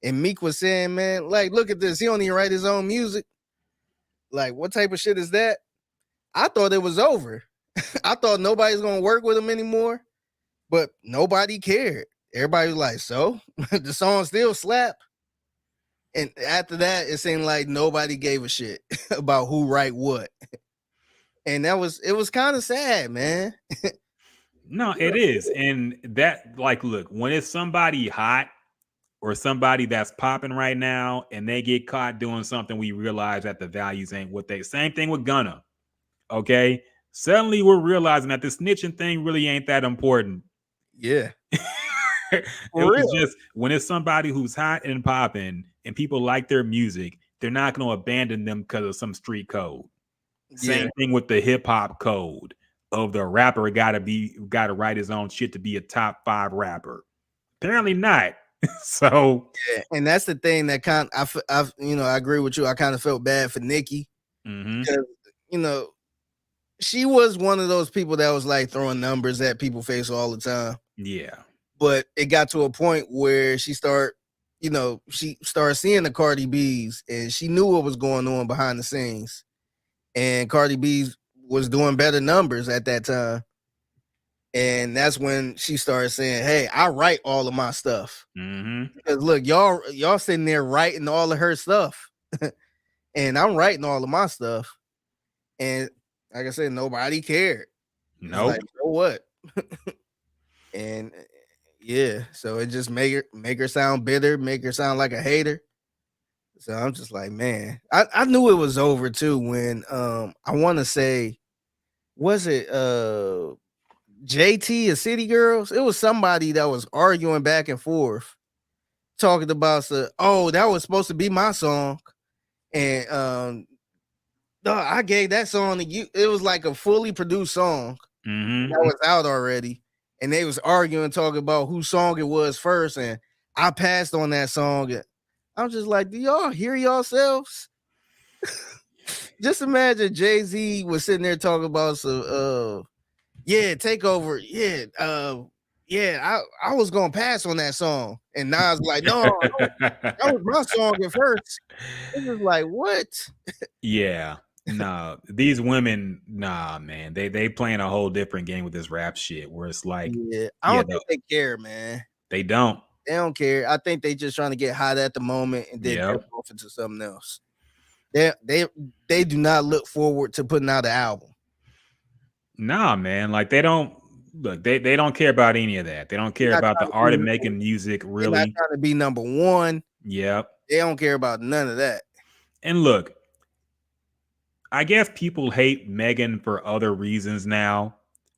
and Meek was saying, "Man, like, look at this. He don't even write his own music. Like, what type of shit is that?" I thought it was over. I thought nobody's gonna work with him anymore, but nobody cared. Everybody was like, "So the song still slap." And after that, it seemed like nobody gave a shit about who write what. And it was kind of sad, man. No, it is. And that, like, look, when it's somebody hot or somebody that's popping right now and they get caught doing something, we realize that the values ain't what they. Same thing with Gunna. Okay. Suddenly we're realizing that the snitching thing really ain't that important. Yeah. It was just when it's somebody who's hot and popping and people like their music, they're not going to abandon them because of some street code. Same thing with the hip hop code of the rapper got to write his own shit to be a top 5 rapper. Apparently not. So yeah, and that's the thing that I agree with you. I kind of felt bad for Nicki because she was one of those people that was like throwing numbers at people's face all the time. Yeah. But it got to a point where she started seeing the Cardi B's and she knew what was going on behind the scenes. And Cardi B was doing better numbers at that time. And that's when she started saying, "Hey, I write all of my stuff." Because look, y'all sitting there writing all of her stuff. And I'm writing all of my stuff. And like I said, nobody cared. No. Nope. Like, what? And yeah, so it just make her sound bitter, make her sound like a hater. So I'm just like, man, I knew it was over too when I want to say, was it JT or City Girls? It was somebody that was arguing back and forth, talking about that was supposed to be my song, and no, I gave that song to you. It was like a fully produced song that was out already. And they was arguing, talking about whose song it was first, and I passed on that song. And I'm just like, do y'all hear yourselves? Just imagine Jay-Z was sitting there talking about some, Takeover. I was gonna pass on that song, and Nas like, no, that was my song at first. It was like, what? Yeah. Nah, these women, man, they playing a whole different game with this rap shit where it's like, I don't think they care, man. They don't care. I think they just trying to get hot at the moment and then jump off into something else. They do not look forward to putting out an album. Nah, man, like they don't look. They don't care about any of that. They don't care about the art of making music. Really, they're not trying to be number one. Yep, they don't care about none of that. And look, I guess people hate Megan for other reasons now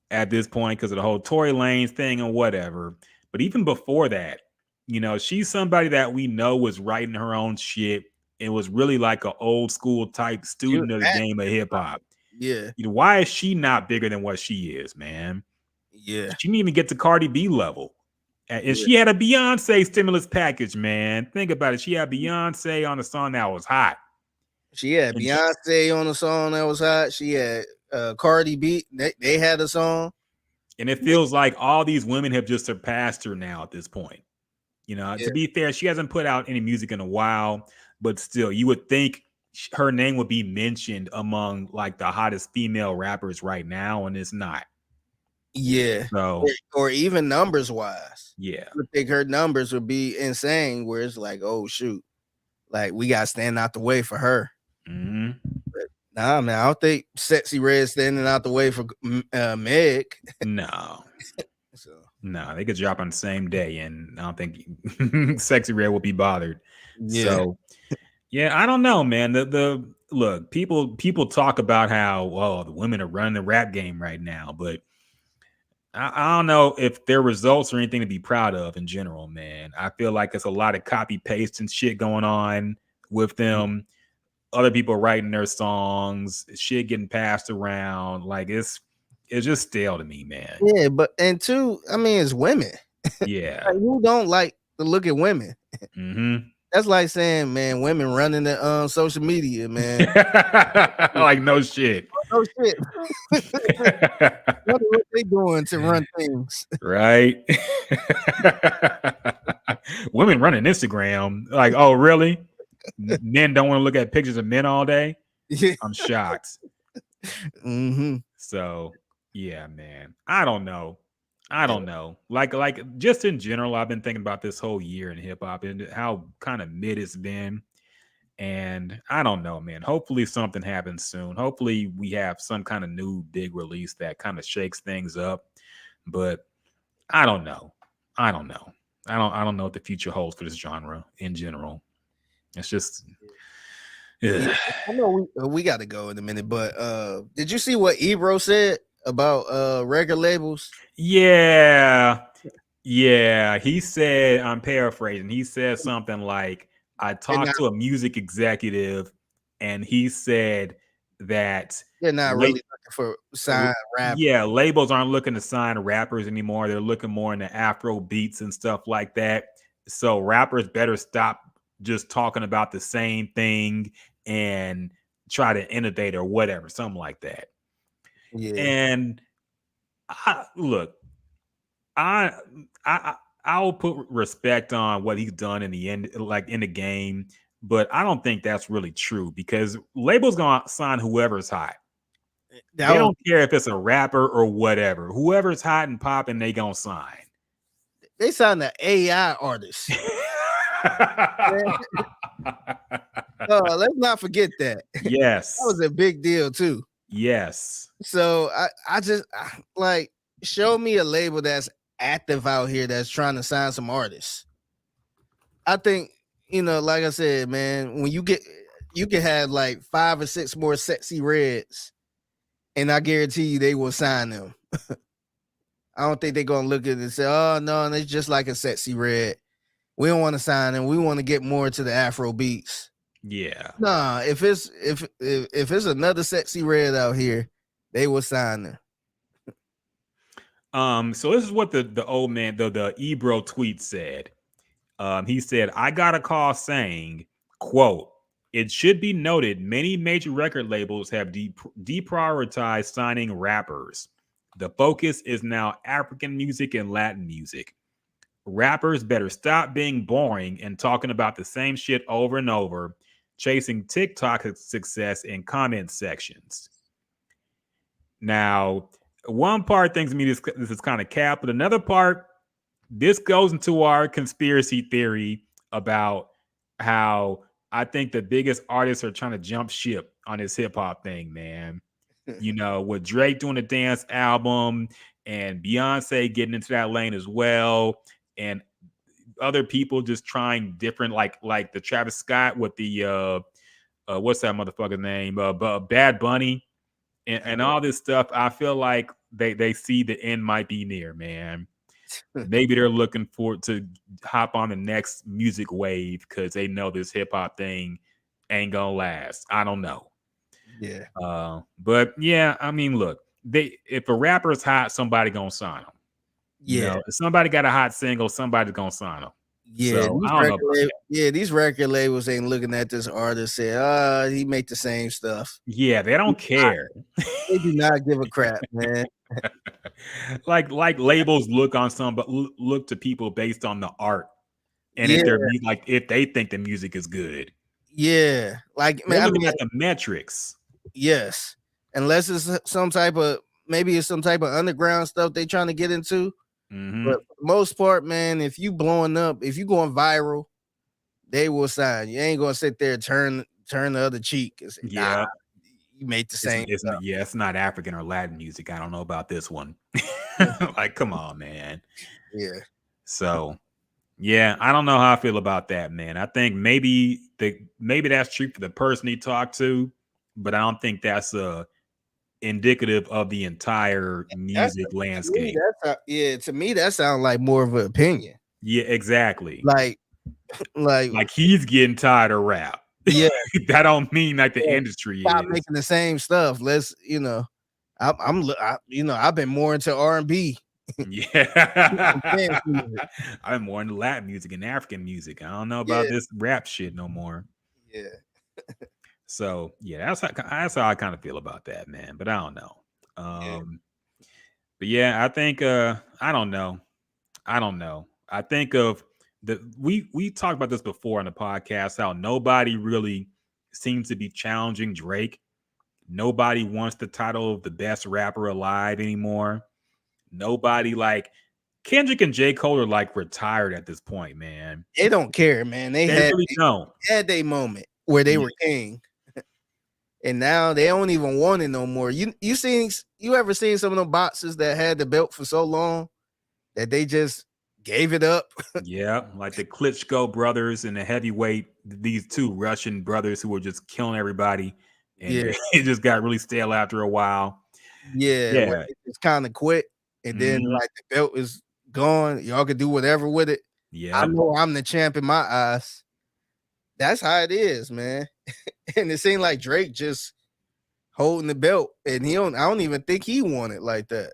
at this point because of the whole Tory Lanez thing and whatever. But even before that, she's somebody that we know was writing her own shit and was really like an old school type student of the game of hip hop. Yeah. Why is she not bigger than what she is, man? Yeah. She didn't even get to Cardi B level. And she had a Beyonce stimulus package, man. Think about it. She had Beyonce on a song that was hot. She had Beyonce on a song that was hot. She had Cardi B. They had a song. And it feels like all these women have just surpassed her now at this point. You know, to be fair, she hasn't put out any music in a while, but still, you would think her name would be mentioned among like the hottest female rappers right now, and it's not. Yeah. So, or even numbers wise. yeah. I would think her numbers would be insane, where it's like, oh shoot, like we gotta stand out the way for her. Mm-hmm. But nah, man, I don't think Sexy Red standing out the way for Meg. No. So No, they could drop on the same day, and I don't think Sexy Red will be bothered. yeah. So, yeah, I don't know, man. The look, people talk about how the women are running the rap game right now, but I don't know if their results are anything to be proud of in general, man. I feel like it's a lot of copy paste and shit going on with them. Other people writing their songs, shit getting passed around. Like it's just stale to me, man. Yeah, and two, I mean, it's women. Yeah. Like, who don't like to look at women? Mm-hmm. That's like saying, man, women running the social media, man. Like no shit. No shit. What they doing to run things? Right. Women running Instagram. Like, oh, really? Men don't want to look at pictures of men all day? Yeah. I'm shocked. Mm-hmm. So, yeah, man. I don't know. Like just in general, I've been thinking about this whole year in hip hop and how kind of mid it's been. And I don't know, man. Hopefully something happens soon. Hopefully we have some kind of new big release that kind of shakes things up. But I don't know. I don't know what the future holds for this genre in general. It's just I know we got to go in a minute, but did you see what Ebro said about record labels? Yeah. He said, I'm paraphrasing. He said something like, I talked to a music executive and he said that they're not really looking for sign rappers. Yeah, labels aren't looking to sign rappers anymore. They're looking more into Afro beats and stuff like that. So rappers better stop just talking about the same thing and try to innovate or whatever, something like that. Yeah. And I'll put respect on what he's done in the end, like in the game, but I don't think that's really true because labels gonna sign whoever's hot. They don't care if it's a rapper or whatever. Whoever's hot and popping, they gonna sign. They signed the AI artist. Let's not forget that. Yes. That was a big deal too. Yes. So I just like show me a label that's active out here that's trying to sign some artists. I think, like I said, man, when you can have like 5 or 6 more Sexy Reds, and I guarantee you they will sign them. I don't think they're gonna look at it and say, oh no, it's just like a Sexy Red. We don't want to sign them. We want to get more to the Afro beats. Yeah. Nah, if it's another Sexy Red out here, they will sign them. So this is what the old man, the Ebro tweet said. He said, I got a call saying, quote, it should be noted many major record labels have deprioritized signing rappers. The focus is now African music and Latin music. Rappers better stop being boring and talking about the same shit over and over, chasing TikTok success in comment sections. Now, one part thinks to me this is kind of cap, but another part, this goes into our conspiracy theory about how I think the biggest artists are trying to jump ship on this hip hop thing, man. With Drake doing a dance album and Beyonce getting into that lane as well, and other people just trying different, like the Travis Scott with the what's that motherfucker's name? Bad Bunny and all this stuff. I feel like they see the end might be near, man. Maybe they're looking forward to hop on the next music wave because they know this hip hop thing ain't gonna last. I don't know. Yeah. But yeah, I mean, look, if a rapper is hot, somebody gonna sign them. Yeah. If somebody got a hot single, somebody's gonna sign them. Yeah. So, I don't know. These record labels ain't looking at this artist say, he make the same stuff. Yeah, they don't care. They do not give a crap, man. like labels look on some, but look to people based on the art, and Yeah. if they're like if they think the music is good. Yeah, like They're man, I looking mean, at the metrics. yes, unless it's some type of maybe it's some type of underground stuff they trying to get into. Mm-hmm. But for the most part, man, if you blowing up, if you going viral, they will sign. You ain't gonna sit there and turn the other cheek and say, Yeah. nah, you made the same stuff. It's not African or Latin music. I don't know about this one. Like, come on, man. Yeah. So, yeah, I don't know how I feel about that, man. I think maybe that's true for the person he talked to, but I don't think that's indicative of the entire music landscape. To me, that sounds like more of an opinion. Yeah, exactly. Like he's getting tired of rap. Yeah, that don't mean like the industry stop is making the same stuff. Let's, I've been more into R&B. Yeah, I'm more into Latin music and African music. I don't know about this rap shit no more. Yeah. So yeah, that's how I kind of feel about that, man. But I don't know. But yeah, I think I don't know. I think of we talked about this before on the podcast, how nobody really seems to be challenging Drake. Nobody wants the title of the best rapper alive anymore. Nobody like Kendrick and J. Cole are like retired at this point, man. They don't care, man. They really don't. Had their moment where they were king. And now they don't even want it no more. You ever seen some of them boxers that had the belt for so long that they just gave it up? Yeah, like the Klitschko brothers and the heavyweight, these two Russian brothers who were just killing everybody, and it just got really stale after a while. Yeah, it's kind of quit, and then like the belt is gone. Y'all can do whatever with it. Yeah, I know I'm the champ in my eyes. That's how it is, man. And it seemed like Drake just holding the belt, and I don't even think he won it like that.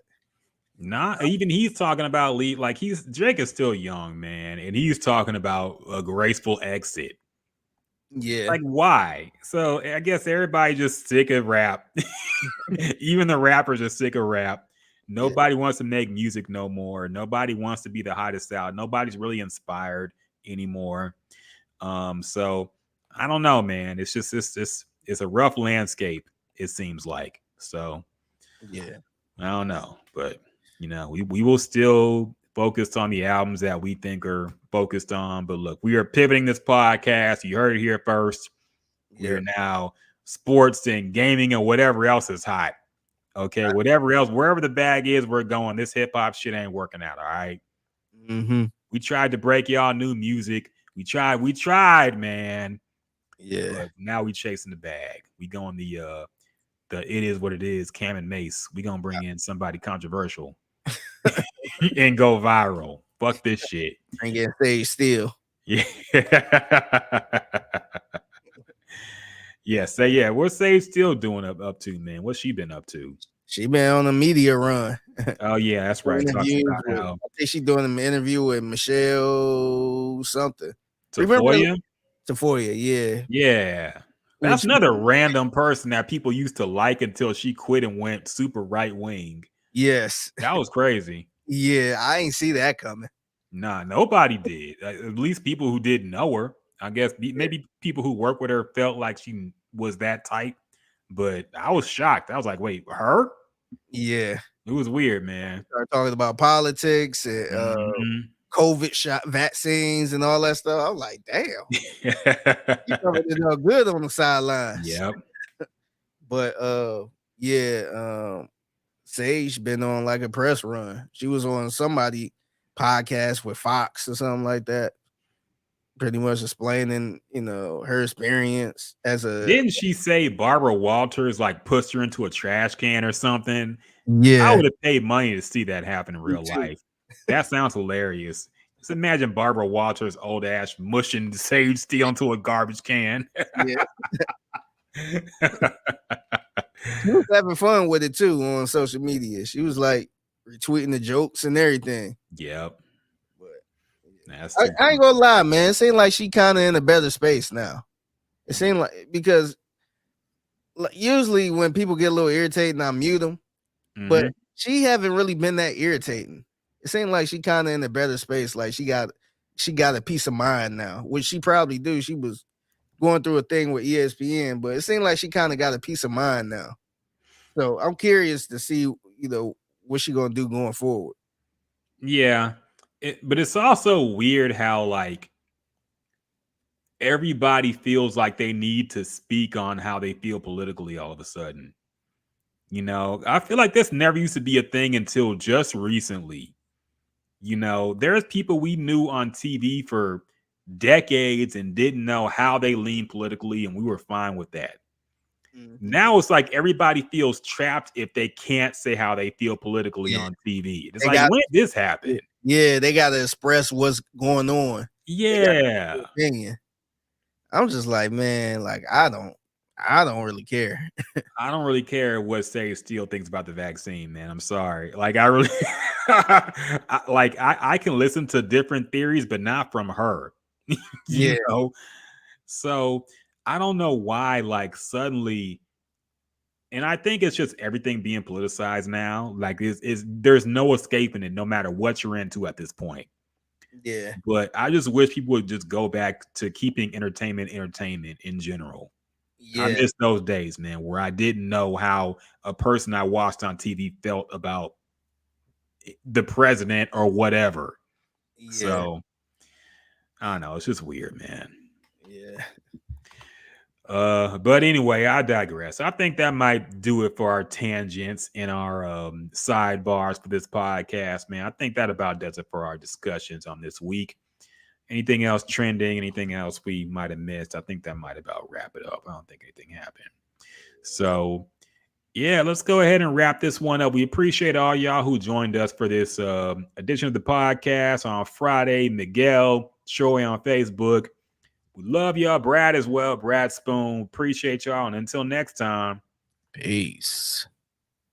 Not even he's talking about Drake is still young, man, and he's talking about a graceful exit. Yeah, like why? So I guess everybody just sick of rap. Even the rappers are sick of rap. Nobody wants to make music no more. Nobody wants to be the hottest out. Nobody's really inspired anymore. So I don't know, man. It's just it's a rough landscape, it seems like. So yeah, I don't know, but we will still focus on the albums that we think are focused on. But look, we are pivoting this podcast. You heard it here first. We are now sports and gaming and whatever else is hot. Okay, whatever else, wherever the bag is, we're going. This hip hop shit ain't working out. All right. Mm-hmm. We tried to break y'all new music. We tried, man. Yeah. But now we chasing the bag. We going the it is what it is. Cam and Mace. We gonna bring in somebody controversial and go viral. Fuck this shit. And get stay still. Yeah. Yeah. What's Sage still doing up to, man? What's she been up to? She been on a media run. Oh yeah, that's right. I think she's doing an interview with Michelle something. Tafoya? Tafoya, yeah. Yeah. That's another random person that people used to like until she quit and went super right wing. Yes. That was crazy. Yeah, I ain't see that coming. Nah, nobody did. At least people who didn't know her. I guess maybe people who work with her felt like she was that type. But I was shocked. I was like, wait, her? Yeah. It was weird, man. Started talking about politics and COVID shot vaccines and all that stuff. I was like, damn. You covered it up good on the sidelines. Yep. But Sage been on like a press run. She was on somebody podcast with Fox or something like that. Pretty much explaining, her experience as a. Didn't she say Barbara Walters like pushed her into a trash can or something? Yeah, I would have paid money to see that happen in real life. That sounds hilarious. Just imagine Barbara Walters' old ass mushing Sage Steele into a garbage can. Yeah. She was having fun with it too on social media. She was like retweeting the jokes and everything. Yep. I ain't gonna lie, man. It seemed like she kind of in a better space now. It seemed like because usually when people get a little irritated, I mute them. But she haven't really been that irritating. It seemed like she kind of in a better space. Like she got a peace of mind now, which she probably do. She was going through a thing with ESPN, but it seemed like she kind of got a peace of mind now. So I'm curious to see, what she gonna do going forward. Yeah. But it's also weird how like everybody feels like they need to speak on how they feel politically all of a sudden. I feel like this never used to be a thing until just recently. There's people we knew on TV for decades and didn't know how they leaned politically, and we were fine with that. Now it's like everybody feels trapped if they can't say how they feel politically on TV. It's like, when did this happen? Yeah, they gotta express what's going on. Yeah. Opinion. I'm just like, man, like I don't really care. I don't really care what Say Steele thinks about the vaccine, man. I'm sorry. Like I really I can listen to different theories, but not from her. Yeah. So I don't know why, like suddenly, and I think it's just everything being politicized now. Like there's no escaping it, no matter what you're into at this point. Yeah. But I just wish people would just go back to keeping entertainment in general. Yeah. I miss those days, man, where I didn't know how a person I watched on TV felt about the president or whatever. Yeah. So I don't know. It's just weird, man. Yeah. But anyway, I digress. I think that might do it for our tangents and our sidebars for this podcast, man. I think that about does it for our discussions on this week. Anything else trending? Anything else we might have missed? I think that might about wrap it up. I don't think anything happened. So, yeah, let's go ahead and wrap this one up. We appreciate all y'all who joined us for this edition of the podcast on Friday. Miguel, Troy on Facebook. We love y'all. Brad as well. Brad Spoon. Appreciate y'all. And until next time. Peace.